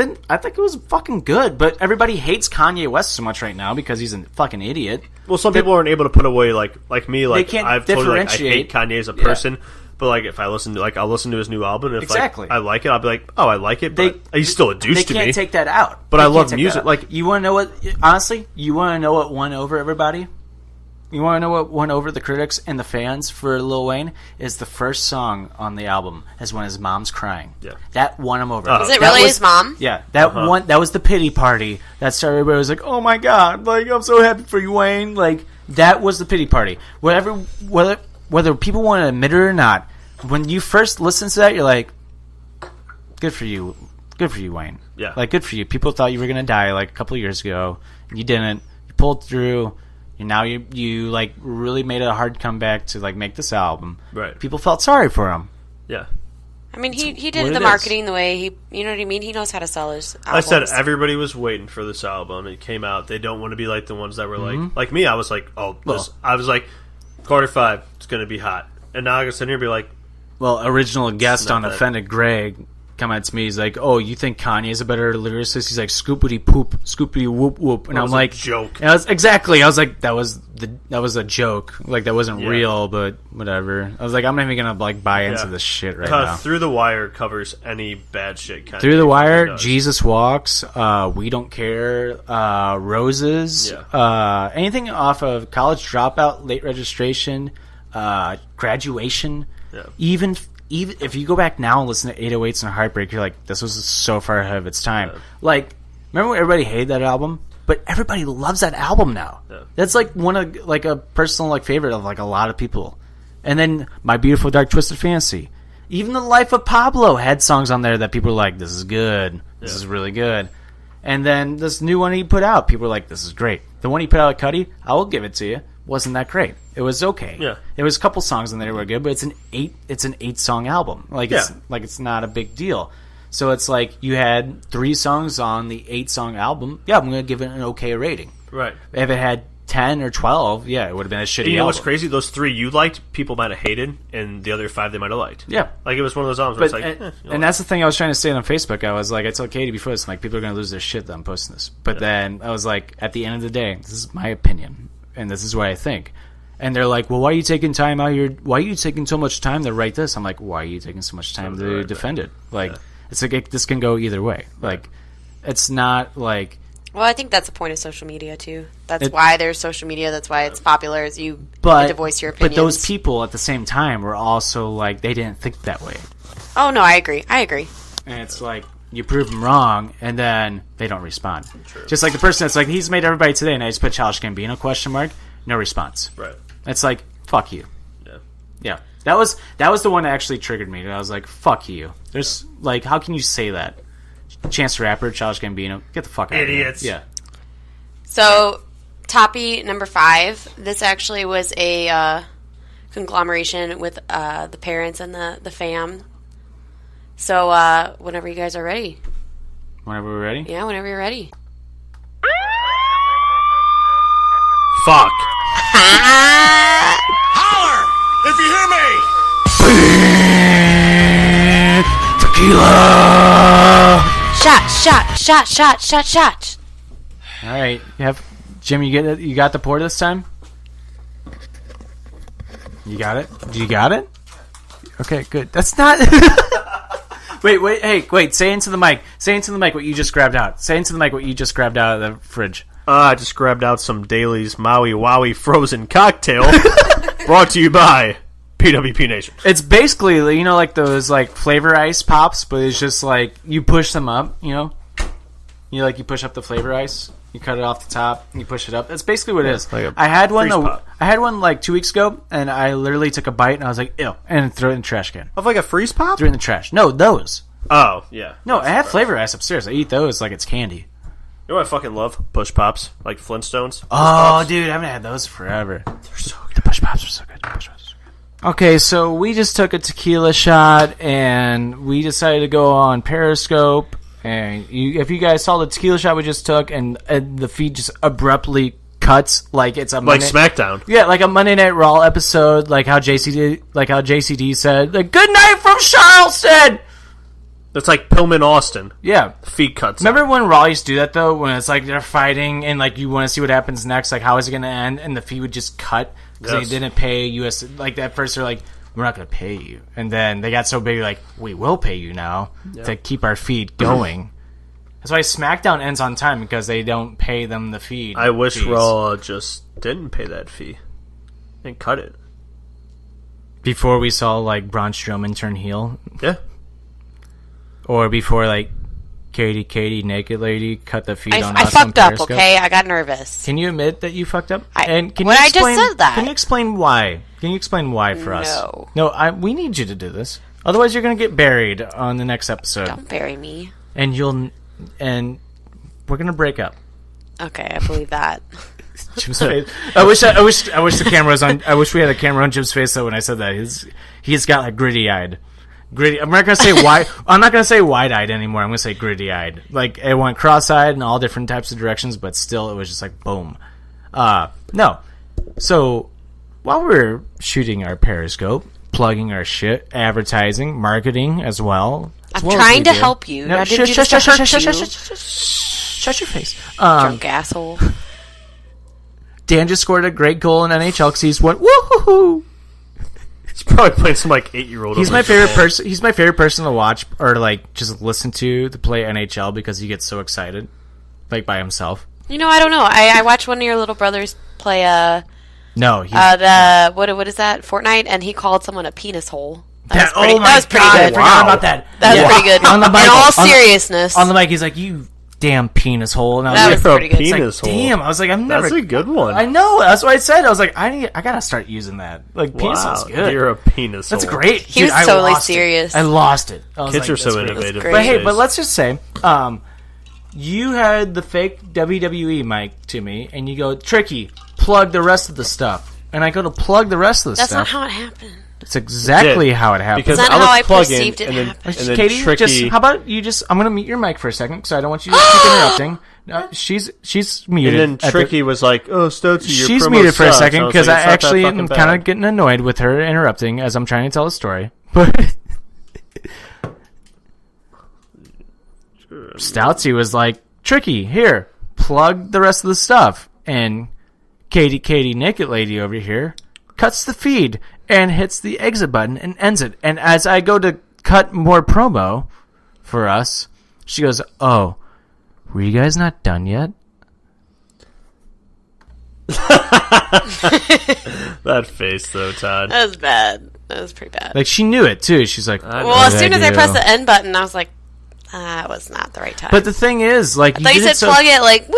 Speaker 1: was fucking good, but everybody hates Kanye West so much right now because he's a fucking idiot.
Speaker 2: Well, some people aren't able to put away like me. Like
Speaker 1: can't
Speaker 2: I've totally, like, I
Speaker 1: differentiate.
Speaker 2: hate Kanye as a person, but like if I listen to I'll listen to his new album. And if
Speaker 1: Exactly.
Speaker 2: I like it, I'll be like, oh, I like it. But he's still a douche
Speaker 1: They
Speaker 2: to
Speaker 1: can't
Speaker 2: me.
Speaker 1: take that out.
Speaker 2: But
Speaker 1: They
Speaker 2: I
Speaker 1: can't
Speaker 2: love
Speaker 1: take
Speaker 2: music,
Speaker 1: that out.
Speaker 2: like-
Speaker 1: you want to know what? Honestly, you want to know what won over everybody? You want to know what won over the critics and the fans for Lil Wayne? Is the first song on the album is when his mom's crying.
Speaker 2: Yeah.
Speaker 1: That won him over.
Speaker 5: Is it
Speaker 1: That
Speaker 5: really
Speaker 1: was-
Speaker 5: his mom?
Speaker 1: Yeah, that one. That was the pity party. That started. Everybody was like, "Oh my god! Like, I'm so happy for you, Wayne!" Like, that was the pity party. Whether people want to admit it or not, when you first listen to that, you're like, "Good for you, Wayne."
Speaker 2: Yeah.
Speaker 1: Like, good for you. People thought you were gonna die like a couple of years ago. You didn't. You pulled through. And now you like really made a hard comeback to like make this album.
Speaker 2: Right.
Speaker 1: People felt sorry for him.
Speaker 2: Yeah.
Speaker 5: I mean, he
Speaker 1: what
Speaker 5: did
Speaker 1: it
Speaker 5: the
Speaker 1: is.
Speaker 5: marketing the way he, you know what I mean? He knows how to sell his albums.
Speaker 2: I said everybody was waiting for this album. It came out. They don't want to be like the ones that were like me. I was like, I was like, Carter 5, it's gonna be hot. And now I can sit here and be like,
Speaker 1: Well, original guest
Speaker 2: not
Speaker 1: on
Speaker 2: that-
Speaker 1: Offended Greg come at me. He's like, "Oh, you think Kanye's a better lyricist?" He's like, "Scoopity poop, scoopity whoop whoop," and
Speaker 2: That
Speaker 1: I'm
Speaker 2: was a
Speaker 1: like,
Speaker 2: joke.
Speaker 1: And I was like, that was a joke. Like, that wasn't real, but whatever. I was like, I'm not even gonna like buy into this shit right now.
Speaker 2: Through the Wire covers any bad shit. Kanye
Speaker 1: Through the Wire,
Speaker 2: does.
Speaker 1: Jesus Walks, We Don't Care, Roses, anything off of College Dropout, Late Registration, Graduation, even if you go back now and listen to 808s and Heartbreak, you're like, this was so far ahead of its time. Like, remember when everybody hated that album? But everybody loves that album now.
Speaker 2: Yeah.
Speaker 1: That's like one of like a personal like favorite of like a lot of people. And then My Beautiful Dark Twisted Fantasy. Even The Life of Pablo had songs on there that people were like, this is good. This is really good. And then this new one he put out, people were like, this is great. The one he put out at Cuddy, I will give it to you, wasn't that great. It was okay.
Speaker 2: Yeah.
Speaker 1: There was a couple songs in there that were good, but it's an 8-song album. It's not a big deal. So it's like you had 3 songs on the 8-song album. Yeah, I'm going to give it an okay rating.
Speaker 2: Right.
Speaker 1: If it had 10 or 12, yeah, it would have been a shitty
Speaker 2: You know
Speaker 1: album.
Speaker 2: what's crazy? Those 3 you liked, people might have hated, and the other 5 they might have liked.
Speaker 1: Yeah.
Speaker 2: Like, it was one of those albums where it's like,
Speaker 1: and that's the thing I was trying to say on Facebook. I was like, I told Katie before this, like, people are going to lose their shit that I'm posting this. But then I was like, at the end of the day, this is my opinion, and this is what I think. And they're like, well, why are you taking time out here? Why are you taking so much time to write this? I'm like, why are you taking so much time to defend it? Like, it's like this can go either way. Like, it's not like...
Speaker 5: Well, I think that's the point of social media, too. That's why there's social media. That's why it's popular, is you get to voice your opinions.
Speaker 1: But those people, at the same time, were also, like, they didn't think that way.
Speaker 5: Oh, no, I agree.
Speaker 1: And it's like, you prove them wrong, and then they don't respond. True. Just like the person that's like, he's made everybody today, and I just put Childish Gambino, ? No response.
Speaker 2: Right.
Speaker 1: It's like, fuck you.
Speaker 2: Yeah.
Speaker 1: Yeah. That was the one that actually triggered me. I was like, fuck you. There's, like, how can you say that? Chance the Rapper, Childish Gambino, get the fuck out
Speaker 2: Idiots.
Speaker 1: of here. Yeah.
Speaker 5: So, Toppy number 5. This actually was a conglomeration with the parents and the fam. So, whenever you guys are ready.
Speaker 1: Whenever we're ready?
Speaker 5: Yeah, whenever you're ready.
Speaker 2: Fuck.
Speaker 6: Holler if you hear me.
Speaker 1: Tequila.
Speaker 5: Shot.
Speaker 1: All right, Jim. You got the pour this time. You got it. You got it. Okay, good. That's not. Wait. Say into the mic. Say into the mic what you just grabbed out. Say into the mic what you just grabbed out of the fridge.
Speaker 2: I just grabbed out some Daly's Maui Wowie frozen cocktail, brought to you by PWP Nation.
Speaker 1: It's basically, like those like flavor ice pops, but it's just like you push them up. You push up the flavor ice. You cut it off the top, and you push it up. That's basically what it is.
Speaker 2: Like
Speaker 1: I had one.
Speaker 2: pop.
Speaker 1: I had one like 2 weeks ago, and I literally took a bite, and I was like, ew, and threw it in the trash can.
Speaker 2: Of like a freeze pop?
Speaker 1: Threw it in the trash. No, those.
Speaker 2: Oh, yeah.
Speaker 1: No, I have flavor ice upstairs. I eat those like it's candy.
Speaker 2: You know what I fucking love? Push pops. Like Flintstones.
Speaker 1: Oh, dude, I haven't had those forever. They're so good. The push pops are so good. Okay, so we just took a tequila shot, and we decided to go on Periscope. And if you guys saw the tequila shot we just took, and the feed just abruptly cuts like it's a
Speaker 2: like SmackDown.
Speaker 1: Yeah, like a Monday Night Raw episode, like how JCD said, like, "Good night from Charleston."
Speaker 2: That's like Pillman Austin.
Speaker 1: Yeah,
Speaker 2: feed cuts.
Speaker 1: Remember when Raw used to do that though? When it's like they're fighting and like you want to see what happens next, like how is it going to end, and the feed would just cut because they didn't pay US. Like at first they're like, we're not going to pay you, and then they got so big like we will pay you now to keep our feed going. That's why SmackDown ends on time because they don't pay them the feed.
Speaker 2: I wish
Speaker 1: fees.
Speaker 2: Raw just didn't pay that fee and cut it.
Speaker 1: Before we saw like Braun Strowman turn heel.
Speaker 2: Yeah.
Speaker 1: Or before, like, Katie, naked lady, cut the feed on
Speaker 5: I
Speaker 1: us
Speaker 5: fucked
Speaker 1: on
Speaker 5: up,
Speaker 1: Periscope.
Speaker 5: okay? I got nervous.
Speaker 1: Can you admit that you fucked up?
Speaker 5: I just said that.
Speaker 1: Can you explain why? Can you explain why for us? No, we need you to do this. Otherwise, you're going to get buried on the next episode.
Speaker 5: Don't bury me.
Speaker 1: And we're going to break up.
Speaker 5: Okay, I believe that.
Speaker 1: Jim's face. I wish the camera was on. I wish we had a camera on Jim's face though when I said that. He's got like gritty eyed. I'm not gonna say why. I'm not gonna say wide-eyed anymore. I'm gonna say gritty-eyed. Like it went cross-eyed in all different types of directions, but still, it was just like boom. No. So while we're shooting our Periscope, plugging our shit, advertising, marketing as well.
Speaker 5: I'm trying to help you.
Speaker 1: No, shut your face,
Speaker 5: drunk asshole.
Speaker 1: Dan just scored a great goal in NHL because he's went woohoo.
Speaker 2: He's probably playing some like 8-year-old.
Speaker 1: He's my favorite person. He's my favorite person to watch or like just listen to play NHL because he gets so excited, like by himself.
Speaker 5: I don't know. I watched one of your little brothers play.
Speaker 1: No,
Speaker 5: what is that? Fortnite, and he called someone a penis hole. That was pretty good.
Speaker 1: I forgot about that.
Speaker 5: That was pretty good.
Speaker 1: On the mic,
Speaker 5: in all seriousness,
Speaker 1: on the mic, he's like, "You damn penis hole. And I was
Speaker 5: That
Speaker 1: like,
Speaker 5: was pretty good.
Speaker 1: it's like,
Speaker 2: Penis hole.
Speaker 1: damn. I was like, I'm never.
Speaker 2: That's a good one.
Speaker 1: I know. That's what I said. I was like, I gotta start using that. Like, penis
Speaker 2: Wow,
Speaker 1: hole's good.
Speaker 2: you're a penis
Speaker 1: That's
Speaker 2: hole.
Speaker 1: great.
Speaker 5: He was
Speaker 1: Dude, I
Speaker 5: totally
Speaker 1: lost it.
Speaker 5: serious.
Speaker 1: I lost it. I was
Speaker 2: Kids
Speaker 1: like,
Speaker 2: are so
Speaker 1: that's great.
Speaker 2: innovative.
Speaker 5: great.
Speaker 1: But hey,
Speaker 2: these
Speaker 1: but
Speaker 2: days.
Speaker 1: let's just say, you had the fake WWE mic to me, and you go, Tricky, plug the rest of the stuff. And I go to plug the rest of the
Speaker 5: That's
Speaker 1: stuff.
Speaker 5: not how it happened.
Speaker 1: It's exactly how it happened.
Speaker 2: Because
Speaker 5: That's
Speaker 2: I
Speaker 5: not
Speaker 2: was
Speaker 5: how I
Speaker 2: plugging,
Speaker 5: perceived it
Speaker 2: and then,
Speaker 5: happened.
Speaker 2: and then
Speaker 1: Katie,
Speaker 2: Tricky.
Speaker 1: just how about you just? I'm gonna mute your mic for a second because I don't want you to keep interrupting. No, she's muted.
Speaker 2: and then
Speaker 1: at
Speaker 2: Tricky was like, "Oh, Stoutsy, your
Speaker 1: she's
Speaker 2: promo
Speaker 1: muted for a
Speaker 2: sucks."
Speaker 1: second
Speaker 2: was
Speaker 1: because
Speaker 2: like,
Speaker 1: I
Speaker 2: "It's not that
Speaker 1: actually
Speaker 2: fucking
Speaker 1: am
Speaker 2: bad."
Speaker 1: kind of getting annoyed with her interrupting as I'm trying to tell a story. But Stoutsy was like, Tricky, here, plug the rest of the stuff, and Katie, naked lady over here, cuts the feed and hits the exit button and ends it. And as I go to cut more promo for us, she goes, "Oh, were you guys not done yet?"
Speaker 2: That face, though, Todd.
Speaker 5: That was bad. That was pretty bad.
Speaker 1: Like, she knew it too. She's like,
Speaker 5: Well, as soon as I pressed the end button, I was like, that was not the right time.
Speaker 1: But the thing is, like,
Speaker 5: I thought you
Speaker 1: did
Speaker 5: said
Speaker 1: it so-
Speaker 5: plug it, like, woo,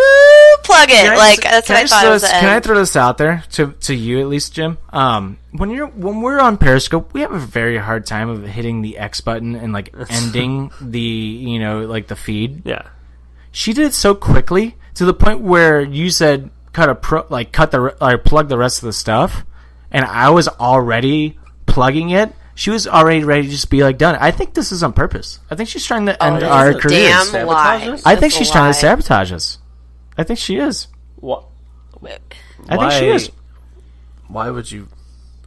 Speaker 5: plug it.
Speaker 1: Can I
Speaker 5: Like,
Speaker 1: just-
Speaker 5: that's
Speaker 1: can
Speaker 5: what I thought it was the
Speaker 1: Can I
Speaker 5: end.
Speaker 1: throw this out there to you at least, Jim? When we're on Periscope, we have a very hard time of hitting the X button and like ending the like the feed.
Speaker 2: Yeah.
Speaker 1: She did it so quickly to the point where you said plug the rest of the stuff, and I was already plugging it. She was already ready to just be like done. I think this is on purpose. I think she's trying to end our careers.
Speaker 5: Damn lie.
Speaker 1: I think
Speaker 5: That's
Speaker 1: she's
Speaker 5: a
Speaker 1: trying
Speaker 5: lie.
Speaker 1: to sabotage us. I think she is.
Speaker 2: What?
Speaker 1: I think she is.
Speaker 2: Why would you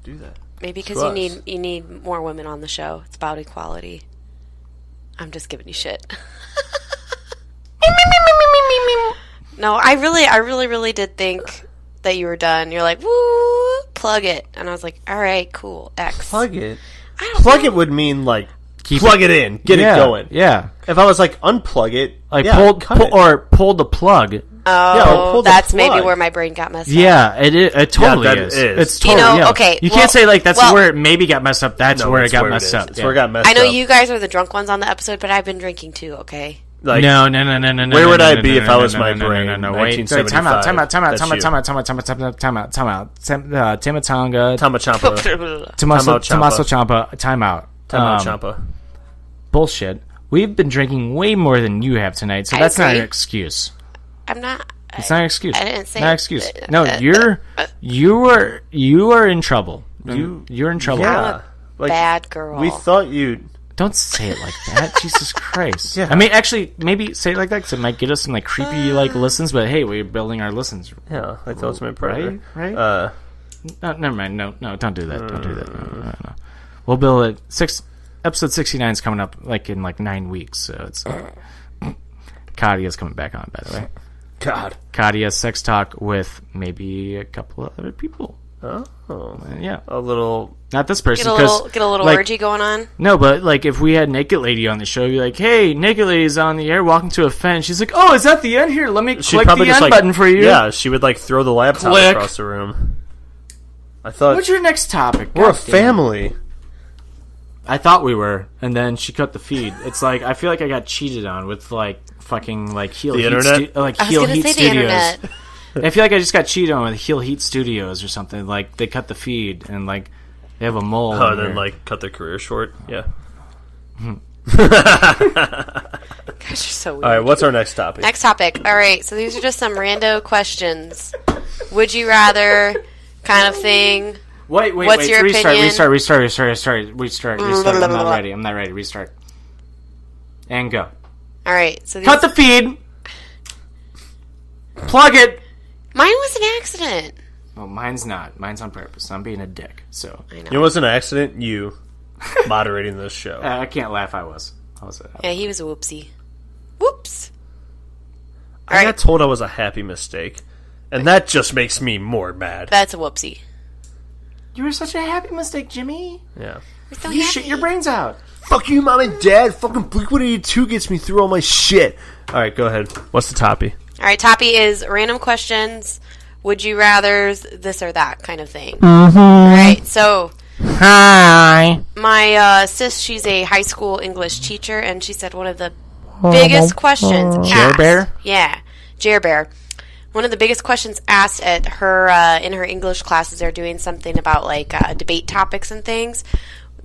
Speaker 2: do that?
Speaker 5: Maybe because
Speaker 2: To
Speaker 5: you need more women on the show. It's about equality. I'm just giving you shit. No, I really did think that you were done. You're like, woo, plug it, and I was like, all right, cool, X.
Speaker 2: Plug it.
Speaker 5: I don't
Speaker 2: Plug
Speaker 5: know.
Speaker 2: it would mean like plug it in, get it going.
Speaker 1: Yeah.
Speaker 2: If I was like unplug it,
Speaker 1: Like
Speaker 2: yeah, cut it.
Speaker 1: pull the plug.
Speaker 5: Oh,
Speaker 2: pull the
Speaker 5: that's maybe
Speaker 2: plug.
Speaker 5: where my brain got messed up.
Speaker 1: Yeah, it totally
Speaker 2: that
Speaker 1: is.
Speaker 2: is.
Speaker 1: It's totally
Speaker 5: You know,
Speaker 1: yeah.
Speaker 5: okay,
Speaker 1: You
Speaker 5: well-
Speaker 1: can't say like that's
Speaker 5: well-
Speaker 1: where it maybe got messed up. That's
Speaker 2: No,
Speaker 1: where it
Speaker 2: it's
Speaker 1: got
Speaker 2: where
Speaker 1: messed
Speaker 2: is.
Speaker 1: up.
Speaker 2: It's
Speaker 1: yeah.
Speaker 2: where it got messed
Speaker 5: I know
Speaker 2: up.
Speaker 5: you guys are the drunk ones on the episode, but I've been drinking too. Okay.
Speaker 2: Like,
Speaker 1: No.
Speaker 2: Where would I be if I was my brain?
Speaker 1: No. Wait,
Speaker 2: 1975.
Speaker 1: time out.
Speaker 2: That's you.
Speaker 1: Timatonga.
Speaker 2: Tama Champa.
Speaker 1: Tommaso Ciampa. Time out.
Speaker 2: Tama Champa.
Speaker 1: Bullshit. We've been drinking way more than you have tonight, so
Speaker 5: I
Speaker 1: that's not
Speaker 5: agree.
Speaker 1: an excuse.
Speaker 5: I'm not.
Speaker 1: It's not an excuse.
Speaker 5: I didn't say
Speaker 1: not an
Speaker 5: it.
Speaker 1: excuse. No, you are in trouble. You're in trouble.
Speaker 2: Yeah. Like,
Speaker 5: Bad girl.
Speaker 2: we thought you'd.
Speaker 1: Don't say it like that. Jesus Christ. Yeah. I mean, actually, maybe say it like that because it might get us some like creepy like listens. But hey, we're building our listens,
Speaker 2: Yeah, like the ultimate predator.
Speaker 1: right?
Speaker 2: Uh,
Speaker 1: No, never mind. No, don't do that. Don't do that. No. We'll build it. Episode 69 is coming up like in like 9 weeks, so it's. Kadia's coming back on, by the way.
Speaker 2: God.
Speaker 1: Kadia sex talk with maybe a couple of other people.
Speaker 2: Oh.
Speaker 1: Yeah,
Speaker 2: A little.
Speaker 1: not this person.
Speaker 5: get a little
Speaker 1: like,
Speaker 5: orgy going on.
Speaker 1: No, but like if we had Naked Lady on the show, you're like, "Hey, Naked Lady's on the air, walking to a fan." She's like, "Oh, is that the end here? Let me
Speaker 2: She'd
Speaker 1: click
Speaker 2: probably
Speaker 1: the
Speaker 2: just
Speaker 1: end
Speaker 2: like,
Speaker 1: button for you."
Speaker 2: Yeah, she would like throw the laptop
Speaker 1: Click.
Speaker 2: across the room. I thought
Speaker 1: What's your next topic?
Speaker 2: we're a
Speaker 1: God damn it.
Speaker 2: family.
Speaker 1: I thought we were, and then she cut the feed. It's like I feel like I got cheated on with like fucking like Heel
Speaker 2: The
Speaker 1: Heat
Speaker 2: internet?
Speaker 1: like
Speaker 5: I was
Speaker 1: Heel
Speaker 5: gonna
Speaker 1: Heat
Speaker 5: say the
Speaker 1: Studios.
Speaker 5: internet.
Speaker 1: I feel like I just got cheated on with Heel Heat Studios or something. Like they cut the feed and like they have a mole.
Speaker 2: Oh,
Speaker 1: in
Speaker 2: then
Speaker 1: here.
Speaker 2: like cut their career short. Yeah.
Speaker 5: Guys are so weird.
Speaker 2: All right, what's our next topic?
Speaker 5: Next topic. All right, so these are just some rando questions. Would you rather kind of thing?
Speaker 1: Wait.
Speaker 5: What's your opinion?
Speaker 1: Restart. I'm not ready. Restart. And go.
Speaker 5: All right, so these,
Speaker 1: Cut the feed. Plug it.
Speaker 5: mine was an accident.
Speaker 1: Well, mine's not. Mine's on purpose. I'm being a dick. So
Speaker 5: I
Speaker 2: You
Speaker 5: know.
Speaker 2: know what's an accident? You moderating this show.
Speaker 1: I can't laugh. I was.
Speaker 5: Yeah, he was a whoopsie. Whoops.
Speaker 2: I got told I was a happy mistake, and that just makes me more mad.
Speaker 5: That's a whoopsie.
Speaker 1: You were such a happy mistake, Jimmy.
Speaker 2: Yeah.
Speaker 5: We're so
Speaker 1: You
Speaker 5: happy.
Speaker 1: shit your brains out.
Speaker 2: Fuck you, Mom and Dad. Fucking Blink-182 gets me through all my shit. All right, go ahead. What's the topic?
Speaker 5: All right, Toppy is random questions. Would you rather this or that kind of thing? Mm-hmm. All right, so
Speaker 1: Hi.
Speaker 5: my sis, she's a high school English teacher, and she said one of the biggest questions
Speaker 1: Jer
Speaker 5: asked.
Speaker 1: Bear?
Speaker 5: Yeah, Jer Bear. One of the biggest questions asked at her in her English classes, they're doing something about like debate topics and things.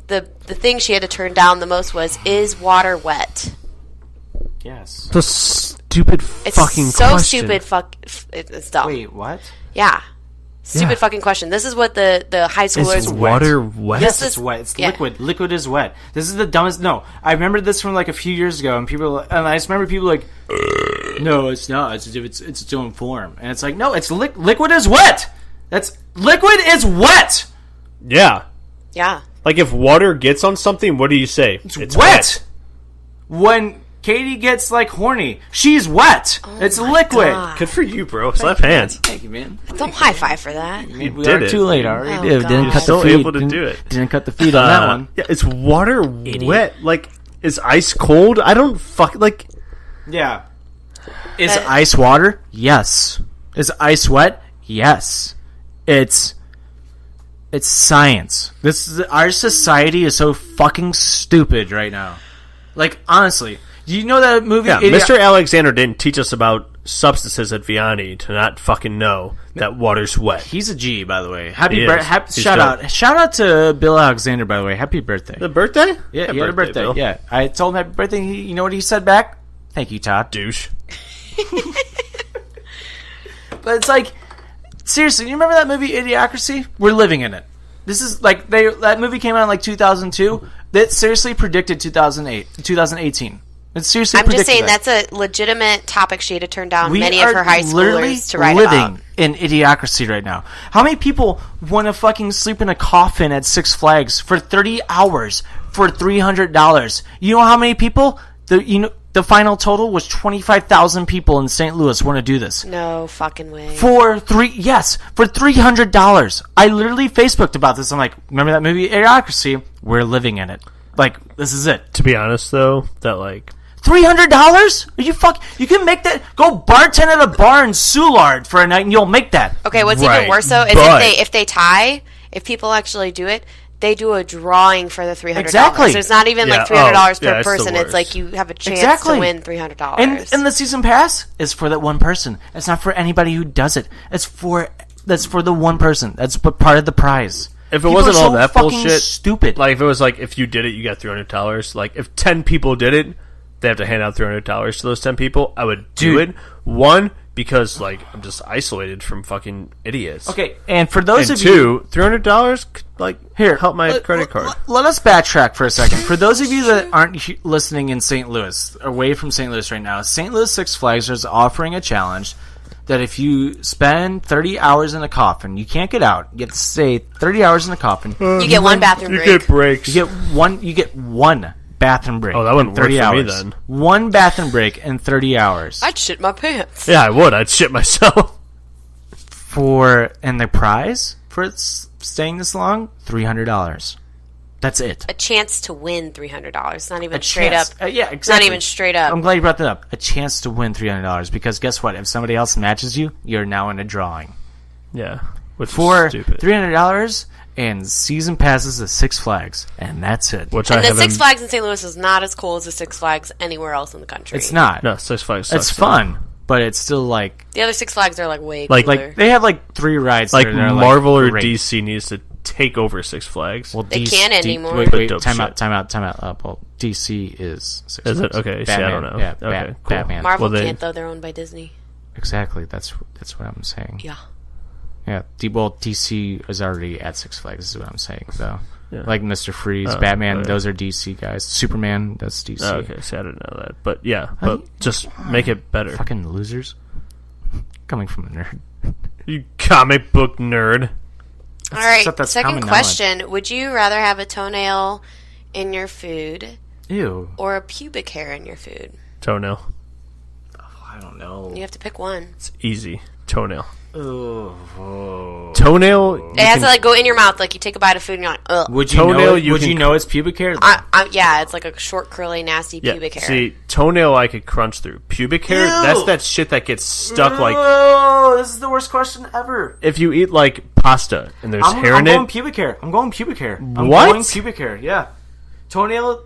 Speaker 5: The thing she had to turn down the most was, is water wet?
Speaker 1: Yes.
Speaker 2: The stupid
Speaker 5: It's
Speaker 2: fucking
Speaker 5: so
Speaker 2: question.
Speaker 5: stupid. It's dumb.
Speaker 1: Wait, what?
Speaker 5: Yeah. Stupid
Speaker 2: Yeah.
Speaker 5: fucking question. This is what the high schoolers.
Speaker 2: Is water wet?
Speaker 1: Yes,
Speaker 5: This
Speaker 1: it's
Speaker 5: is-
Speaker 1: wet. It's
Speaker 5: yeah.
Speaker 1: liquid. Liquid is wet. This is the dumbest. No, I remember this from like a few years ago, and I just remember people like, no, it's not. It's as if it's its own form, and it's like, no, it's liquid is wet. That's liquid is wet.
Speaker 2: Yeah.
Speaker 5: Yeah.
Speaker 2: Like if water gets on something, what do you say?
Speaker 1: It's wet. When Katie gets like horny, she's wet. It's liquid.
Speaker 5: God.
Speaker 2: Good for you, bro. Slap hands.
Speaker 1: Thank you, man.
Speaker 5: Don't high five for that.
Speaker 1: We
Speaker 2: did
Speaker 1: are
Speaker 2: it.
Speaker 1: too late. I already
Speaker 5: Oh,
Speaker 1: did.
Speaker 5: God.
Speaker 1: Didn't
Speaker 5: You're
Speaker 1: cut
Speaker 2: still
Speaker 1: the feed.
Speaker 2: able to
Speaker 1: Didn't-
Speaker 2: do it.
Speaker 1: Didn't cut the feed on that one.
Speaker 2: Yeah, is water wet? Like, is ice cold? I don't like.
Speaker 1: Yeah. Is ice water? Yes. Is ice wet? Yes. It's science. Our society is so fucking stupid right now. Like, honestly, do you know that movie?
Speaker 2: Yeah, Mr. Alexander didn't teach us about substances at Vianney to not fucking know that water's wet.
Speaker 1: He's a G, by the way.
Speaker 2: He
Speaker 1: Happy
Speaker 2: is.
Speaker 1: birthday!
Speaker 2: He's
Speaker 1: Shout
Speaker 2: dope.
Speaker 1: out! Shout out to Bill Alexander, by the way. Happy birthday!
Speaker 2: The birthday?
Speaker 1: Yeah,
Speaker 2: Happy
Speaker 1: he had a birthday.
Speaker 2: Bill.
Speaker 1: Yeah, I told him happy birthday. You know what he said back? Thank you, Todd.
Speaker 2: Douche.
Speaker 1: But it's like, seriously, you remember that movie Idiocracy? We're living in it. This is like that movie came out in like 2002. That seriously predicted 2018. It seriously.
Speaker 5: I'm just
Speaker 1: predicted
Speaker 5: saying
Speaker 1: that.
Speaker 5: that's a legitimate topic she had to turn down
Speaker 1: We
Speaker 5: many of
Speaker 1: are
Speaker 5: her high
Speaker 1: literally
Speaker 5: schoolers to write
Speaker 1: living
Speaker 5: about.
Speaker 1: in Idiocracy right now. How many people want to fucking sleep in a coffin at Six Flags for 30 hours for $300? You know how many people? The final total was 25,000 people in St. Louis want to do this.
Speaker 5: No fucking way.
Speaker 1: For $300. I literally Facebooked about this. I'm like, remember that movie Idiocracy? We're living in it. Like, this is it.
Speaker 2: To be honest, though, that like
Speaker 1: $300? Are you You can make that. Go bartend at a bar in Soulard for a night, and you'll make that.
Speaker 5: Okay, what's
Speaker 2: Right,
Speaker 5: even worse though is
Speaker 2: but-
Speaker 5: if they tie, if people actually do it, they do a drawing for the $300.
Speaker 1: Exactly.
Speaker 5: So it's not even
Speaker 2: Yeah,
Speaker 5: like $300
Speaker 2: yeah,
Speaker 5: per
Speaker 2: it's the
Speaker 5: person. It's
Speaker 2: worst.
Speaker 5: like you have a chance
Speaker 1: Exactly.
Speaker 5: to win $300.
Speaker 1: And the season pass is for that one person. It's not for anybody who does it. That's for the one person. That's part of the prize.
Speaker 2: if it
Speaker 1: People
Speaker 2: wasn't
Speaker 1: are
Speaker 2: all
Speaker 1: so
Speaker 2: that
Speaker 1: fucking
Speaker 2: bullshit,
Speaker 1: stupid.
Speaker 2: Like if it was like if you did it, you got $300. Like if 10 people did it, they have to hand out $300 to those 10 people. I would do
Speaker 1: Dude.
Speaker 2: it. One, because like I'm just isolated from fucking idiots.
Speaker 1: Okay, and for those
Speaker 2: And
Speaker 1: of you
Speaker 2: two, $300 could, like
Speaker 1: here,
Speaker 2: help my credit card.
Speaker 1: Let us backtrack for a second. For those of you that aren't listening in St. Louis, away from St. Louis right now, St. Louis Six Flags is offering a challenge that if you spend 30 hours in a coffin, you can't get out. You have to stay 30 hours in a coffin.
Speaker 5: you get one bathroom
Speaker 2: You
Speaker 5: break.
Speaker 2: get breaks.
Speaker 1: You get one bathroom break.
Speaker 2: Oh, that wouldn't
Speaker 1: in 30
Speaker 2: work for me
Speaker 1: hours.
Speaker 2: then.
Speaker 1: One bathroom break in 30 hours.
Speaker 5: I'd shit my pants.
Speaker 2: Yeah, I would. I'd shit myself.
Speaker 1: And the prize for staying this long, $300. That's it.
Speaker 5: A chance to win $300. It's not even
Speaker 1: A
Speaker 5: straight
Speaker 1: chance.
Speaker 5: up.
Speaker 1: Yeah, exactly.
Speaker 5: It's not even straight up.
Speaker 1: I'm glad you brought that up. A chance to win $300 because guess what? If somebody else matches you, you're now in a drawing
Speaker 2: Yeah, which
Speaker 1: for
Speaker 2: is stupid.
Speaker 1: $300 and season passes at Six Flags, and that's it.
Speaker 2: Which
Speaker 5: and
Speaker 2: I
Speaker 5: the
Speaker 2: haven't.
Speaker 5: Six Flags in St. Louis is not as cool as the Six Flags anywhere else in the country.
Speaker 1: It's not.
Speaker 2: No, Six Flags. Sucks,
Speaker 1: It's fun, but it's still like
Speaker 5: The other Six Flags are like way
Speaker 2: Like-
Speaker 5: cooler.
Speaker 1: they have like 3 rides.
Speaker 2: Like
Speaker 1: that are,
Speaker 2: Marvel or
Speaker 1: great.
Speaker 2: DC needs to take over Six Flags.
Speaker 1: Well,
Speaker 5: They can't anymore.
Speaker 1: Wait,
Speaker 2: Dope
Speaker 1: time
Speaker 2: shit.
Speaker 1: out. Well, DC is Six
Speaker 2: Is it?
Speaker 1: Flags.
Speaker 2: Okay, see,
Speaker 1: Batman,
Speaker 2: I don't know.
Speaker 1: Yeah,
Speaker 2: Okay, cool.
Speaker 1: Batman.
Speaker 5: Marvel
Speaker 2: Well, they-
Speaker 5: can't though; they're owned by Disney.
Speaker 1: Exactly. That's what I'm saying.
Speaker 5: Yeah.
Speaker 1: Yeah. DC is already at Six Flags. Is what I'm saying, though.
Speaker 2: Yeah.
Speaker 1: Like Mr. Freeze,
Speaker 2: Oh,
Speaker 1: Batman,
Speaker 2: right.
Speaker 1: those are DC guys. Superman, that's DC.
Speaker 2: Oh, okay, see, I didn't know that. But yeah, but just make it better.
Speaker 1: Fucking losers. Coming from a nerd.
Speaker 2: You comic book nerd.
Speaker 5: All right.
Speaker 1: Except that's
Speaker 5: Second
Speaker 1: common
Speaker 5: question: would you rather have a toenail in your food
Speaker 1: Ew.
Speaker 5: or a pubic hair in your food?
Speaker 2: Toenail.
Speaker 1: I don't know.
Speaker 5: You have to pick one.
Speaker 2: It's easy. Toenail.
Speaker 1: Oh.
Speaker 2: Toenail.
Speaker 5: It has to like go in your mouth, like you take a bite of food and you're like, ugh.
Speaker 1: Would you
Speaker 2: Toenail,
Speaker 1: know?
Speaker 2: you
Speaker 1: Would
Speaker 2: can-
Speaker 1: you know it's pubic hair?
Speaker 5: Yeah, it's like a short, curly, nasty
Speaker 2: Yeah.
Speaker 5: pubic hair.
Speaker 2: See, toenail I could crunch through. Pubic hair.
Speaker 1: Ew.
Speaker 2: That's that shit that gets stuck. Like
Speaker 1: Oh, this is the worst question ever.
Speaker 2: if you eat like pasta and there's hair
Speaker 1: I'm
Speaker 2: in
Speaker 1: going
Speaker 2: it.
Speaker 1: pubic hair. I'm going pubic hair. I'm
Speaker 2: What?
Speaker 1: going pubic hair. Yeah. Toenail,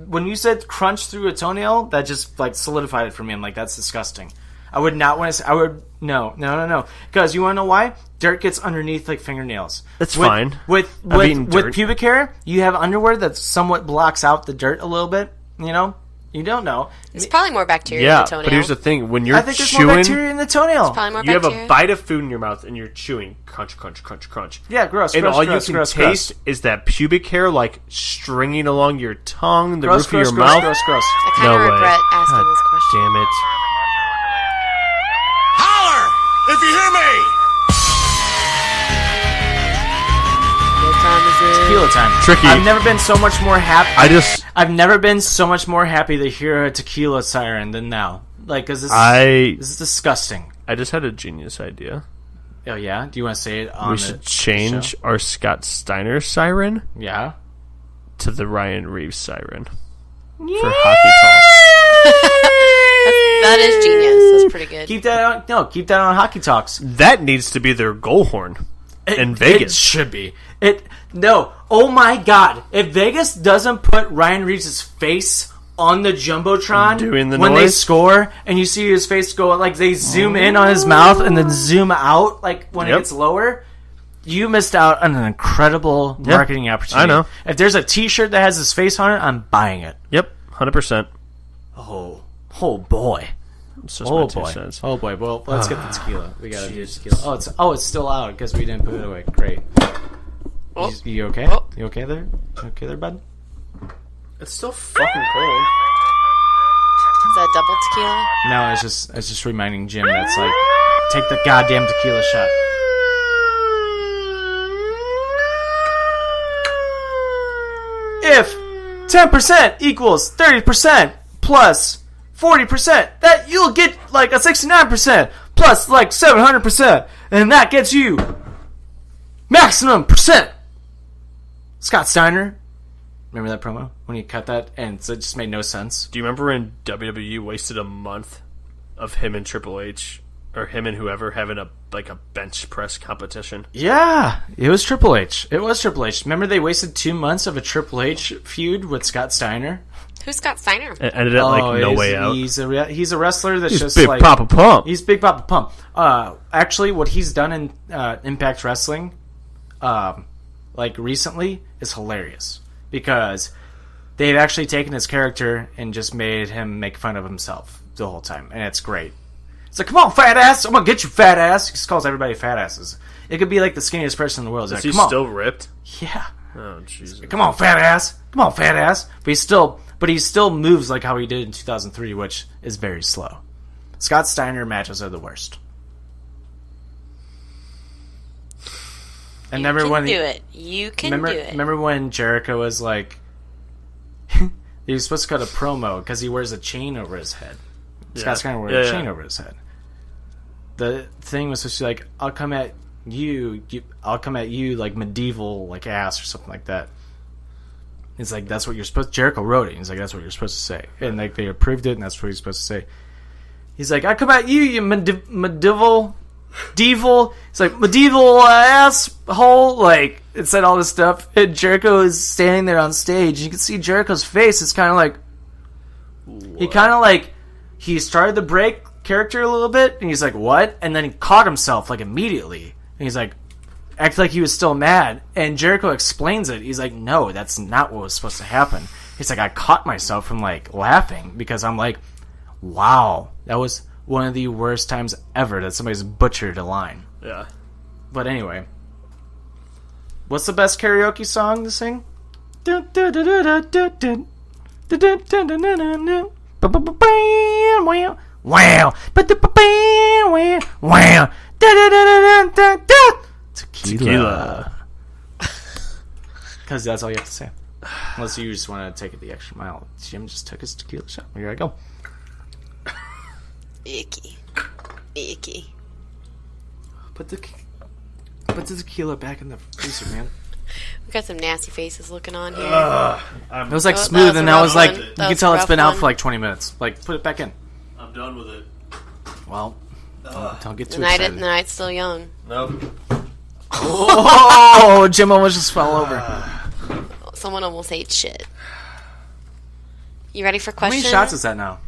Speaker 1: when you said crunch through a toenail, that just like solidified it for me. I'm like, that's disgusting. I would not want to. I would no. Because you want to know why? Dirt gets underneath like fingernails.
Speaker 2: That's fine.
Speaker 1: With pubic hair, you have underwear that somewhat blocks out the dirt a little bit. You know, you don't know.
Speaker 5: It's probably more bacteria in the toenail.
Speaker 2: But here's the thing: when you're
Speaker 1: I think there's
Speaker 2: chewing,
Speaker 1: more bacteria in the toenail.
Speaker 5: It's probably more
Speaker 2: you
Speaker 5: bacteria.
Speaker 2: have a bite of food in your mouth and you're chewing, crunch, crunch, crunch, crunch.
Speaker 1: Yeah, gross.
Speaker 2: And
Speaker 1: gross,
Speaker 2: all
Speaker 1: gross,
Speaker 2: you can
Speaker 1: gross,
Speaker 2: taste
Speaker 1: gross.
Speaker 2: is that pubic hair like stringing along your tongue, the
Speaker 1: Gross,
Speaker 2: roof
Speaker 1: gross,
Speaker 2: of your
Speaker 1: gross,
Speaker 2: mouth.
Speaker 1: gross, gross.
Speaker 5: I kind of
Speaker 2: No way.
Speaker 5: regret asking
Speaker 2: God
Speaker 5: this question.
Speaker 2: Damn it!
Speaker 6: Holler if you hear me!
Speaker 5: What time is it?
Speaker 1: Tequila time.
Speaker 2: Tricky.
Speaker 1: I've never been so much more happy.
Speaker 2: I've
Speaker 1: never been so much more happy to hear a tequila siren than now. Like, cause this is disgusting.
Speaker 2: I just had a genius idea.
Speaker 1: Oh yeah? Do you want to say it on
Speaker 2: We
Speaker 1: the
Speaker 2: should change
Speaker 1: show?
Speaker 2: our Scott Steiner siren
Speaker 1: Yeah.
Speaker 2: to the Ryan Reeves siren for hockey talks.
Speaker 5: That is genius. That's pretty good.
Speaker 1: Keep that on. No, keep that on Hockey Talks.
Speaker 2: That needs to be their goal horn in Vegas.
Speaker 1: It should be. No. Oh my God! If Vegas doesn't put Ryan Reeves' face on the jumbotron
Speaker 2: Doing the
Speaker 1: when they
Speaker 2: noise?
Speaker 1: score, and you see his face go, like they zoom in on his mouth and then zoom out, like when it
Speaker 2: Yep.
Speaker 1: gets lower. You missed out on an incredible marketing opportunity.
Speaker 2: I know.
Speaker 1: If there's a T-shirt that has his face on it, I'm buying it.
Speaker 2: Yep, 100%.
Speaker 1: Oh boy.
Speaker 2: It's just my 2 cents.
Speaker 1: Oh boy. Well, let's get the tequila. We gotta do tequila. It's still out because we didn't put it away. Great.
Speaker 5: Oh.
Speaker 1: You okay?
Speaker 5: Oh.
Speaker 1: You okay there? You okay there, bud?
Speaker 2: It's still fucking cold.
Speaker 5: Is that double tequila?
Speaker 1: No, it's just reminding Jim that's like, take the goddamn tequila shot. If 10% equals 30% plus 40%, that you'll get like a 69% plus like 700%, and that gets you maximum percent. Scott Steiner. Remember that promo when you cut that and it just made no sense?
Speaker 2: Do you remember when WWE wasted a month of him and Triple H, or him and whoever, having a bench press competition?
Speaker 1: Yeah, it was Triple H. It was Triple H. Remember they wasted 2 months of a Triple H feud with Scott Steiner?
Speaker 5: Who's Scott Steiner?
Speaker 2: It ended up no way out.
Speaker 1: He's a wrestler that's
Speaker 2: He's
Speaker 1: just
Speaker 2: Big
Speaker 1: like
Speaker 2: Papa Pump.
Speaker 1: He's Big Papa Pump. Actually, what he's done in Impact Wrestling, like recently, is hilarious because they've actually taken his character and just made him make fun of himself the whole time, and it's great. It's like, come on, fat ass! I'm gonna get you, fat ass! He just calls everybody fat asses. It could be like the skinniest person in the world.
Speaker 2: Is
Speaker 1: like,
Speaker 2: he
Speaker 1: come on.
Speaker 2: still ripped?
Speaker 1: Yeah.
Speaker 2: Oh, Jesus.
Speaker 1: Come on, fat ass! Come on, fat ass! But he still moves like how he did in 2003, which is very slow. Scott Steiner matches are the worst. And
Speaker 5: You can do it. You can do it.
Speaker 1: Remember when Jericho was like, he was supposed to cut a promo because he wears a chain over his head. Scott Steiner wears a chain over his head. The thing was supposed to be like, I'll come at you like medieval like ass or something like that. It's like, that's what you're supposed to... Jericho wrote it. He's like, that's what you're supposed to say. And like they approved it, and that's what he's supposed to say. He's like, I come at you, you medieval... Devil. It's like, medieval asshole. Like, it said all this stuff. And Jericho is standing there on stage. You can see Jericho's face. It's kind of like... What? He kind of like... He started to break character a little bit, and he's like, what? And then he caught himself, like, immediately. And he's like... Act like he was still mad, and Jericho explains it. He's like, no, that's not what was supposed to happen. He's like, I caught myself from like laughing because I'm like, wow, that was one of the worst times ever that somebody's butchered a line.
Speaker 2: Yeah.
Speaker 1: But anyway, what's the best karaoke song to sing? Wow. Tequila. Because that's all you have to say. Unless you just want to take it the extra mile. Jim just took his tequila shot. Here I go.
Speaker 5: Icky.
Speaker 1: Put the tequila back in the freezer, man.
Speaker 5: We got some nasty faces looking on here.
Speaker 1: It was like
Speaker 5: Oh,
Speaker 1: smooth, and now it's like, you
Speaker 5: That
Speaker 1: can
Speaker 5: was
Speaker 1: tell
Speaker 5: a
Speaker 1: it's been
Speaker 5: rough
Speaker 1: out
Speaker 5: one.
Speaker 1: for like 20 minutes. Like, put it back in.
Speaker 2: I'm done with it.
Speaker 1: Well, don't get
Speaker 5: The
Speaker 1: too excited.
Speaker 5: night's still young.
Speaker 2: Nope.
Speaker 1: Oh, Jim almost just fell over.
Speaker 5: Someone almost ate shit. You ready for
Speaker 1: How
Speaker 5: questions?
Speaker 1: many shots is that now?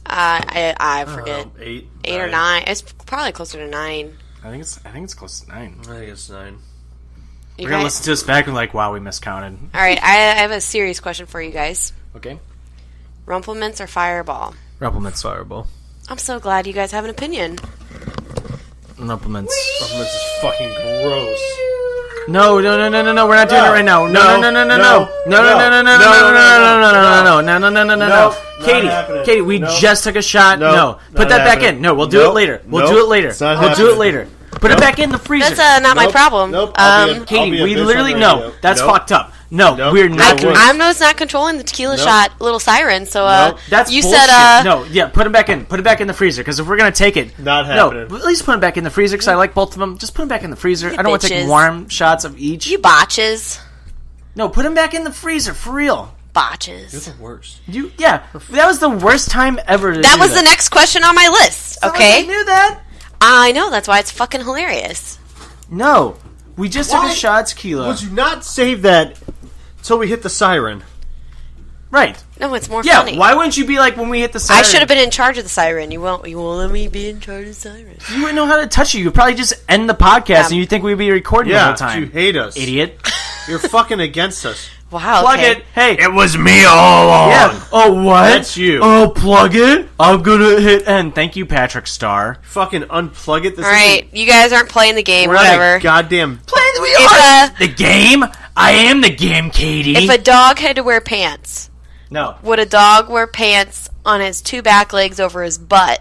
Speaker 5: I forget.
Speaker 2: 8
Speaker 5: or 9. It's probably closer to 9.
Speaker 1: I think it's close to 9.
Speaker 2: I think it's 9.
Speaker 1: We're gonna listen to this back and like, wow, we miscounted.
Speaker 5: All right, I have a serious question for you guys.
Speaker 1: Okay.
Speaker 5: Rumplemints or Fireball?
Speaker 1: Rumplemints.
Speaker 2: Fireball.
Speaker 5: I'm so glad you guys have an opinion.
Speaker 1: Rumplemints.
Speaker 2: Rumplemints is fucking gross.
Speaker 1: No. We're not doing it right now. No. Katie, we just took a shot. No. Put that back in. No, we'll do it later. We'll do it later. We'll do it later. Put it back in the freezer.
Speaker 5: That's not my problem.
Speaker 1: Katie, we literally no. That's fucked up. No, we're not.
Speaker 5: I'm not controlling the tequila shot little siren. So
Speaker 1: that's
Speaker 5: you
Speaker 1: bullshit.
Speaker 5: said
Speaker 1: put it back in. Put it back in the freezer because if we're gonna take it,
Speaker 2: not happening.
Speaker 1: No, at least put them back in the freezer because I like both of them. Just put them back in the freezer. I don't want to take warm shots of each.
Speaker 5: You botches.
Speaker 1: No, put them back in the freezer for real.
Speaker 5: Botches.
Speaker 2: You're the worst.
Speaker 1: That was the worst time ever.
Speaker 5: That was the next question on my list. Okay,
Speaker 1: I knew that.
Speaker 5: I know. That's why it's fucking hilarious.
Speaker 1: No, we just took a shot of tequila.
Speaker 2: Would you not save that until we hit the siren?
Speaker 1: Right.
Speaker 5: No, it's more funny.
Speaker 1: Yeah, why wouldn't you be like when we hit the siren?
Speaker 5: I should have been in charge of the siren. You won't let me be in charge of the siren.
Speaker 1: You wouldn't know how to touch it. You'd probably just end the podcast and you'd think we'd be recording the whole time.
Speaker 2: You hate us.
Speaker 1: Idiot.
Speaker 2: You're fucking against us.
Speaker 5: Wow.
Speaker 1: Plug it. Hey.
Speaker 2: It was me all along.
Speaker 1: Yeah. Oh, what?
Speaker 2: That's you.
Speaker 1: Oh, plug it. I'm gonna hit end. Thank you, Patrick Starr.
Speaker 2: Fucking unplug it.
Speaker 5: All right. You guys aren't playing the game. Whatever.
Speaker 2: Goddamn.
Speaker 1: We are the game. I am the game, Katie.
Speaker 5: If a dog had to wear pants,
Speaker 1: no.
Speaker 5: Would a dog wear pants on his 2 back legs over his butt?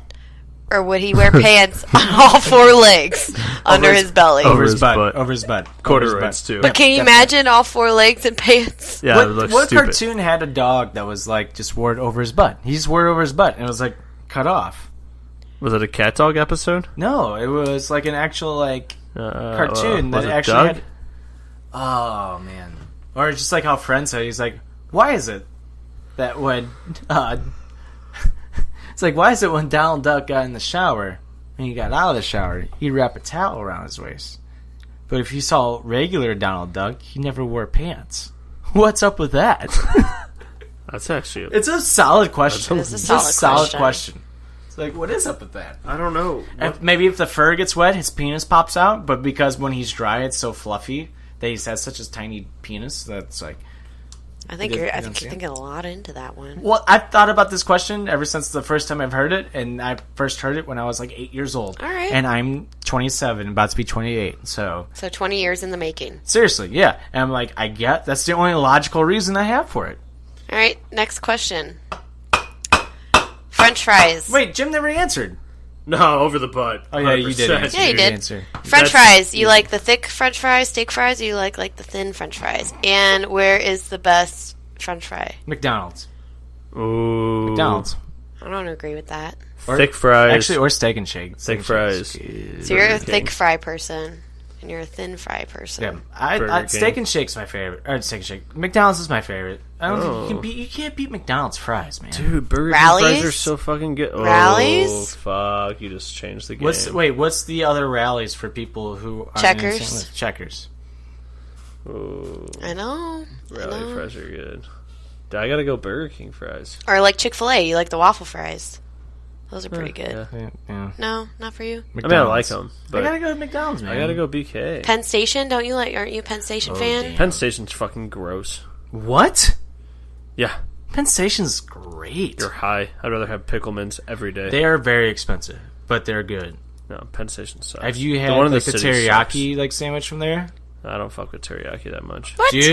Speaker 5: Or would he wear pants on all 4 legs under his belly?
Speaker 1: Over his butt. Over his butt.
Speaker 2: Corduroys, too.
Speaker 5: But can you imagine all 4 legs and pants?
Speaker 2: Yeah,
Speaker 1: what cartoon had a dog that was like just wore it over his butt? He just wore it over his butt and it was like cut off.
Speaker 2: Was it a cat dog episode?
Speaker 1: No, it was like an actual like cartoon that actually
Speaker 2: Doug?
Speaker 1: had. Oh man! Or just like how Friends said, he's like, "Why is it that when it's like why is it when Donald Duck got in the shower and he got out of the shower, he'd wrap a towel around his waist, but if you saw regular Donald Duck, he never wore pants. What's up with that?"
Speaker 2: That's actually
Speaker 1: it's a solid question.
Speaker 5: It's a solid
Speaker 1: question. It's like, what is up with that?
Speaker 2: I don't know.
Speaker 1: Maybe if the fur gets wet, his penis pops out, but because when he's dry, it's so fluffy that he has such a tiny penis that's like.
Speaker 5: I think you're thinking a lot into that one.
Speaker 1: Well, I've thought about this question ever since the first time I've heard it, and I first heard it when I was like 8 years old.
Speaker 5: All right.
Speaker 1: And I'm 27, about to be 28, so
Speaker 5: 20 years in the making.
Speaker 1: Seriously, yeah. And I'm like, I get that's the only logical reason I have for it.
Speaker 5: All right, next question. French fries.
Speaker 1: Wait, Jim never answered.
Speaker 2: No, over the butt.
Speaker 1: Oh yeah, you did. Answer.
Speaker 5: Yeah, you did.
Speaker 1: Answer.
Speaker 5: French fries. You like the thick French fries, steak fries, or you like the thin French fries? And where is the best French fry?
Speaker 1: McDonald's.
Speaker 2: Ooh.
Speaker 1: McDonald's.
Speaker 5: I don't agree with that.
Speaker 2: Thick fries.
Speaker 1: Actually, or Steak and Shake.
Speaker 2: Thick fries.
Speaker 5: So you're a thick fry person, and you're a thin fry person.
Speaker 1: Yeah, Steak and Shake's my favorite. Or Steak and Shake. McDonald's is my favorite. I don't think you can't beat McDonald's fries, man.
Speaker 2: Dude, Burger King fries are so fucking good.
Speaker 5: Rallies?
Speaker 2: Oh, fuck. You just changed the game.
Speaker 1: What's the other rallies for people who are
Speaker 5: Checkers?
Speaker 1: Checkers.
Speaker 2: Oh.
Speaker 5: I know.
Speaker 2: Rally fries are good. I gotta go Burger King fries.
Speaker 5: Or like Chick-fil-A, you like the waffle fries. Those are pretty good.
Speaker 1: Yeah.
Speaker 5: No, not for you?
Speaker 2: McDonald's. I mean, I like them. But
Speaker 1: I gotta go to McDonald's, man.
Speaker 2: I gotta go BK.
Speaker 5: Penn Station, aren't you a Penn Station fan?
Speaker 1: Damn.
Speaker 2: Penn Station's fucking gross.
Speaker 1: What?
Speaker 2: Yeah.
Speaker 1: Penn Station's great.
Speaker 2: You're high. I'd rather have Picklemans every day.
Speaker 1: They are very expensive, but they're good.
Speaker 2: No, Penn Station sucks.
Speaker 1: Have you had the teriyaki like sandwich from there?
Speaker 2: I don't fuck with teriyaki that much.
Speaker 5: What?
Speaker 1: Dude!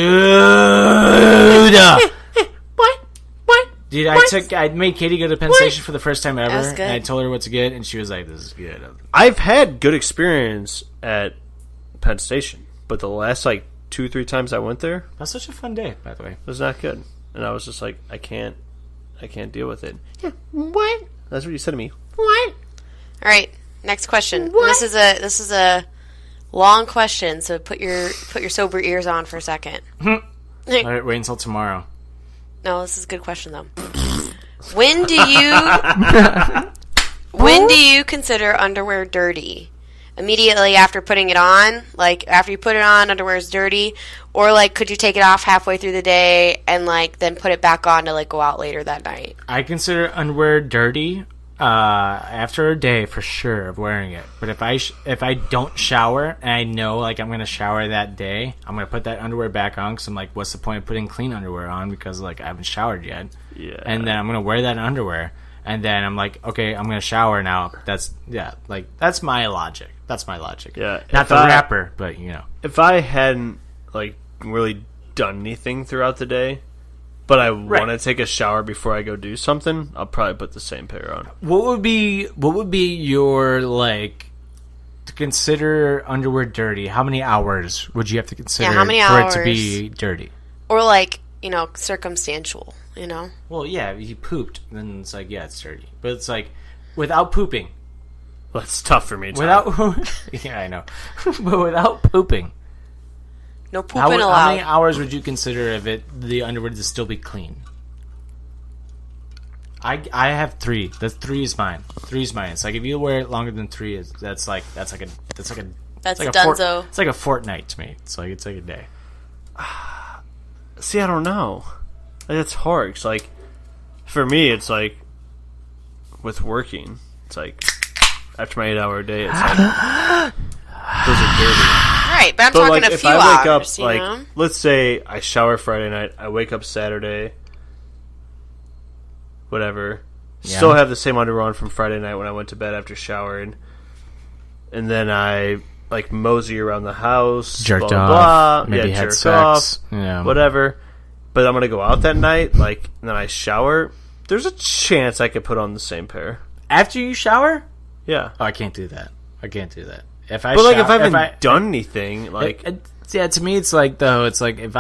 Speaker 5: What?
Speaker 1: Dude, I made Katie go to Penn Station for the first time ever, and I told her what to get, and she was like, "This is good."
Speaker 2: I've had good experience at Penn Station, but the last 2-3 times I went there,
Speaker 1: that's such a fun day, by the way.
Speaker 2: It was not good, and I was just like, I can't deal with it. Yeah, what? That's what you said to me. What?
Speaker 5: All right, next question. This is a long question, so put your sober ears on for a second.
Speaker 1: All right, wait until tomorrow.
Speaker 5: No, this is a good question though. When do you consider underwear dirty? Immediately after putting it on? Like after you put it on, underwear is dirty, Or, like, could you take it off halfway through the day and, like, then put it back on to, like, go out later that night?
Speaker 1: I consider underwear dirty after a day for sure of wearing it. But if I don't shower and I know, like, I'm going to shower that day, I'm going to put that underwear back on because I'm like, what's the point of putting clean underwear on because, like, I haven't showered yet.
Speaker 2: Yeah.
Speaker 1: And then I'm going to wear that underwear. And then I'm like, okay, I'm going to shower now. That's my logic. That's my logic.
Speaker 2: Yeah.
Speaker 1: Not the rapper, but, you know.
Speaker 2: If I hadn't, like, really done anything throughout the day, but I want to take a shower before I go do something, I'll probably put the same pair on.
Speaker 1: What would be your, like, to consider underwear dirty? How many hours would you have to consider
Speaker 5: how many
Speaker 1: for
Speaker 5: hours?
Speaker 1: it to be dirty?
Speaker 5: Or, like, you know, circumstantial, you know?
Speaker 1: Well, yeah, if he pooped, then it's like, yeah, it's dirty. But it's like, without pooping.
Speaker 2: Well, it's tough for me, Tom.
Speaker 1: Yeah, I know. But without pooping.
Speaker 5: No pooping allowed.
Speaker 1: How many hours would you consider the underwear to still be clean? I have 3. That's 3 is mine. 3 is mine. It's like if you wear it longer than 3, that's like
Speaker 5: Dunzo.
Speaker 1: It's like a fortnight to me. It's like a day.
Speaker 2: See, I don't know. Like, that's hard. It's like, for me, it's like with working. It's like after my 8-hour day, it's like those are dirty.
Speaker 5: Right, but I'm talking
Speaker 2: like,
Speaker 5: a
Speaker 2: if
Speaker 5: few
Speaker 2: I wake
Speaker 5: hours,
Speaker 2: up, like,
Speaker 5: you know?
Speaker 2: let's say I shower Friday night, I wake up Saturday, whatever, still have the same underwear on from Friday night when I went to bed after showering, and then I, like, mosey around the house,
Speaker 1: jerked
Speaker 2: blah,
Speaker 1: off,
Speaker 2: blah,
Speaker 1: maybe
Speaker 2: yeah,
Speaker 1: had
Speaker 2: jerk
Speaker 1: sex,
Speaker 2: off, whatever, but I'm going to go out that night, like, and then I shower, there's a chance I could put on the same pair.
Speaker 1: After you shower?
Speaker 2: Yeah.
Speaker 1: Oh, I can't do that. If I
Speaker 2: haven't done anything, like,
Speaker 1: to me, it's like, though, it's like if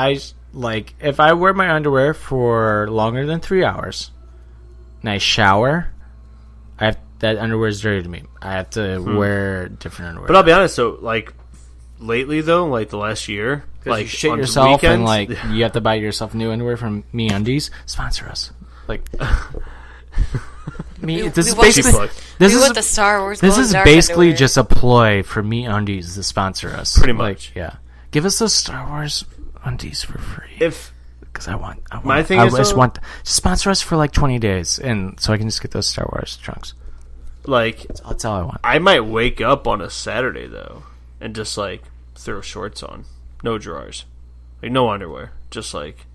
Speaker 1: I wear my underwear for longer than 3 hours, and I shower, that underwear is dirty to me. I have to wear different underwear.
Speaker 2: But I'll be honest, though, like, lately, though, like, the last year, like,
Speaker 1: you shit
Speaker 2: on
Speaker 1: yourself
Speaker 2: weekends,
Speaker 1: and, like, you have to buy yourself new underwear from MeUndies. Sponsor us. Like... This is
Speaker 5: the Star Wars.
Speaker 1: This is basically just a ploy for MeUndies to sponsor us.
Speaker 2: Pretty much,
Speaker 1: like, yeah. Give us those Star Wars undies for free. Because I just want sponsor us for like 20 days, and so I can just get those Star Wars trunks.
Speaker 2: Like,
Speaker 1: that's all I want.
Speaker 2: I might wake up on a Saturday though, and just like throw shorts on, no drawers, like no underwear, just like.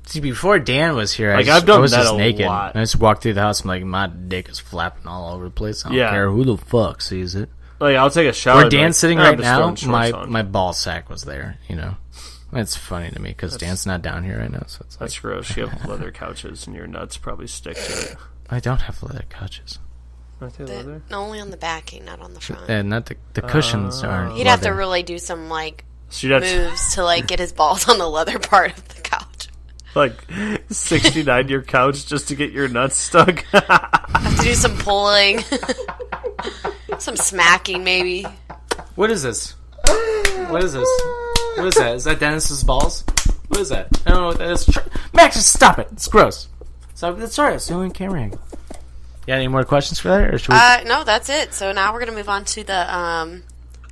Speaker 1: See, before Dan was here,
Speaker 2: I've done
Speaker 1: I was
Speaker 2: that
Speaker 1: just
Speaker 2: a
Speaker 1: naked.
Speaker 2: lot.
Speaker 1: I just walked through the house. I'm like, my dick is flapping all over the place. I don't care who the fuck sees it.
Speaker 2: Like, I'll take a shower.
Speaker 1: Where Dan's sitting right now,
Speaker 2: on.
Speaker 1: my ball sack was there. You know, it's funny to me because Dan's not down here right now. So it's
Speaker 2: that's gross. You have leather couches, and your nuts probably stick to it.
Speaker 1: I don't have leather couches.
Speaker 2: Aren't they leather?
Speaker 5: Only on the backing, not on the front.
Speaker 1: And not the cushions aren't.
Speaker 5: He'd have to really do some like moves to like get his balls on the leather part of the couch.
Speaker 2: Like 69 your couch just to get your nuts stuck.
Speaker 5: Have to do some pulling, some smacking, maybe.
Speaker 1: What is this? What is this? What is that? Is that Dennis's balls? What is that? I don't know what that is. Max, just stop it. It's gross. So that's alright. It's the only camera angle. Yeah, any more questions for that, or should we?
Speaker 5: No, that's it. So now we're gonna move on to the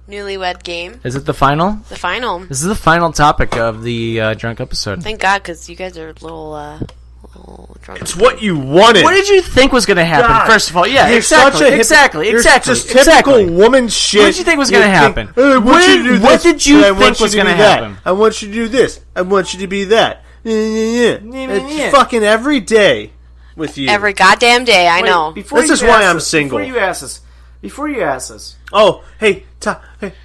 Speaker 5: newlywed game.
Speaker 1: Is it the final?
Speaker 5: The final.
Speaker 1: This is the final topic of the drunk episode.
Speaker 5: Thank God, because you guys are a little drunk.
Speaker 2: It's what you wanted.
Speaker 1: What did you think was going to happen?
Speaker 2: God.
Speaker 1: First of all, yeah,
Speaker 2: You're
Speaker 1: exactly.
Speaker 2: Just typical woman shit.
Speaker 1: What did you think was going to happen?
Speaker 2: What
Speaker 1: did you think was going to happen?
Speaker 2: I want you to do this. I want you to be that. It's fucking every day with you.
Speaker 5: Every goddamn day, I know.
Speaker 2: This is why I'm single.
Speaker 1: Before you ask this.
Speaker 2: Oh, hey,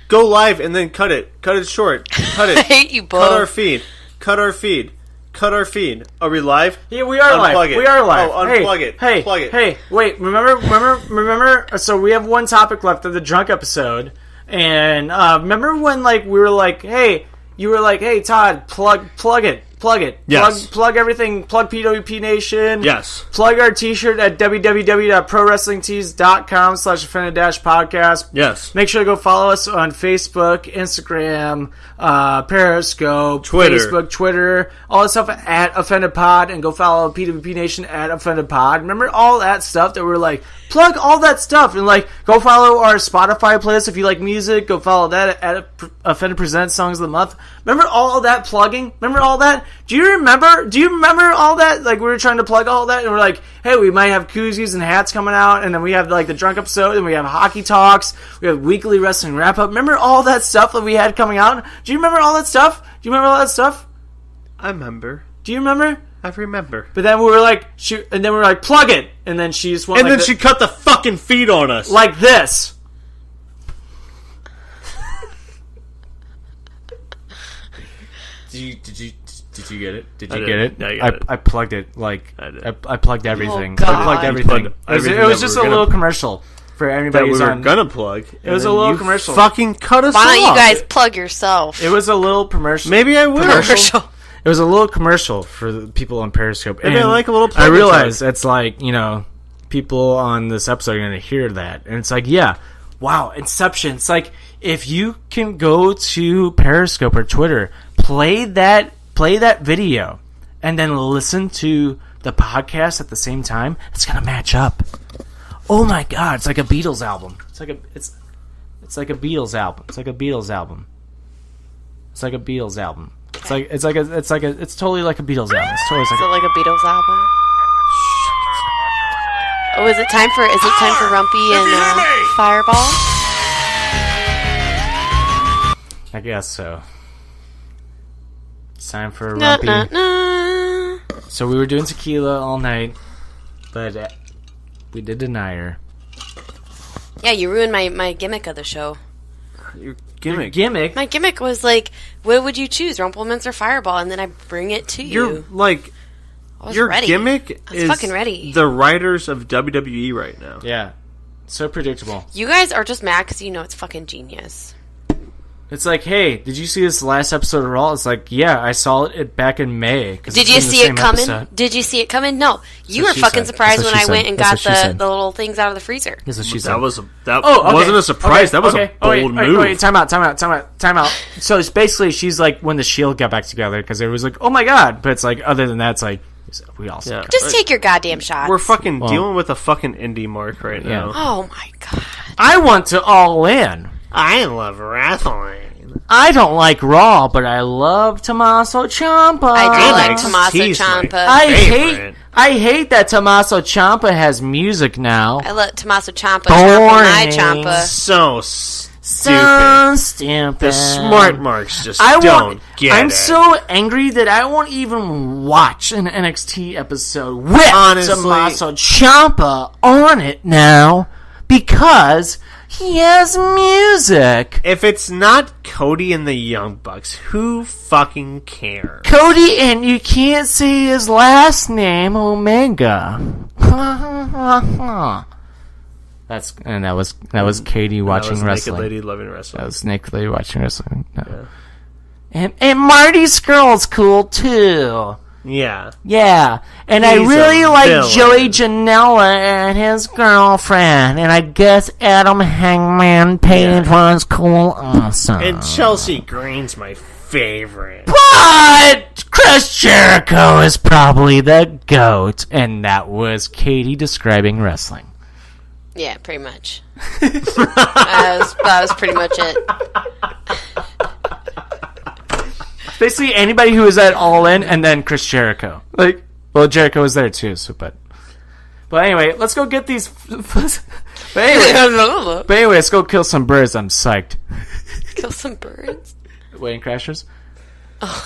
Speaker 2: go live and then cut it. Cut it short. Cut it.
Speaker 5: I hate you both.
Speaker 2: Cut our feed. Are we live?
Speaker 1: Yeah, we are live.
Speaker 2: It.
Speaker 1: We are live.
Speaker 2: Oh, unplug it. Plug it.
Speaker 1: Hey, wait. Remember. So we have one topic left of the drunk episode, and remember when like we were like, hey, you were like, hey, Todd, plug it. Plug it.
Speaker 2: Yes.
Speaker 1: Plug everything. Plug PWP Nation.
Speaker 2: Yes.
Speaker 1: Plug our t-shirt at www.prowrestlingtees.com/offended-podcast.
Speaker 2: Yes.
Speaker 1: Make sure to go follow us on Facebook, Instagram, Periscope,
Speaker 2: Twitter.
Speaker 1: Facebook, Twitter, all that stuff at Offended Pod, and go follow PWP Nation at Offended Pod. Remember all that stuff that we're like, plug all that stuff, and like, go follow our Spotify playlist if you like music. Go follow that at Offended Presents Songs of the Month. Remember all of that plugging? Remember all that? Do you remember all that? Like, we were trying to plug all that, and we're like, hey, we might have koozies and hats coming out, and then we have like the drunk episode, and we have hockey talks, we have weekly wrestling wrap up. Remember all that stuff that we had coming out? Do you remember all that stuff? Do you remember all that stuff?
Speaker 2: I remember.
Speaker 1: Do you remember?
Speaker 2: I remember.
Speaker 1: But then we were like, plug it, and then she just went,
Speaker 2: and then she cut the fucking feed on us
Speaker 1: like this. Did you get it? Did you get it?
Speaker 2: Yeah, I got it.
Speaker 1: I plugged it. Like, I plugged everything.
Speaker 5: Oh, God.
Speaker 1: I plugged everything. It was just a little commercial for anybody
Speaker 2: that we
Speaker 1: who's
Speaker 2: were
Speaker 1: on.
Speaker 2: gonna plug.
Speaker 1: It was a little commercial.
Speaker 2: Fucking cut us off.
Speaker 5: Why don't you guys plug yourself?
Speaker 1: It was a little commercial.
Speaker 2: Maybe I will.
Speaker 5: Commercial.
Speaker 1: It was a little commercial for the people on Periscope.
Speaker 2: Maybe
Speaker 1: and
Speaker 2: I like a little
Speaker 1: I
Speaker 2: plug
Speaker 1: realize it's like, people on this episode are going to hear that. And it's like, yeah, wow, Inception. It's like, if you can go to Periscope or Twitter, play that video, and then listen to the podcast at the same time, it's going to match up. Oh my God, it's like a Beatles album. It's like a Beatles album. It's like a Beatles album. It's like a Beatles album. It's totally like a Beatles album. It's totally
Speaker 5: Is it like a Beatles album? Oh, is it time for Rumpy and Fireball?
Speaker 1: I guess so. It's time for Rumpy. So we were doing tequila all night, but we did deny her.
Speaker 5: Yeah, you ruined my gimmick of the show.
Speaker 2: Your
Speaker 1: Gimmick?
Speaker 5: My gimmick was like, what would you choose, Rumpelminster or Fireball? And then I bring it to you. I was ready.
Speaker 2: Gimmick
Speaker 5: I was
Speaker 2: is
Speaker 5: fucking ready.
Speaker 2: the writers of WWE right now.
Speaker 1: Yeah. So predictable.
Speaker 5: You guys are just mad because you know it's fucking genius.
Speaker 1: It's like, hey, did you see this last episode of Raw? It's like, yeah, I saw it back in May.
Speaker 5: Did you see it coming? Did you see it coming? No. You were fucking surprised when I went and got the little things out of the freezer.
Speaker 1: That's what she said.
Speaker 2: That wasn't a surprise. That was a bold move.
Speaker 1: Wait, time out. So it's basically, she's like, when the Shield got back together, because it was like, oh my God. But it's like, other than that, it's like, we all suck.
Speaker 5: Just take your goddamn shots.
Speaker 2: We're fucking dealing with a fucking indie mark right now.
Speaker 5: Oh my God.
Speaker 1: I want to all in.
Speaker 2: I love wrestling.
Speaker 1: I don't like Raw, but I love Tommaso Ciampa.
Speaker 5: I do like Tommaso Ciampa.
Speaker 1: I hate that Tommaso Ciampa has music now.
Speaker 5: I let Tommaso Ciampa Ciampa my Ciampa.
Speaker 2: So stupid.
Speaker 1: So stupid.
Speaker 2: The smart marks just don't get it.
Speaker 1: I'm so angry that I won't even watch an NXT episode with Tommaso Ciampa on it now because he has music.
Speaker 2: If it's not Cody and the Young Bucks, who fucking cares?
Speaker 1: Cody, and you can't say his last name, Omega. That was Katie watching wrestling.
Speaker 2: Naked Lady loving wrestling.
Speaker 1: That was Naked Lady watching wrestling. No. Yeah. And Marty Skrull's cool too.
Speaker 2: Yeah.
Speaker 1: Yeah. And I really like Joey Janela and his girlfriend. And I guess Adam Hangman Page was cool also.
Speaker 2: And Chelsea Green's my favorite.
Speaker 1: But Chris Jericho is probably the GOAT. And that was Katie describing wrestling.
Speaker 5: Yeah, pretty much. that was pretty much it.
Speaker 1: Basically, anybody who was at All In, and then Chris Jericho. Jericho was there too. But anyway, let's go get these. But anyway, let's go kill some birds. I'm psyched.
Speaker 5: Kill some birds.
Speaker 1: Wedding Crashers. Oh.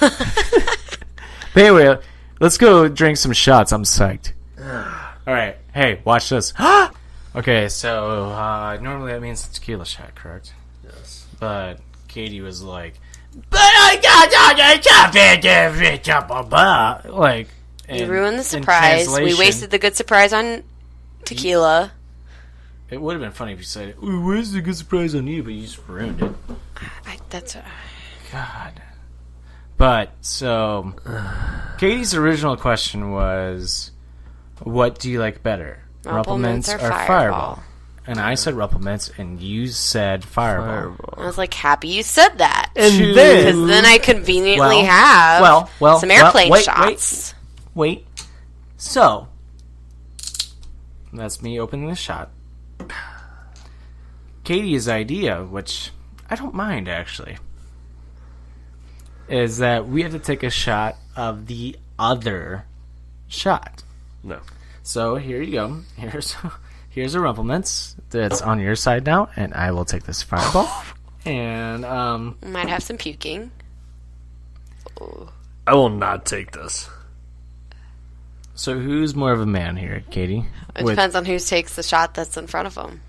Speaker 1: But anyway, let's go drink some shots. I'm psyched. All right. Hey, watch this. Okay, so normally that means a tequila shot, correct?
Speaker 2: Yes.
Speaker 1: But Katie was like, "But I got like."
Speaker 5: You ruined the surprise. We wasted the good surprise on tequila.
Speaker 1: It would have been funny if you said, "We wasted the good surprise on you," but you just ruined it.
Speaker 5: That's
Speaker 1: God. But, so, Katie's original question was, what do you like better?
Speaker 5: Rumplemints or
Speaker 1: Fireball?
Speaker 5: Fireball?
Speaker 1: And I said Rumplemints, and you said Fireball.
Speaker 5: I was like, happy you said that.
Speaker 2: And
Speaker 5: Because then I conveniently have some airplane shots.
Speaker 1: Wait. So, that's me opening the shot. Katie's idea, which I don't mind actually, is that we have to take a shot of the other shot.
Speaker 2: No.
Speaker 1: So here you go. Here's a Rumplemints that's on your side now, and I will take this Fireball. And
Speaker 5: might have some puking. Ooh.
Speaker 2: I will not take this.
Speaker 1: So who's more of a man here, Katie?
Speaker 5: It depends on who takes the shot that's in front of them.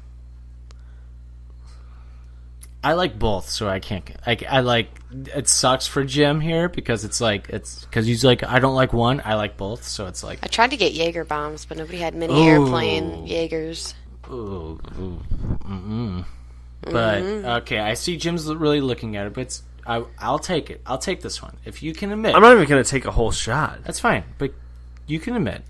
Speaker 1: I like both, so I can't. I like. It sucks for Jim here because because he's like, I don't like one. I like both, so it's like.
Speaker 5: I tried to get Jaeger bombs, but nobody had mini airplane Jaegers.
Speaker 1: Ooh. But okay, I see Jim's really looking at it, but I'll take it. I'll take this one if you can admit.
Speaker 2: I'm not even going to take a whole shot.
Speaker 1: That's fine, but you can admit.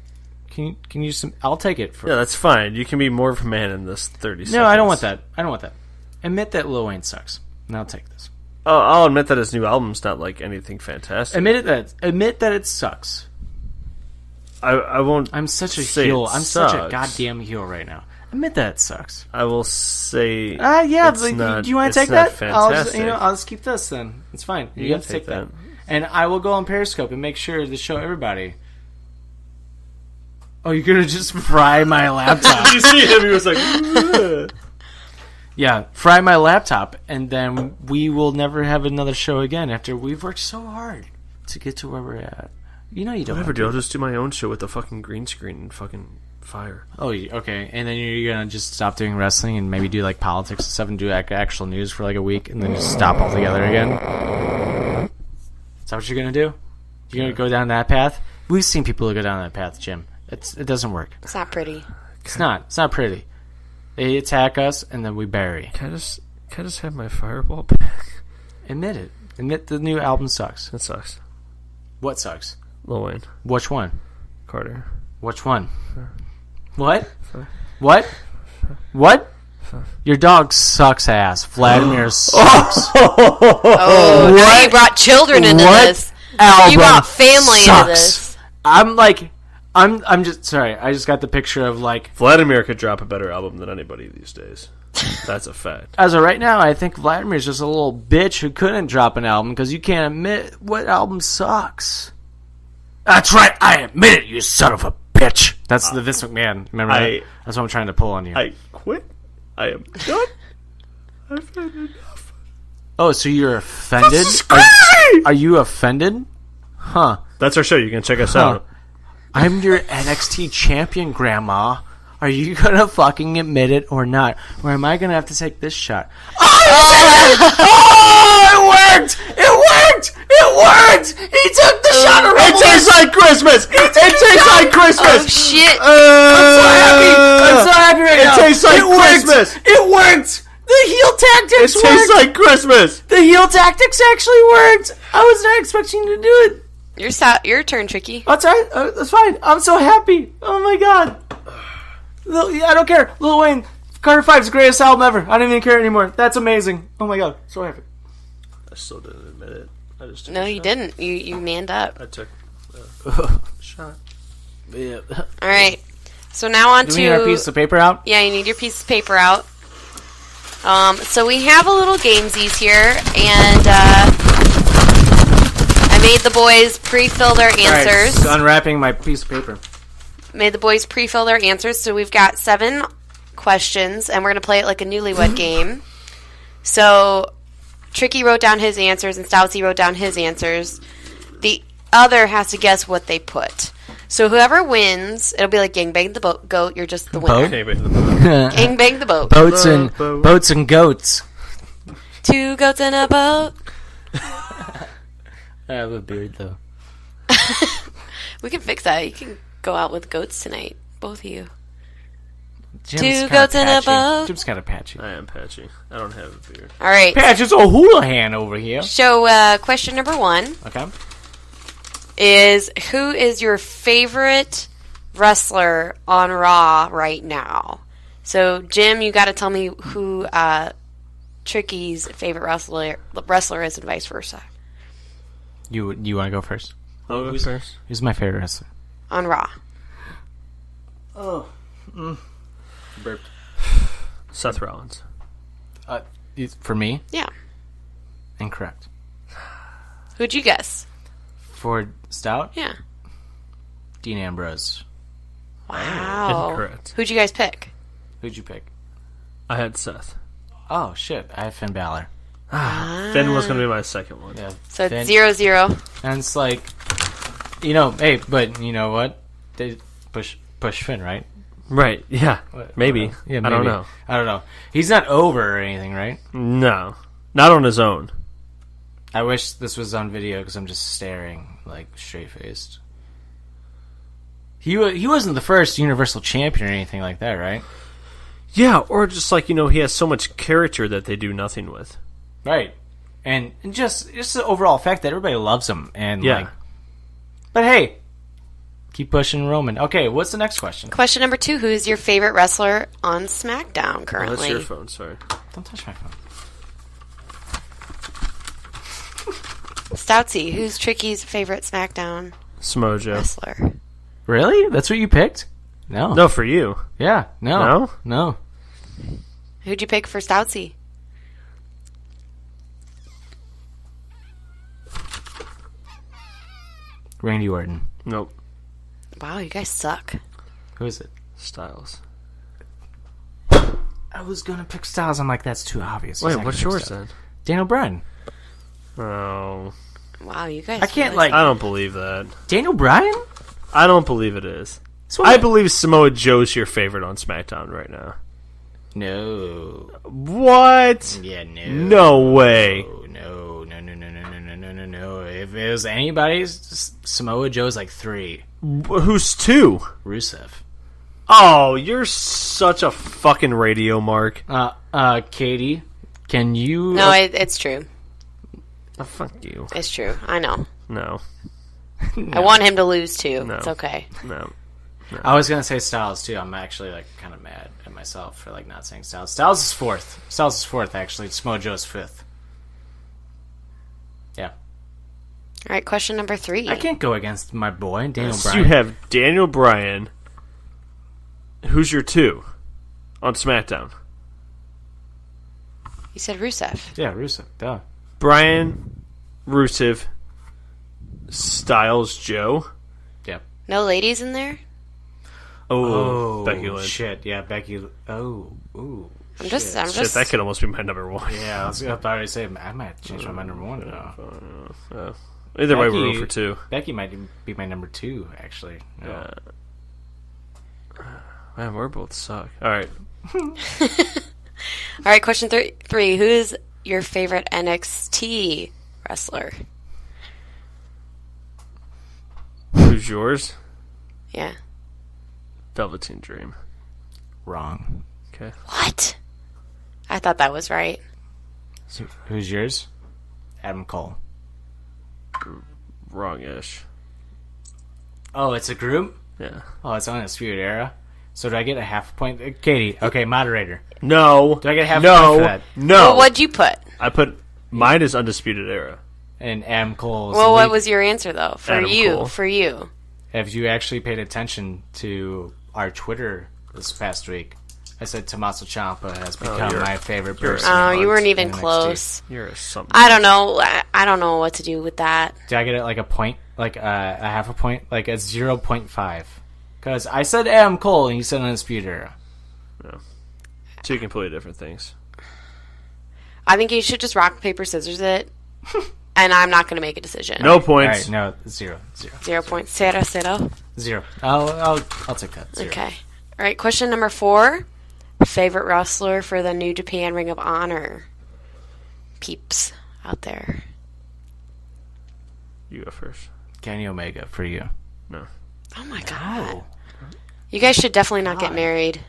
Speaker 1: Can you? I'll take it.
Speaker 2: Yeah, that's fine. You can be more of a man in this 30 seconds.
Speaker 1: No, I don't want that. Admit that Lil Wayne sucks. And I'll take this.
Speaker 2: Oh, I'll admit that his new album's not like anything fantastic.
Speaker 1: Admit that it sucks.
Speaker 2: I won't.
Speaker 1: I'm such a
Speaker 2: say
Speaker 1: heel.
Speaker 2: it
Speaker 1: I'm such a
Speaker 2: sucks.
Speaker 1: goddamn heel right now. Admit that it sucks.
Speaker 2: I will say.
Speaker 1: Yeah.
Speaker 2: it's not,
Speaker 1: do you want to take
Speaker 2: not
Speaker 1: that? I'll
Speaker 2: fantastic.
Speaker 1: just keep this then. It's fine.
Speaker 2: You
Speaker 1: You
Speaker 2: can
Speaker 1: have to take
Speaker 2: take
Speaker 1: that. And I will go on Periscope and make sure to show everybody. Oh, you're gonna just fry my laptop?
Speaker 2: You see him? He was like. Ugh.
Speaker 1: Yeah, fry my laptop, and then we will never have another show again after we've worked so hard to get to where we're at. You know you don't.
Speaker 2: Whatever, dude. I'll just do my own show with the fucking green screen and fucking fire.
Speaker 1: Oh, okay. And then you're gonna just stop doing wrestling and maybe do like politics and stuff and do actual news for like a week, and then just stop altogether again. Is that what you're gonna do? You're gonna go down that path? We've seen people go down that path, Jim. It doesn't work.
Speaker 5: It's not pretty.
Speaker 1: It's not. It's not pretty. They attack us and then we bury.
Speaker 2: Can I just have my Fireball back?
Speaker 1: Admit it. Admit the new album sucks.
Speaker 2: That sucks.
Speaker 1: What sucks?
Speaker 2: Lil Wayne.
Speaker 1: Which one?
Speaker 2: Carter.
Speaker 1: Which one? What? What? Your dog sucks ass. Vladimir sucks.
Speaker 5: Oh, now you brought children into this. You brought family into this.
Speaker 1: I'm just sorry. I just got the picture of like
Speaker 2: Vladimir could drop a better album than anybody these days. That's a fact.
Speaker 1: As of right now, I think Vladimir's just a little bitch who couldn't drop an album because you can't admit what album sucks. That's right. I admit it, you son of a bitch. That's the Vince McMahon. Remember that? That's what I'm trying to pull on you.
Speaker 2: I quit. I am done. I've had enough.
Speaker 1: Oh, so you're offended?
Speaker 2: This is great!
Speaker 1: Are you offended? Huh.
Speaker 2: That's our show. You can check us out.
Speaker 1: I'm your NXT champion, Grandma. Are you gonna fucking admit it or not? Or am I gonna have to take this shot? Oh, it worked! It worked! It worked! He took the shot of
Speaker 2: It tastes like Christmas! It tastes like Christmas!
Speaker 5: Oh, shit.
Speaker 1: I'm so happy! I'm so happy right now!
Speaker 2: It tastes like
Speaker 1: It worked!
Speaker 2: Christmas!
Speaker 1: It worked! The heel tactics
Speaker 2: It
Speaker 1: worked!
Speaker 2: tastes like Christmas!
Speaker 1: The heel tactics actually worked! I was not expecting you to do it!
Speaker 5: Your turn, Tricky.
Speaker 1: That's right. That's fine. I'm so happy. Oh my god. I don't care. Lil Wayne, Carter 5 is the greatest album ever. I don't even care anymore. That's amazing. Oh my god. So happy.
Speaker 2: I still didn't admit it. I just took
Speaker 5: No,
Speaker 2: a
Speaker 5: you
Speaker 2: shot.
Speaker 5: didn't. You manned up.
Speaker 2: I took a shot.
Speaker 1: Yeah.
Speaker 5: All right. So now on
Speaker 1: Do
Speaker 5: to...
Speaker 1: we need our piece of paper out?
Speaker 5: Yeah, you need your piece of paper out. So we have a little gamesies here, and I made the boys pre-fill their answers.
Speaker 1: All right, unwrapping my piece of paper.
Speaker 5: Made the boys pre-fill their answers. So we've got 7 questions, and we're going to play it like a newlywed game. So Tricky wrote down his answers, and Stoutsy wrote down his answers. The other has to guess what they put. So whoever wins, it'll be like Gang Bang the Goat. You're just the winner.
Speaker 2: Okay, but
Speaker 5: Gang Bang the Boat.
Speaker 1: Boats and goats.
Speaker 5: 2 goats in a boat.
Speaker 1: I have a beard though.
Speaker 5: We can fix that. You can go out with goats tonight, both of you.
Speaker 1: Jim's
Speaker 5: Two
Speaker 1: kinda
Speaker 5: goats in a
Speaker 1: patchy.
Speaker 5: boat.
Speaker 1: Jim's kind of patchy.
Speaker 2: I am patchy. I don't have a beard.
Speaker 5: All right.
Speaker 1: Patch, it's a Houlihan over here.
Speaker 5: So, question number 1
Speaker 1: Okay.
Speaker 5: is, who is your favorite wrestler on Raw right now? So, Jim, you got to tell me who Tricky's favorite wrestler is, and vice versa.
Speaker 1: You want to go first?
Speaker 2: I'll go first.
Speaker 1: Who's my favorite wrestler?
Speaker 5: On Raw.
Speaker 1: Burped.
Speaker 2: Seth Rollins.
Speaker 1: For me?
Speaker 5: Yeah.
Speaker 1: Incorrect.
Speaker 5: Who'd you guess?
Speaker 1: For Stout?
Speaker 5: Yeah.
Speaker 1: Dean Ambrose.
Speaker 5: Wow.
Speaker 2: Incorrect.
Speaker 5: Who'd you guys pick?
Speaker 1: Who'd you pick?
Speaker 2: I had Seth.
Speaker 1: Oh, shit. I have Finn Balor.
Speaker 2: Finn was going to be my second one.
Speaker 1: Yeah.
Speaker 5: So
Speaker 1: Finn.
Speaker 5: it's 0-0.
Speaker 1: And it's like, you know, hey, but you know what? They push Finn, right?
Speaker 2: Right, yeah. Maybe.
Speaker 1: Yeah,
Speaker 2: I don't know.
Speaker 1: I don't know. He's not over or anything, right?
Speaker 2: No. Not on his own.
Speaker 1: I wish this was on video because I'm just staring, like, straight-faced. He wasn't the first Universal Champion or anything like that, right?
Speaker 2: Yeah, or just like, he has so much character that they do nothing with.
Speaker 1: Right. And just the overall fact that everybody loves him. And
Speaker 2: Yeah.
Speaker 1: like, but hey, keep pushing Roman. Okay, what's the next question?
Speaker 5: Question number 2, who is your favorite wrestler on SmackDown
Speaker 2: Oh,
Speaker 5: currently?
Speaker 2: that's your phone, sorry.
Speaker 1: Don't touch my phone.
Speaker 5: Stoutsy, who's Tricky's favorite SmackDown
Speaker 2: Samoa Joe.
Speaker 5: wrestler?
Speaker 1: Really? That's what you picked? No.
Speaker 2: No, for you.
Speaker 1: Yeah. No.
Speaker 2: No?
Speaker 1: No.
Speaker 5: Who'd you pick for Stoutsy?
Speaker 1: Randy Orton.
Speaker 2: Nope.
Speaker 5: Wow, you guys suck.
Speaker 1: Who is it?
Speaker 2: Styles.
Speaker 1: I was gonna pick Styles. I'm like, that's too obvious.
Speaker 2: Wait,
Speaker 1: He's not
Speaker 2: what's
Speaker 1: gonna pick
Speaker 2: yours
Speaker 1: Styles.
Speaker 2: then?
Speaker 1: Daniel Bryan.
Speaker 2: Oh.
Speaker 5: Wow, you guys.
Speaker 1: I can't,
Speaker 5: really-
Speaker 1: like...
Speaker 2: I don't believe that.
Speaker 1: Daniel Bryan?
Speaker 2: I don't believe it is.
Speaker 1: That's what
Speaker 2: I believe Samoa Joe's your favorite on SmackDown right now.
Speaker 1: No.
Speaker 2: What?
Speaker 1: Yeah, no.
Speaker 2: No way.
Speaker 1: No. If it was anybody, Samoa Joe's like 3.
Speaker 2: Who's 2?
Speaker 1: Rusev.
Speaker 2: Oh, you're such a fucking radio mark.
Speaker 1: Katie, can you...
Speaker 5: No, it's true.
Speaker 2: Oh, fuck you.
Speaker 5: It's true. I know.
Speaker 2: No.
Speaker 5: I want him to lose too.
Speaker 2: No.
Speaker 5: It's okay.
Speaker 2: No.
Speaker 1: I was gonna say Styles too. I'm actually like kind of mad at myself for like not saying Styles. Styles is 4th. Styles is 4th actually. Samoa Joe's 5th. Yeah.
Speaker 5: All right, question number 3.
Speaker 1: I can't go against my boy Daniel
Speaker 2: So
Speaker 1: Bryan.
Speaker 2: you have Daniel Bryan. Who's your 2 on SmackDown?
Speaker 5: You said Rusev.
Speaker 1: Yeah, Rusev. Duh.
Speaker 2: Bryan, Rusev, Styles, Joe.
Speaker 1: Yep.
Speaker 5: No ladies in there?
Speaker 2: Oh, Becky Lynch.
Speaker 1: Shit. Yeah, Becky. Oh. Ooh.
Speaker 5: I'm just.
Speaker 2: Shit, that could almost be my number 1.
Speaker 1: Yeah, I was about to say I might change my number 1 now.
Speaker 2: Either way, we're
Speaker 1: Becky-
Speaker 2: 0 for 2.
Speaker 1: Becky might be my number 2 actually. No.
Speaker 2: Man, we're both suck. All right.
Speaker 5: All right, question 3. Who is your favorite NXT wrestler?
Speaker 2: Who's yours?
Speaker 5: Yeah.
Speaker 2: Velveteen Dream.
Speaker 1: Wrong.
Speaker 2: Okay.
Speaker 5: What? I thought that was right.
Speaker 1: So, who's yours? Adam Cole.
Speaker 2: Wrong-ish.
Speaker 1: Oh, it's a group?
Speaker 2: Yeah.
Speaker 1: Oh, it's Undisputed Era. So do I get a half a point? Katie, okay, moderator.
Speaker 2: No.
Speaker 1: Do I get a half a point for that?
Speaker 2: No.
Speaker 5: Well, what'd you put?
Speaker 2: I put mine is Undisputed Era.
Speaker 1: And Adam Cole.
Speaker 5: Well, what was your answer though? For
Speaker 2: Adam
Speaker 5: you.
Speaker 2: Cole.
Speaker 5: For you.
Speaker 1: Have you actually paid attention to our Twitter this past week? I said Tommaso Ciampa has become
Speaker 2: you're-
Speaker 1: my favorite
Speaker 2: you're a
Speaker 1: person.
Speaker 5: Oh, you weren't
Speaker 1: in
Speaker 5: even
Speaker 1: NXT.
Speaker 5: close.
Speaker 2: You're a something.
Speaker 5: I don't know. I don't know what to do with that.
Speaker 1: Did I get it like a point? Like a half a point? Like a 0.5? Because I said Adam Cole and you said Undisputed Era.
Speaker 2: Two completely different things.
Speaker 5: I think you should just rock, paper, scissors it. And I'm not going to make a decision.
Speaker 2: No
Speaker 1: All
Speaker 2: points.
Speaker 1: right, no, 0.
Speaker 5: 0.00.
Speaker 1: 0. I'll take that. 0.
Speaker 5: Okay. All right, question number 4. Favorite wrestler for the New Japan Ring of Honor? Peeps out there.
Speaker 2: You go first.
Speaker 1: Kenny Omega for you.
Speaker 2: No.
Speaker 5: Oh my god. You guys should definitely not get married.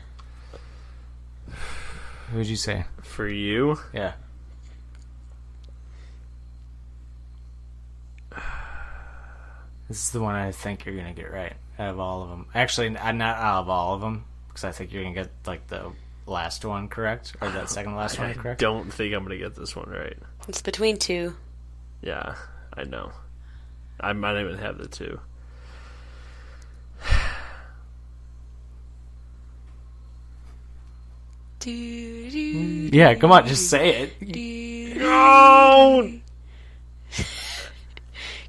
Speaker 1: Who'd you say?
Speaker 2: For you?
Speaker 1: Yeah. This is the one I think you're gonna get right out of all of them. Actually, not out of all of them, because I think you're gonna get like the last one correct, or that second last one correct.
Speaker 2: I don't think I'm gonna get this one right.
Speaker 5: It's between two.
Speaker 2: Yeah, I know. I might even have the two.
Speaker 1: Yeah, come on, just say it.
Speaker 2: No!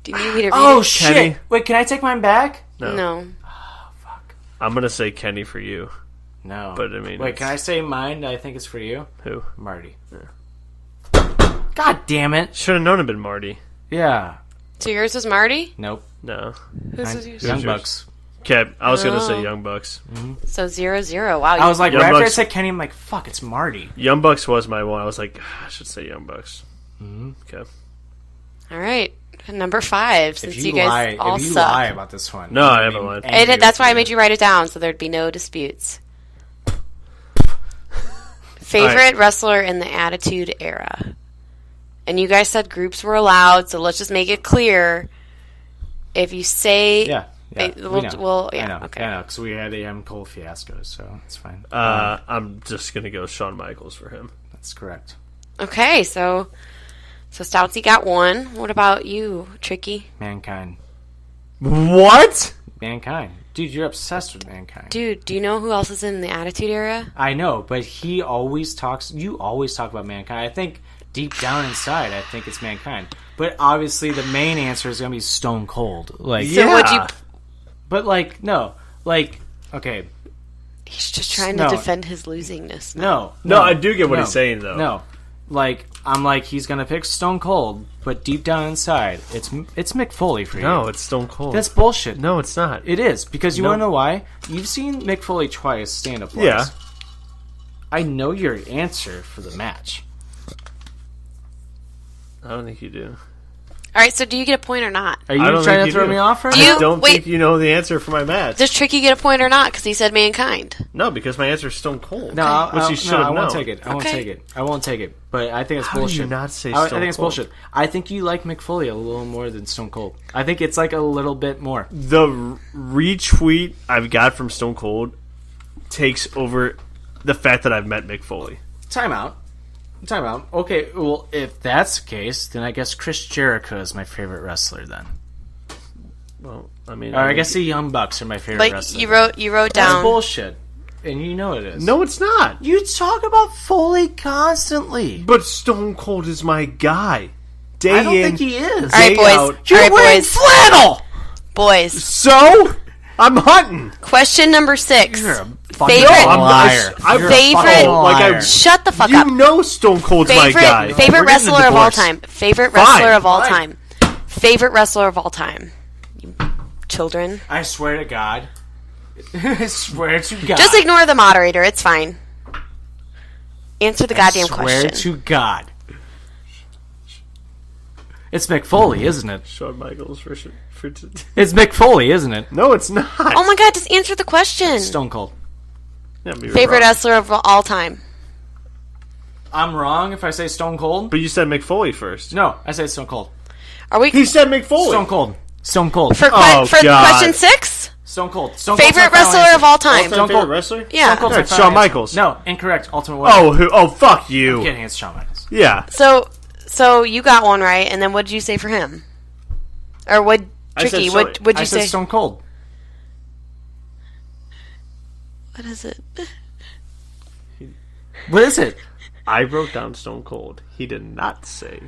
Speaker 5: Do you need me to read
Speaker 1: Oh
Speaker 5: it?
Speaker 1: shit!
Speaker 2: Kenny.
Speaker 1: Wait, can I take mine back?
Speaker 5: No.
Speaker 2: I'm gonna say Kenny for you.
Speaker 1: No.
Speaker 2: But I mean,
Speaker 1: wait, can I say mine? I think it's for you.
Speaker 2: Who?
Speaker 1: Marty. God damn it!
Speaker 2: Should have known it'd been Marty.
Speaker 1: Yeah.
Speaker 5: So yours was Marty?
Speaker 1: Nope.
Speaker 2: No.
Speaker 5: Whose was yours?
Speaker 1: Young Bucks.
Speaker 2: Okay, I was gonna say Young Bucks.
Speaker 5: So 0-0. Wow.
Speaker 1: I was like,
Speaker 2: Young
Speaker 1: right after I
Speaker 2: Bucks-
Speaker 1: said Kenny, I'm like, fuck, it's Marty.
Speaker 2: Young Bucks was my one. I was like, I should say Young Bucks. Okay.
Speaker 5: All right. Number 5. Since
Speaker 1: If
Speaker 5: you guys all
Speaker 1: if you
Speaker 5: suck.
Speaker 1: lie about this one,
Speaker 2: No, I haven't lied.
Speaker 5: That's why I made you write it down, so there'd be no disputes. Favorite wrestler in the Attitude Era. And you guys said groups were allowed, so let's just make it clear. If you say...
Speaker 1: Yeah.
Speaker 5: we know.
Speaker 1: I know.
Speaker 5: Okay.
Speaker 1: I know, because we had a Cole fiasco, so it's fine.
Speaker 2: I'm just gonna go Shawn Michaels for him.
Speaker 1: That's correct.
Speaker 5: Okay, so Stoutsy got 1. What about you, Tricky?
Speaker 1: Mankind.
Speaker 2: What?
Speaker 1: Mankind. Dude, you're obsessed with Mankind.
Speaker 5: Dude, do you know who else is in the Attitude Era?
Speaker 1: I know, but you always talk about Mankind. I think deep down inside, I think it's Mankind. But obviously the main answer is going to be Stone Cold. Like,
Speaker 5: So would you...
Speaker 1: But like, no. Like, okay.
Speaker 5: He's just trying to defend his losingness.
Speaker 1: No,
Speaker 2: I do get what he's saying, though.
Speaker 1: No. Like, I'm like, he's going to pick Stone Cold, but deep down inside, it's Mick Foley for you.
Speaker 2: No, it's Stone Cold.
Speaker 1: That's bullshit.
Speaker 2: No, it's not.
Speaker 1: It is, because you want to know why? You've seen Mick Foley twice stand-up wise.
Speaker 2: Yeah.
Speaker 1: I know your answer for the match.
Speaker 2: I don't think you do.
Speaker 5: All right, so do you get a point or not?
Speaker 1: Are you trying to throw me off right
Speaker 2: I don't think you know the answer for my match.
Speaker 5: Does Tricky get a point or not? Because he said Mankind.
Speaker 2: No, because my answer is Stone Cold.
Speaker 1: No,
Speaker 2: which you should have known.
Speaker 1: I won't take it. I won't take it. But I think it's
Speaker 2: How
Speaker 1: bullshit.
Speaker 2: do you not say
Speaker 1: I
Speaker 2: Stone
Speaker 1: think it's
Speaker 2: Cold?
Speaker 1: bullshit. I think you like Mick Foley a little more than Stone Cold. I think it's like a little bit more.
Speaker 2: The retweet I've got from Stone Cold takes over the fact that I've met Mick Foley.
Speaker 1: Time out. Okay, well, if that's the case, then I guess Chris Jericho is my favorite wrestler then.
Speaker 2: Well, I mean...
Speaker 1: Or I guess the Young Bucks are my favorite
Speaker 5: Like,
Speaker 1: wrestler.
Speaker 5: you wrote down...
Speaker 1: That's bullshit. And you know it is.
Speaker 2: No, it's not.
Speaker 1: You talk about Foley constantly.
Speaker 2: But Stone Cold is my guy. Day
Speaker 1: I don't
Speaker 2: in,
Speaker 1: think he is.
Speaker 5: All right, boys.
Speaker 2: out.
Speaker 1: You're
Speaker 5: All right,
Speaker 1: wearing
Speaker 5: boys.
Speaker 1: flannel!
Speaker 5: Boys.
Speaker 2: So? I'm hunting.
Speaker 5: Question number 6.
Speaker 1: You're a fucking
Speaker 5: Favorite-
Speaker 1: liar.
Speaker 2: I'm
Speaker 1: You're a
Speaker 5: favorite-
Speaker 1: fucking
Speaker 2: like I-
Speaker 1: liar.
Speaker 5: Shut the fuck
Speaker 2: You
Speaker 5: up.
Speaker 2: know Stone Cold's my guy.
Speaker 5: Favorite
Speaker 1: We're getting a
Speaker 5: wrestler of all
Speaker 1: divorce.
Speaker 5: time. Favorite
Speaker 2: Fine,
Speaker 5: wrestler of all
Speaker 1: fine.
Speaker 5: time. Favorite wrestler of all time. You children.
Speaker 1: I swear to God. I swear to God.
Speaker 5: Just ignore the moderator. It's fine. Answer the goddamn
Speaker 1: swear
Speaker 5: question.
Speaker 1: to God. It's Mick Foley, isn't it?
Speaker 2: Shawn Michaels for
Speaker 1: It's Mick Foley, isn't it?
Speaker 2: No, it's not.
Speaker 5: Oh my god, just answer the question.
Speaker 1: Stone Cold.
Speaker 2: Yeah, maybe
Speaker 5: Favorite
Speaker 2: wrong.
Speaker 5: wrestler of all time.
Speaker 1: I'm wrong if I say Stone Cold?
Speaker 2: But you said Mick Foley first.
Speaker 1: No, I said Stone Cold.
Speaker 5: Are we
Speaker 2: He said Mick Foley.
Speaker 1: Stone Cold. Stone Cold.
Speaker 5: for
Speaker 2: Oh,
Speaker 5: for
Speaker 2: God.
Speaker 5: question 6?
Speaker 1: Stone Cold. Stone
Speaker 5: Favorite
Speaker 1: Cold's my final
Speaker 5: wrestler
Speaker 1: answer.
Speaker 5: of all time.
Speaker 2: All-time
Speaker 1: Stone
Speaker 2: favorite
Speaker 1: Cold.
Speaker 2: wrestler?
Speaker 5: Yeah.
Speaker 1: Stone Cold's
Speaker 2: Yeah,
Speaker 1: my final
Speaker 2: Shawn
Speaker 1: answer.
Speaker 2: Michaels.
Speaker 1: No, incorrect. Ultimate Warrior.
Speaker 2: Oh, who? Oh, fuck you.
Speaker 1: Getting it's Shawn Michaels.
Speaker 2: Yeah.
Speaker 5: So you got one right, and then what did you say for him? Or what?
Speaker 2: I said
Speaker 5: Tricky?
Speaker 2: Shawn-
Speaker 5: What would
Speaker 1: I
Speaker 5: you
Speaker 1: said
Speaker 5: say?
Speaker 1: Stone Cold.
Speaker 5: What is it?
Speaker 1: What is it?
Speaker 2: I wrote down Stone Cold. He did not say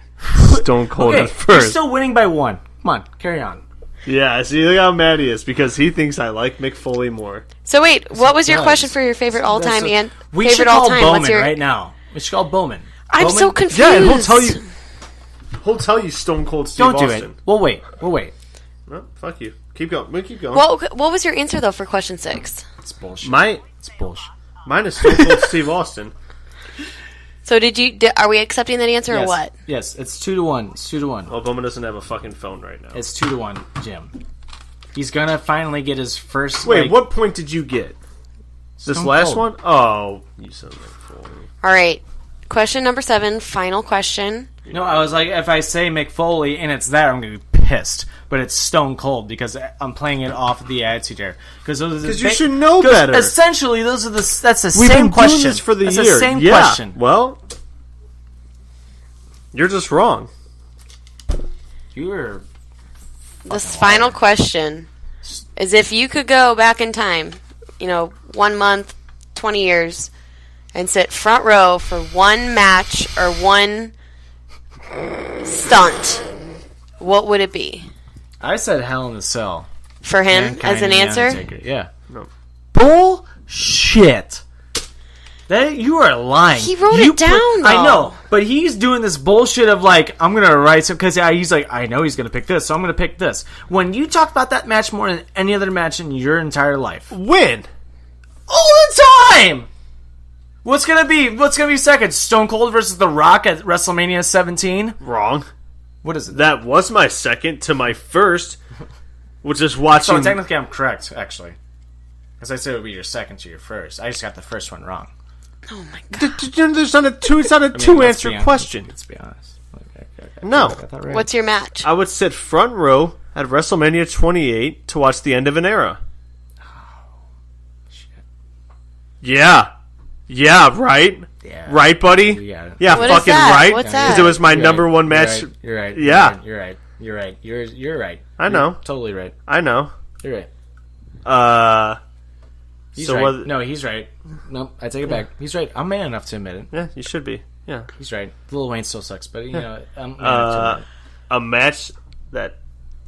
Speaker 2: Stone Cold
Speaker 1: Okay,
Speaker 2: at
Speaker 1: you're
Speaker 2: first.
Speaker 1: still winning by 1. Come on, carry on.
Speaker 2: Yeah, see, look how mad he is because he thinks I like Mick Foley more.
Speaker 5: So wait, what was your
Speaker 1: does.
Speaker 5: question for your favorite all time and
Speaker 1: We should
Speaker 5: favorite all
Speaker 1: call
Speaker 5: time?
Speaker 1: Bowman
Speaker 5: What's your?
Speaker 1: right now. We should call Bowman.
Speaker 5: I'm
Speaker 1: Bowman?
Speaker 5: so confused.
Speaker 2: Yeah, and he'll tell you. He'll tell you Stone Cold Steve
Speaker 1: Don't do
Speaker 2: Austin.
Speaker 1: it. We'll wait.
Speaker 2: Well, fuck you. Keep going. We'll keep going.
Speaker 5: What was your answer though for question 6?
Speaker 1: It's bullshit.
Speaker 2: It's
Speaker 1: bullshit.
Speaker 2: Mine is Stone Cold Steve Austin.
Speaker 5: So are we accepting that answer or
Speaker 1: Yes.
Speaker 5: what?
Speaker 1: Yes, it's 2-1. It's 2-1.
Speaker 2: Well, Bowman doesn't have a fucking phone right now.
Speaker 1: It's 2-1, Jim. He's gonna finally get his first.
Speaker 2: Wait,
Speaker 1: like,
Speaker 2: what point did you get? This
Speaker 1: Stone
Speaker 2: last
Speaker 1: Cold.
Speaker 2: one? Oh, you said Mick Foley.
Speaker 5: All right. Question number 7, final question.
Speaker 1: No, I was like, if I say Mick Foley and it's that, I'm going to be pissed. But it's Stone Cold because I'm playing it off of the Attitude Era. Because
Speaker 2: you should know better.
Speaker 1: Essentially, that's the
Speaker 2: We've
Speaker 1: same
Speaker 2: been
Speaker 1: question.
Speaker 2: doing this for the
Speaker 1: that's
Speaker 2: year.
Speaker 1: the same question.
Speaker 2: Well, you're just wrong.
Speaker 1: You're
Speaker 5: This final question is if you could go back in time, 1 month, 20 years, and sit front row for one match or one stunt, what would it be?
Speaker 1: I said Hell in a Cell.
Speaker 5: For him
Speaker 1: Mankind
Speaker 5: as an
Speaker 1: and
Speaker 5: answer?
Speaker 1: Undertaker. Yeah. No. Bullshit. You are lying.
Speaker 5: He wrote it down, though.
Speaker 1: I know, but he's doing this bullshit of like, I'm going to write some, because he's like, I know he's going to pick this, so I'm going to pick this. When you talk about that match more than any other match in your entire life.
Speaker 2: When?
Speaker 1: All the time! What's gonna be second? Stone Cold versus The Rock at WrestleMania 17?
Speaker 2: Wrong.
Speaker 1: What is it?
Speaker 2: That was my second to my first, which is watching...
Speaker 1: So technically I'm correct, actually. Because I said it would be your second to your first. I just got the first one wrong.
Speaker 5: Oh my god.
Speaker 2: It's not a two-answer question.
Speaker 1: Let's be honest. Okay.
Speaker 2: No.
Speaker 1: I got that right.
Speaker 5: What's your match?
Speaker 2: I would sit front row at WrestleMania 28 to watch the end of an era. Yeah. Yeah, right?
Speaker 1: Yeah.
Speaker 2: Right, buddy?
Speaker 1: Yeah.
Speaker 2: Yeah,
Speaker 5: What is
Speaker 2: fucking
Speaker 5: that?
Speaker 2: right.
Speaker 5: What's that?
Speaker 2: Because it was my
Speaker 1: You're
Speaker 2: number
Speaker 1: right.
Speaker 2: one match.
Speaker 1: You're right.
Speaker 2: Yeah.
Speaker 1: You're right. You're right.
Speaker 2: I know.
Speaker 1: You're totally right.
Speaker 2: I know.
Speaker 1: You're right. He's
Speaker 2: So
Speaker 1: right.
Speaker 2: what-
Speaker 1: No, he's right. Nope, I take it back. He's right. I'm man enough to admit it.
Speaker 2: Yeah, you should be. Yeah.
Speaker 1: He's right. Lil Wayne still sucks, but I'm man enough to admit it.
Speaker 2: A match that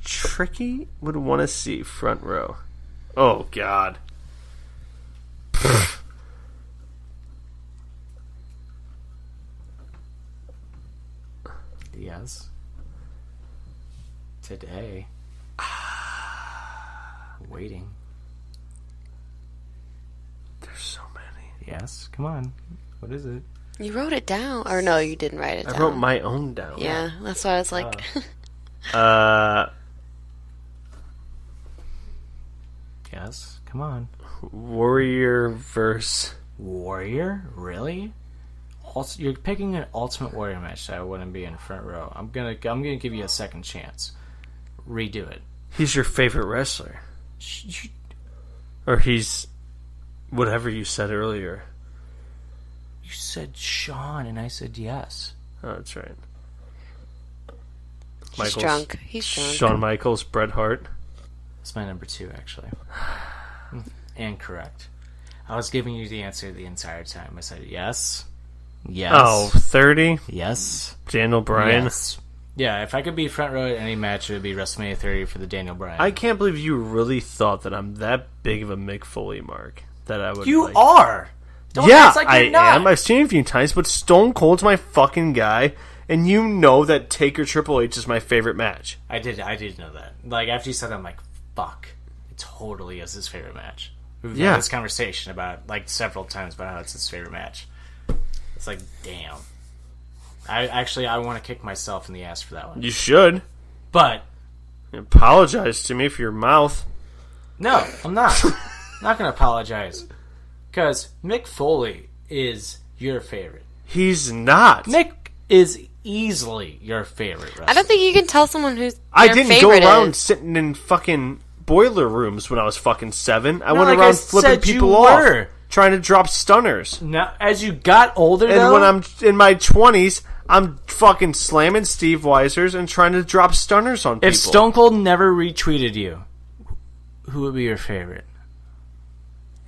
Speaker 2: Tricky would want to see front row. Oh, God.
Speaker 1: Yes. Today. Waiting.
Speaker 2: There's so many.
Speaker 1: Yes. Come on. What is it?
Speaker 5: You wrote it down. Or no, you didn't write it down.
Speaker 2: I wrote my own down.
Speaker 5: Yeah, that's why I was like...
Speaker 1: Yes. Come on.
Speaker 2: Warrior verse.
Speaker 1: Warrior? Really? You're picking an Ultimate Warrior match, so I wouldn't be in front row. I'm gonna give you a second chance. Redo it.
Speaker 2: He's your favorite wrestler. Or he's whatever you said earlier.
Speaker 1: You said Sean, and I said yes.
Speaker 2: Oh, that's right.
Speaker 5: He's drunk. He's drunk.
Speaker 2: Shawn Michaels, Bret Hart.
Speaker 1: That's my number 2, actually. And correct. I was giving you the answer the entire time. I said yes. Yes.
Speaker 2: Oh, 30?
Speaker 1: Yes.
Speaker 2: Daniel Bryan.
Speaker 1: Yes. Yeah, if I could be front row at any match, it would be WrestleMania 30 for the Daniel Bryan.
Speaker 2: I can't believe you really thought that I'm that big of a Mick Foley mark. That I would.
Speaker 1: You are! Don't
Speaker 2: Yeah,
Speaker 1: act like
Speaker 2: I
Speaker 1: you're not.
Speaker 2: am. I've seen him a few times, but Stone Cold's my fucking guy, and you know that Taker Triple H is my favorite match.
Speaker 1: I did know that. Like, after you said that, I'm like, fuck. It totally is his favorite match. We've had this conversation about, like, several times about how it's his favorite match. It's like, damn. I want to kick myself in the ass for that one.
Speaker 2: You should.
Speaker 1: But
Speaker 2: Apologize to me for your mouth.
Speaker 1: no, I'm not. Not going to apologize. Because Mick Foley is your favorite.
Speaker 2: He's not.
Speaker 1: Mick is easily your favorite wrestler.
Speaker 5: I don't think you can tell someone who's
Speaker 2: I
Speaker 5: their
Speaker 2: didn't go
Speaker 5: favorite
Speaker 2: around
Speaker 5: is.
Speaker 2: sitting in fucking boiler rooms when I was fucking 7. I
Speaker 1: No,
Speaker 2: went
Speaker 1: like
Speaker 2: around
Speaker 1: I
Speaker 2: flipping
Speaker 1: said
Speaker 2: people
Speaker 1: you
Speaker 2: off,
Speaker 1: were.
Speaker 2: trying to drop stunners.
Speaker 1: Now, as you got older,
Speaker 2: And
Speaker 1: though,
Speaker 2: when I'm in my 20s, I'm fucking slamming Steve Weisers and trying to drop stunners on people.
Speaker 1: if Stone Cold never retweeted you, who would be your favorite?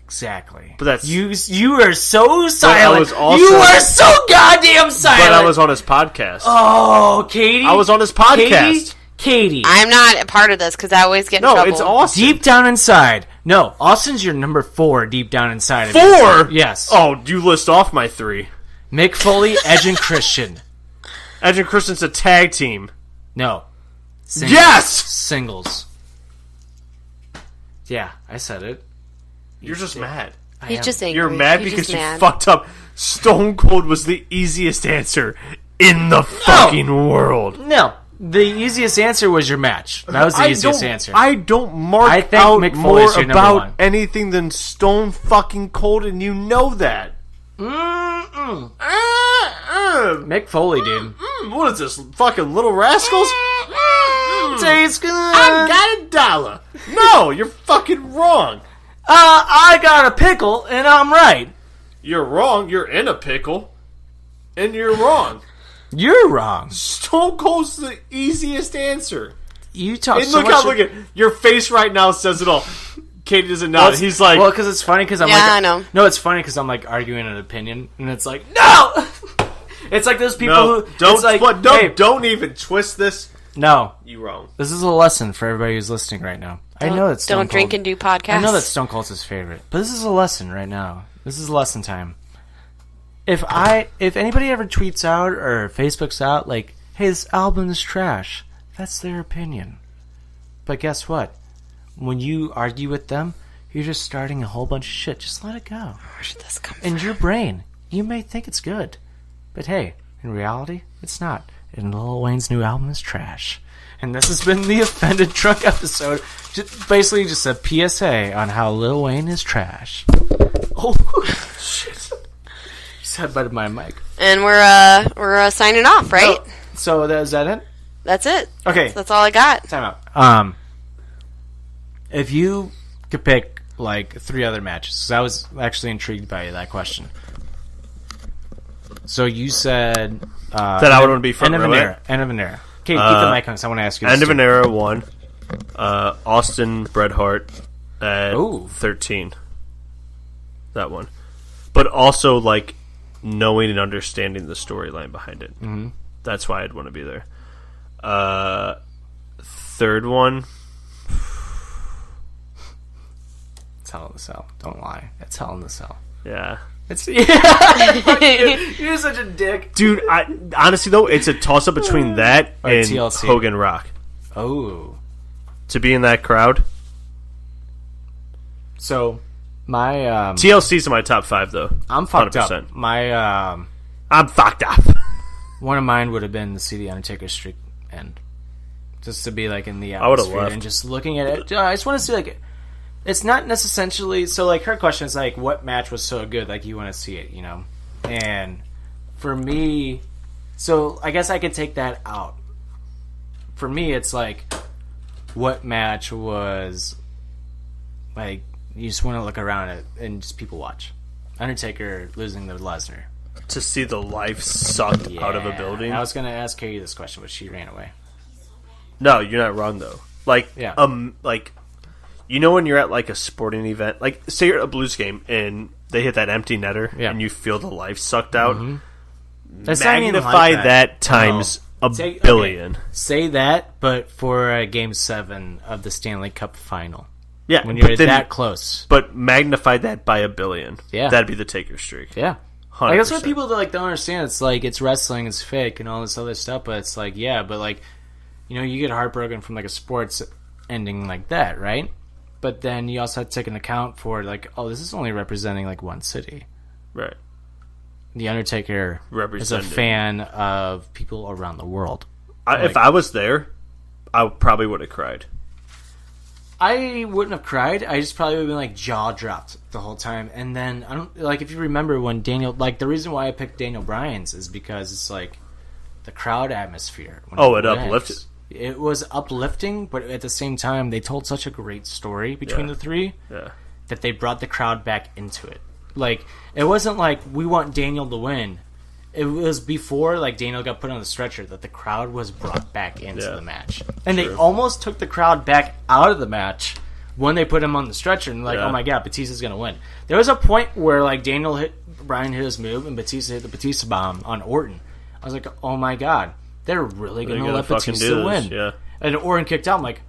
Speaker 1: Exactly.
Speaker 2: But that's-
Speaker 1: you are so silent.
Speaker 2: was also-
Speaker 1: you are so goddamn silent.
Speaker 2: But I was on his podcast.
Speaker 1: Oh, Katie.
Speaker 2: I was on his podcast.
Speaker 1: Katie.
Speaker 5: I'm not a part of this because I always get in
Speaker 2: No,
Speaker 5: trouble.
Speaker 2: it's Austin.
Speaker 1: Deep down inside. No, Austin's your number 4 deep down inside of
Speaker 2: 4?
Speaker 1: you. Yes.
Speaker 2: Oh, you list off my 3.
Speaker 1: Mick Foley, Edge, and Christian.
Speaker 2: Edge and Christian's a tag team.
Speaker 1: No. Singles.
Speaker 2: Yes!
Speaker 1: Singles. Yeah, I said it.
Speaker 2: You're just mad.
Speaker 5: He's just angry.
Speaker 2: You're mad
Speaker 5: He's
Speaker 2: because
Speaker 5: just
Speaker 2: you
Speaker 5: mad.
Speaker 2: fucked up. Stone Cold was the easiest answer in the fucking world.
Speaker 1: No. The easiest answer was your match. That was the easiest answer.
Speaker 2: I don't mark
Speaker 1: I think
Speaker 2: out
Speaker 1: Mick
Speaker 2: more
Speaker 1: Foley's your number
Speaker 2: about
Speaker 1: 1.
Speaker 2: anything than Stone fucking Cold, and you know that.
Speaker 1: Mick Foley, dude.
Speaker 2: What is this? Fucking Little Rascals?
Speaker 1: Tastes good.
Speaker 2: I got $1. No, you're fucking wrong.
Speaker 1: I got a pickle, and I'm right.
Speaker 2: You're wrong. You're in a pickle, and you're wrong.
Speaker 1: You're wrong.
Speaker 2: Stone Cold's the easiest answer.
Speaker 1: You talk
Speaker 2: And
Speaker 1: so
Speaker 2: look
Speaker 1: much.
Speaker 2: look at your face right now says it all. Katie doesn't know. He's like,
Speaker 1: well, because it's funny because I'm
Speaker 5: Yeah,
Speaker 1: like,
Speaker 5: I know.
Speaker 1: No, it's funny because I'm like arguing an opinion, and it's like, no. It's like those people
Speaker 2: no,
Speaker 1: who
Speaker 2: don't,
Speaker 1: it's like,
Speaker 2: don't, don't even twist this.
Speaker 1: No,
Speaker 2: you wrong.
Speaker 1: This is a lesson for everybody who's listening right now. I know that Stone
Speaker 5: don't drink
Speaker 1: Cold-
Speaker 5: and do podcasts.
Speaker 1: I know that Stone Cold's his favorite, but this is a lesson right now. This is lesson time. If anybody ever tweets out or Facebooks out like, "Hey, this album is trash," that's their opinion. But guess what? When you argue with them, you're just starting a whole bunch of shit. Just let it go.
Speaker 5: Where should this come
Speaker 1: In your brain, you may think it's good, but hey, in reality, it's not. And Lil Wayne's new album is trash. And this has been the Offended Drunk episode. Basically just a PSA on how Lil Wayne is trash. Oh, shit. Just headbutted my mic.
Speaker 5: And we're signing off, right?
Speaker 1: So is that it?
Speaker 5: That's it.
Speaker 1: Okay.
Speaker 5: That's all I got.
Speaker 1: Time out. If you could pick, like, 3 other matches, 'cause I was actually intrigued by that question. So you said...
Speaker 2: that I would want to be front row.
Speaker 1: End of an era. Okay, keep the mic on, because I want to ask you this.
Speaker 2: End of an era 1. Austin Bret Hart at 13. That one. But also, like, knowing and understanding the storyline behind it.
Speaker 1: Mm-hmm.
Speaker 2: That's why I'd want to be there. Third one...
Speaker 1: It's Hell in the Cell. Don't lie. It's Hell in the Cell.
Speaker 2: Yeah.
Speaker 1: It's You're such a dick.
Speaker 2: Dude, honestly, though, it's a toss-up between that
Speaker 1: Or
Speaker 2: and
Speaker 1: TLC.
Speaker 2: Hogan Rock.
Speaker 1: Oh.
Speaker 2: To be in that crowd.
Speaker 1: So, my...
Speaker 2: TLC's in my top 5, though.
Speaker 1: I'm fucked
Speaker 2: 100%.
Speaker 1: up. My...
Speaker 2: I'm fucked up.
Speaker 1: One of mine would have been to see the Undertaker streak end. Just to be, like, in the
Speaker 2: I would've
Speaker 1: atmosphere
Speaker 2: left.
Speaker 1: and just looking at it. I just want to see, like... It's not necessarily... So, like, her question is, like, what match was so good, like, you want to see it, you know? And for me... So, I guess I could take that out. For me, it's, like, what match was... Like, you just want to look around it and just people watch. Undertaker losing to Lesnar.
Speaker 2: To see the life sucked out of a building.
Speaker 1: I was going to ask Katie this question, but she ran away.
Speaker 2: No, you're not wrong, though. Like,
Speaker 1: Yeah.
Speaker 2: like... You know when you're at, like, a sporting event? Like, say you're at a Blues game, and they hit that empty netter, and you feel the life sucked out?
Speaker 1: That's not even
Speaker 2: Magnify
Speaker 1: like
Speaker 2: that times a
Speaker 1: Say-
Speaker 2: billion.
Speaker 1: okay, say that, but for Game 7 of the Stanley Cup Final.
Speaker 2: Yeah,
Speaker 1: When you're
Speaker 2: but then-
Speaker 1: that close.
Speaker 2: But magnify that by a billion.
Speaker 1: Yeah.
Speaker 2: That'd be the Taker streak.
Speaker 1: Yeah.
Speaker 2: 100%.
Speaker 1: Like, that's what people like don't understand. It's like, it's wrestling, it's fake, and all this other stuff, but it's like, yeah, but like, you know, you get heartbroken from like a sports ending like that, right? But then you also have to take into account for, like, oh, this is only representing, like, one city.
Speaker 2: Right.
Speaker 1: The Undertaker is a
Speaker 2: Represented.
Speaker 1: fan of people around the world.
Speaker 2: If I was there, I probably would have cried.
Speaker 1: I wouldn't have cried. I just probably would have been, like, jaw dropped the whole time. And then, I don't, like, if you remember when Daniel, like, the reason why I picked Daniel Bryan's is because it's, like, the crowd atmosphere. When
Speaker 2: Oh, it
Speaker 1: wins.
Speaker 2: uplifted.
Speaker 1: It was uplifting, but at the same time, they told such a great story between the three that they brought the crowd back into it. Like, it wasn't like, we want Daniel to win. It was before, like, Daniel got put on the stretcher that the crowd was brought back into the match. And they almost took the crowd back out of the match when they put him on the stretcher. And, like, oh my god, Batista's going to win. There was a point where, like, Bryan hit his move and Batista hit the Batista bomb on Orton. I was like, oh my god. They're really going to let Batista win.
Speaker 2: Yeah.
Speaker 1: And Orton kicked out. I'm like,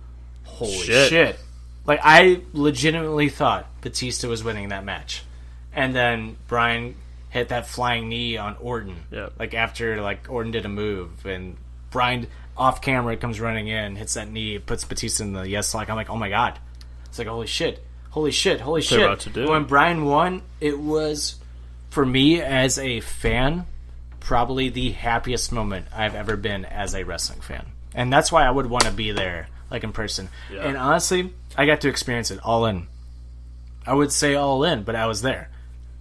Speaker 1: holy shit. Like, I legitimately thought Batista was winning that match. And then Bryan hit that flying knee on Orton.
Speaker 2: Yeah.
Speaker 1: Like, after, like, Orton did a move. And Bryan, off camera, comes running in, hits that knee, puts Batista in the yes lock. I'm like, oh my god. It's like, holy shit. Holy shit. Holy shit.
Speaker 2: about to do.
Speaker 1: When Bryan won, it was, for me as a fan, probably the happiest moment I've ever been as a wrestling fan. And that's why I would want to be there, like, in person.
Speaker 2: Yeah.
Speaker 1: And honestly, I got to experience it all in. I would say all in, but I was there.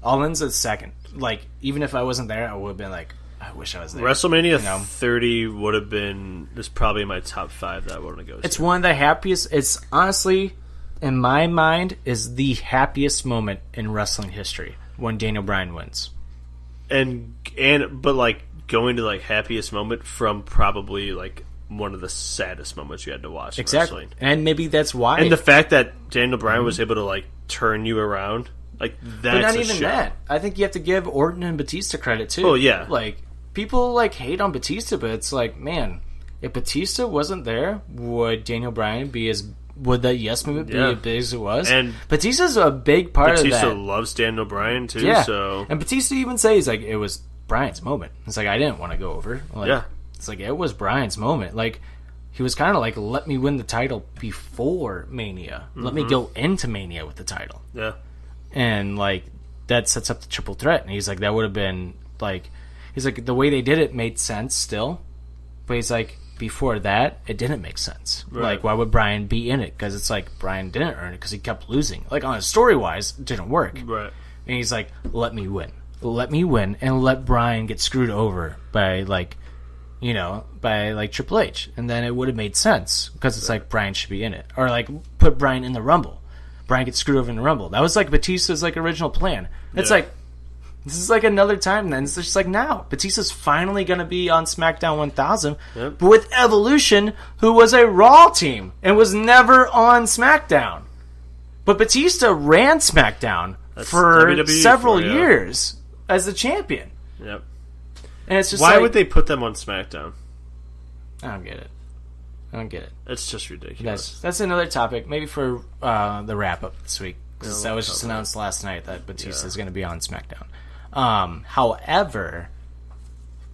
Speaker 1: All in's a second. like, even if I wasn't there, I would have been like, I wish I was there.
Speaker 2: WrestleMania 30 would have been. This probably my top 5 that I want to go.
Speaker 1: It's one of the happiest. It's honestly, in my mind, is the happiest moment in wrestling history when Daniel Bryan wins.
Speaker 2: But like going to like happiest moment from probably like one of the saddest moments you had to watch.
Speaker 1: Exactly,
Speaker 2: in wrestling.
Speaker 1: And maybe that's why.
Speaker 2: And the fact that Daniel Bryan was able to like turn you around, like that's
Speaker 1: but not
Speaker 2: a
Speaker 1: even
Speaker 2: show.
Speaker 1: that. I think you have to give Orton and Batista credit too.
Speaker 2: Oh yeah,
Speaker 1: like people like hate on Batista, but it's like, man, if Batista wasn't there, would Daniel Bryan be as would that yes movement be as big as it was?
Speaker 2: And
Speaker 1: Batista's a big part of that.
Speaker 2: Batista loves Daniel Bryan too.
Speaker 1: Yeah,
Speaker 2: so
Speaker 1: and Batista even says like it was Bryan's moment. It's like I didn't want to go over. Like, it's like it was Bryan's moment. Like he was kind of like, let me win the title before Mania. Let me go into Mania with the title.
Speaker 2: Yeah,
Speaker 1: and like that sets up the triple threat. And he's like, that would have been like, he's like the way they did it made sense still, but he's like, before that, it didn't make sense.
Speaker 2: Right.
Speaker 1: Like, why would Bryan be in it? Because it's like Bryan didn't earn it because he kept losing. Like on a story wise, it didn't work.
Speaker 2: Right.
Speaker 1: And he's like, let me win, and let Bryan get screwed over by like, you know, by like Triple H, and then it would have made sense because it's like Bryan should be in it, or like put Bryan in the Rumble. Bryan gets screwed over in the Rumble. That was like Batista's like original plan. It's like, this is like another time then. It's just like now. Batista's finally going to be on SmackDown 1000, but with Evolution, who was a Raw team and was never on SmackDown. But Batista ran SmackDown for WWE several years as the champion.
Speaker 2: Yep.
Speaker 1: And it's just
Speaker 2: why
Speaker 1: like,
Speaker 2: would they put them on SmackDown?
Speaker 1: I don't get it.
Speaker 2: It's just ridiculous.
Speaker 1: That's another topic, maybe for the wrap-up this week. Because that was just announced last night that Batista is going to be on SmackDown. However,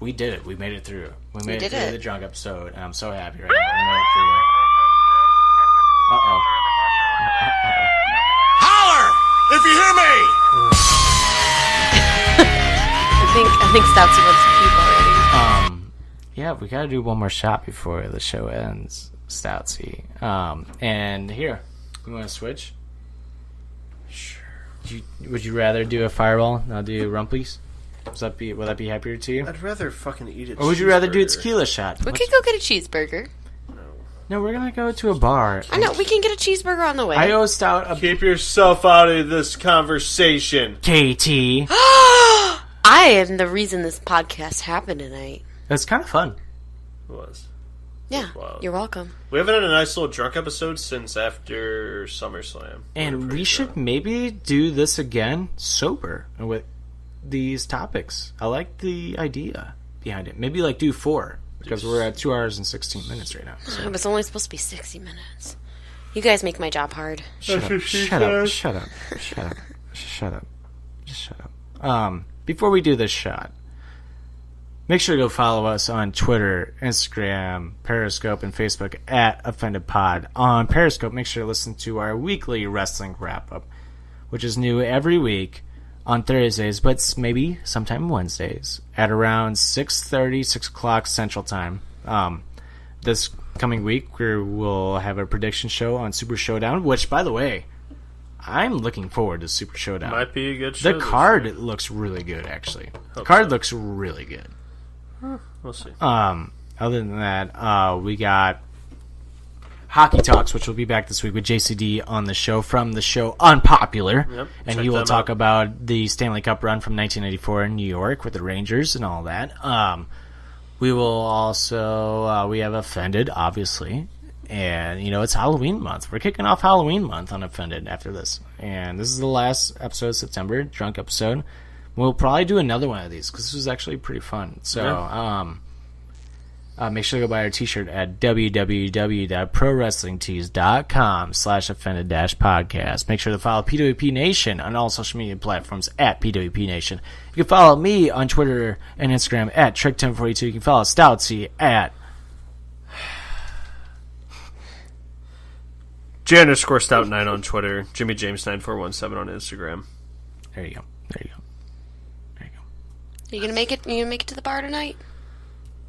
Speaker 1: we did it. We made it through. We made it through the drunk episode, and I'm so happy right now. We made it through. Uh-oh.
Speaker 6: Holler if you hear me!
Speaker 5: I think Stoutsy wants to puke already.
Speaker 1: Yeah, we gotta do one more shot before the show ends, Stoutsy. And here, you want to switch? Sure. Would you rather do a fireball and I'll do rumplies? Would that be happier to you?
Speaker 2: I'd rather fucking eat it.
Speaker 1: Or would you rather do a tequila shot?
Speaker 5: We could go get a cheeseburger.
Speaker 1: No, we're gonna go to a bar.
Speaker 5: I know, we can get a cheeseburger on the way.
Speaker 1: I owe Stout
Speaker 2: Keep yourself out of this conversation.
Speaker 1: KT.
Speaker 5: I am the reason this podcast happened tonight.
Speaker 1: It's kind of fun.
Speaker 2: It was.
Speaker 5: Yeah, you're welcome.
Speaker 2: We haven't had a nice little drunk episode since after SummerSlam.
Speaker 1: And we should maybe do this again sober with these topics. I like the idea behind it. Maybe like do 4 because we're at 2 hours and 16 minutes right now. So.
Speaker 5: It's only supposed to be 60 minutes. You guys make my job hard.
Speaker 1: Shut up. Before we do this shot, make sure to go follow us on Twitter, Instagram, Periscope, and Facebook at OffendedPod. On Periscope, make sure to listen to our weekly wrestling wrap-up, which is new every week on Thursdays, but maybe sometime Wednesdays at around 6:30, 6 o'clock Central Time. This coming week, we'll have a prediction show on Super Showdown, which, by the way, I'm looking forward to Super Showdown.
Speaker 2: Might be a good show.
Speaker 1: The card looks really good, actually. The card looks really good.
Speaker 2: We'll see.
Speaker 1: Other than that, we got Hockey Talks, which will be back this week with JCD on the show from the show Unpopular.
Speaker 2: Yep,
Speaker 1: and he will talk about the Stanley Cup run from 1994 in New York with the Rangers and all that. We will also, we have Offended, obviously. And, you know, it's Halloween month. We're kicking off Halloween month on Offended after this. And this is the last episode of September, drunk episode. We'll probably do another one of these because this was actually pretty fun. So, make sure to go buy our t-shirt at www.prowrestlingtees.com/offended-podcast. Make sure to follow PWP Nation on all social media platforms at PWP Nation. You can follow me on Twitter and Instagram at Trick1042. You can follow Stoutsy at
Speaker 2: J_Stout9 on Twitter. JimmyJames9417 on Instagram.
Speaker 1: There you go.
Speaker 5: Are you gonna make it? You gonna make it to the bar tonight?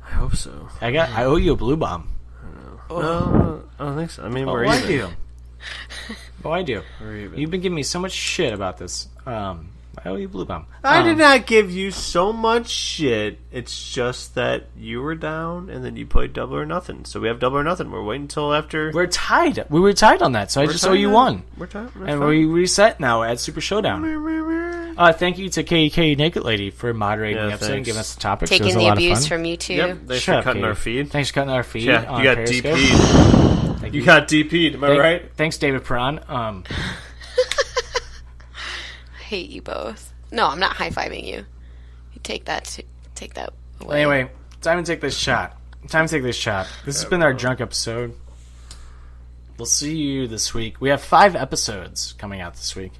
Speaker 2: I hope so.
Speaker 1: I owe you a blue bomb.
Speaker 2: No, I don't think so. I mean, we're even.
Speaker 1: I do. You've been giving me so much shit about this. I owe you a blue bomb.
Speaker 2: I did not give you so much shit. It's just that you were down, and then you played Double or Nothing. So we have Double or Nothing. We're waiting until after.
Speaker 1: We're tied. We were tied on that, so I just owe you one.
Speaker 2: We're tied.
Speaker 1: And we reset now at Super Showdown. Thank you to KK Naked Lady for moderating the episode and giving us the topics.
Speaker 5: Taking
Speaker 1: it was a
Speaker 5: the
Speaker 1: lot
Speaker 5: abuse
Speaker 1: of fun.
Speaker 5: from you, too.
Speaker 2: Yep, thanks for cutting our feed.
Speaker 1: Thanks for cutting our feed.
Speaker 2: Yeah,
Speaker 1: on
Speaker 2: you got
Speaker 1: Periscope.
Speaker 2: DP'd. You got DP'd, am I right?
Speaker 1: Thanks, David Perron.
Speaker 5: I hate you both. No, I'm not high-fiving you. You take that away.
Speaker 1: Anyway, time to take this shot. This has been our drunk episode. We'll see you this week. We have 5 episodes coming out this week.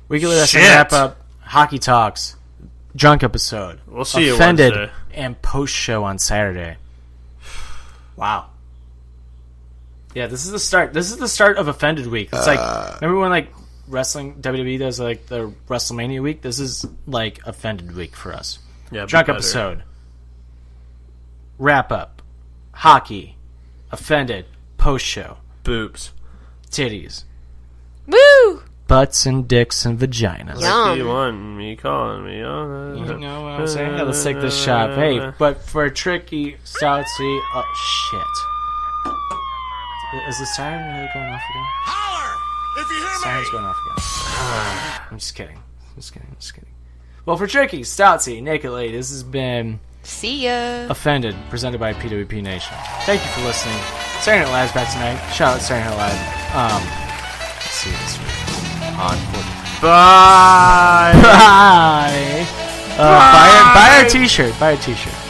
Speaker 1: Weekly Wrestling Wrap Up, Hockey Talks, Drunk Episode.
Speaker 2: We'll see
Speaker 1: Offended,
Speaker 2: you Wednesday.
Speaker 1: and Post Show on Saturday. Wow. Yeah, this is the start. This is the start of Offended Week. It's like, remember when like wrestling WWE does like the WrestleMania week? This is like Offended Week for us.
Speaker 2: Yeah,
Speaker 1: Drunk Episode, Wrap Up, Hockey, Offended, Post Show,
Speaker 2: Boobs,
Speaker 1: Titties,
Speaker 5: Woo!
Speaker 1: Butts and dicks and vaginas.
Speaker 5: Yum.
Speaker 2: You want me calling me on
Speaker 1: You know what I'm saying? Yeah, let's take this shot. Hey, but for Tricky, Stoutsy, oh shit. Is the siren really going off again?
Speaker 6: Holler if you hear
Speaker 1: Siren's
Speaker 6: me.
Speaker 1: going off again. I'm just kidding. Well, for Tricky, Stoutsy, Naked Lady, this has been
Speaker 5: See ya.
Speaker 1: Offended, presented by PWP Nation. Thank you for listening. Saturday Night Live's back tonight. Shout out Saturday Night Live. Let's see you this week on 40.
Speaker 2: Bye.
Speaker 1: Bye. Buy our t-shirt.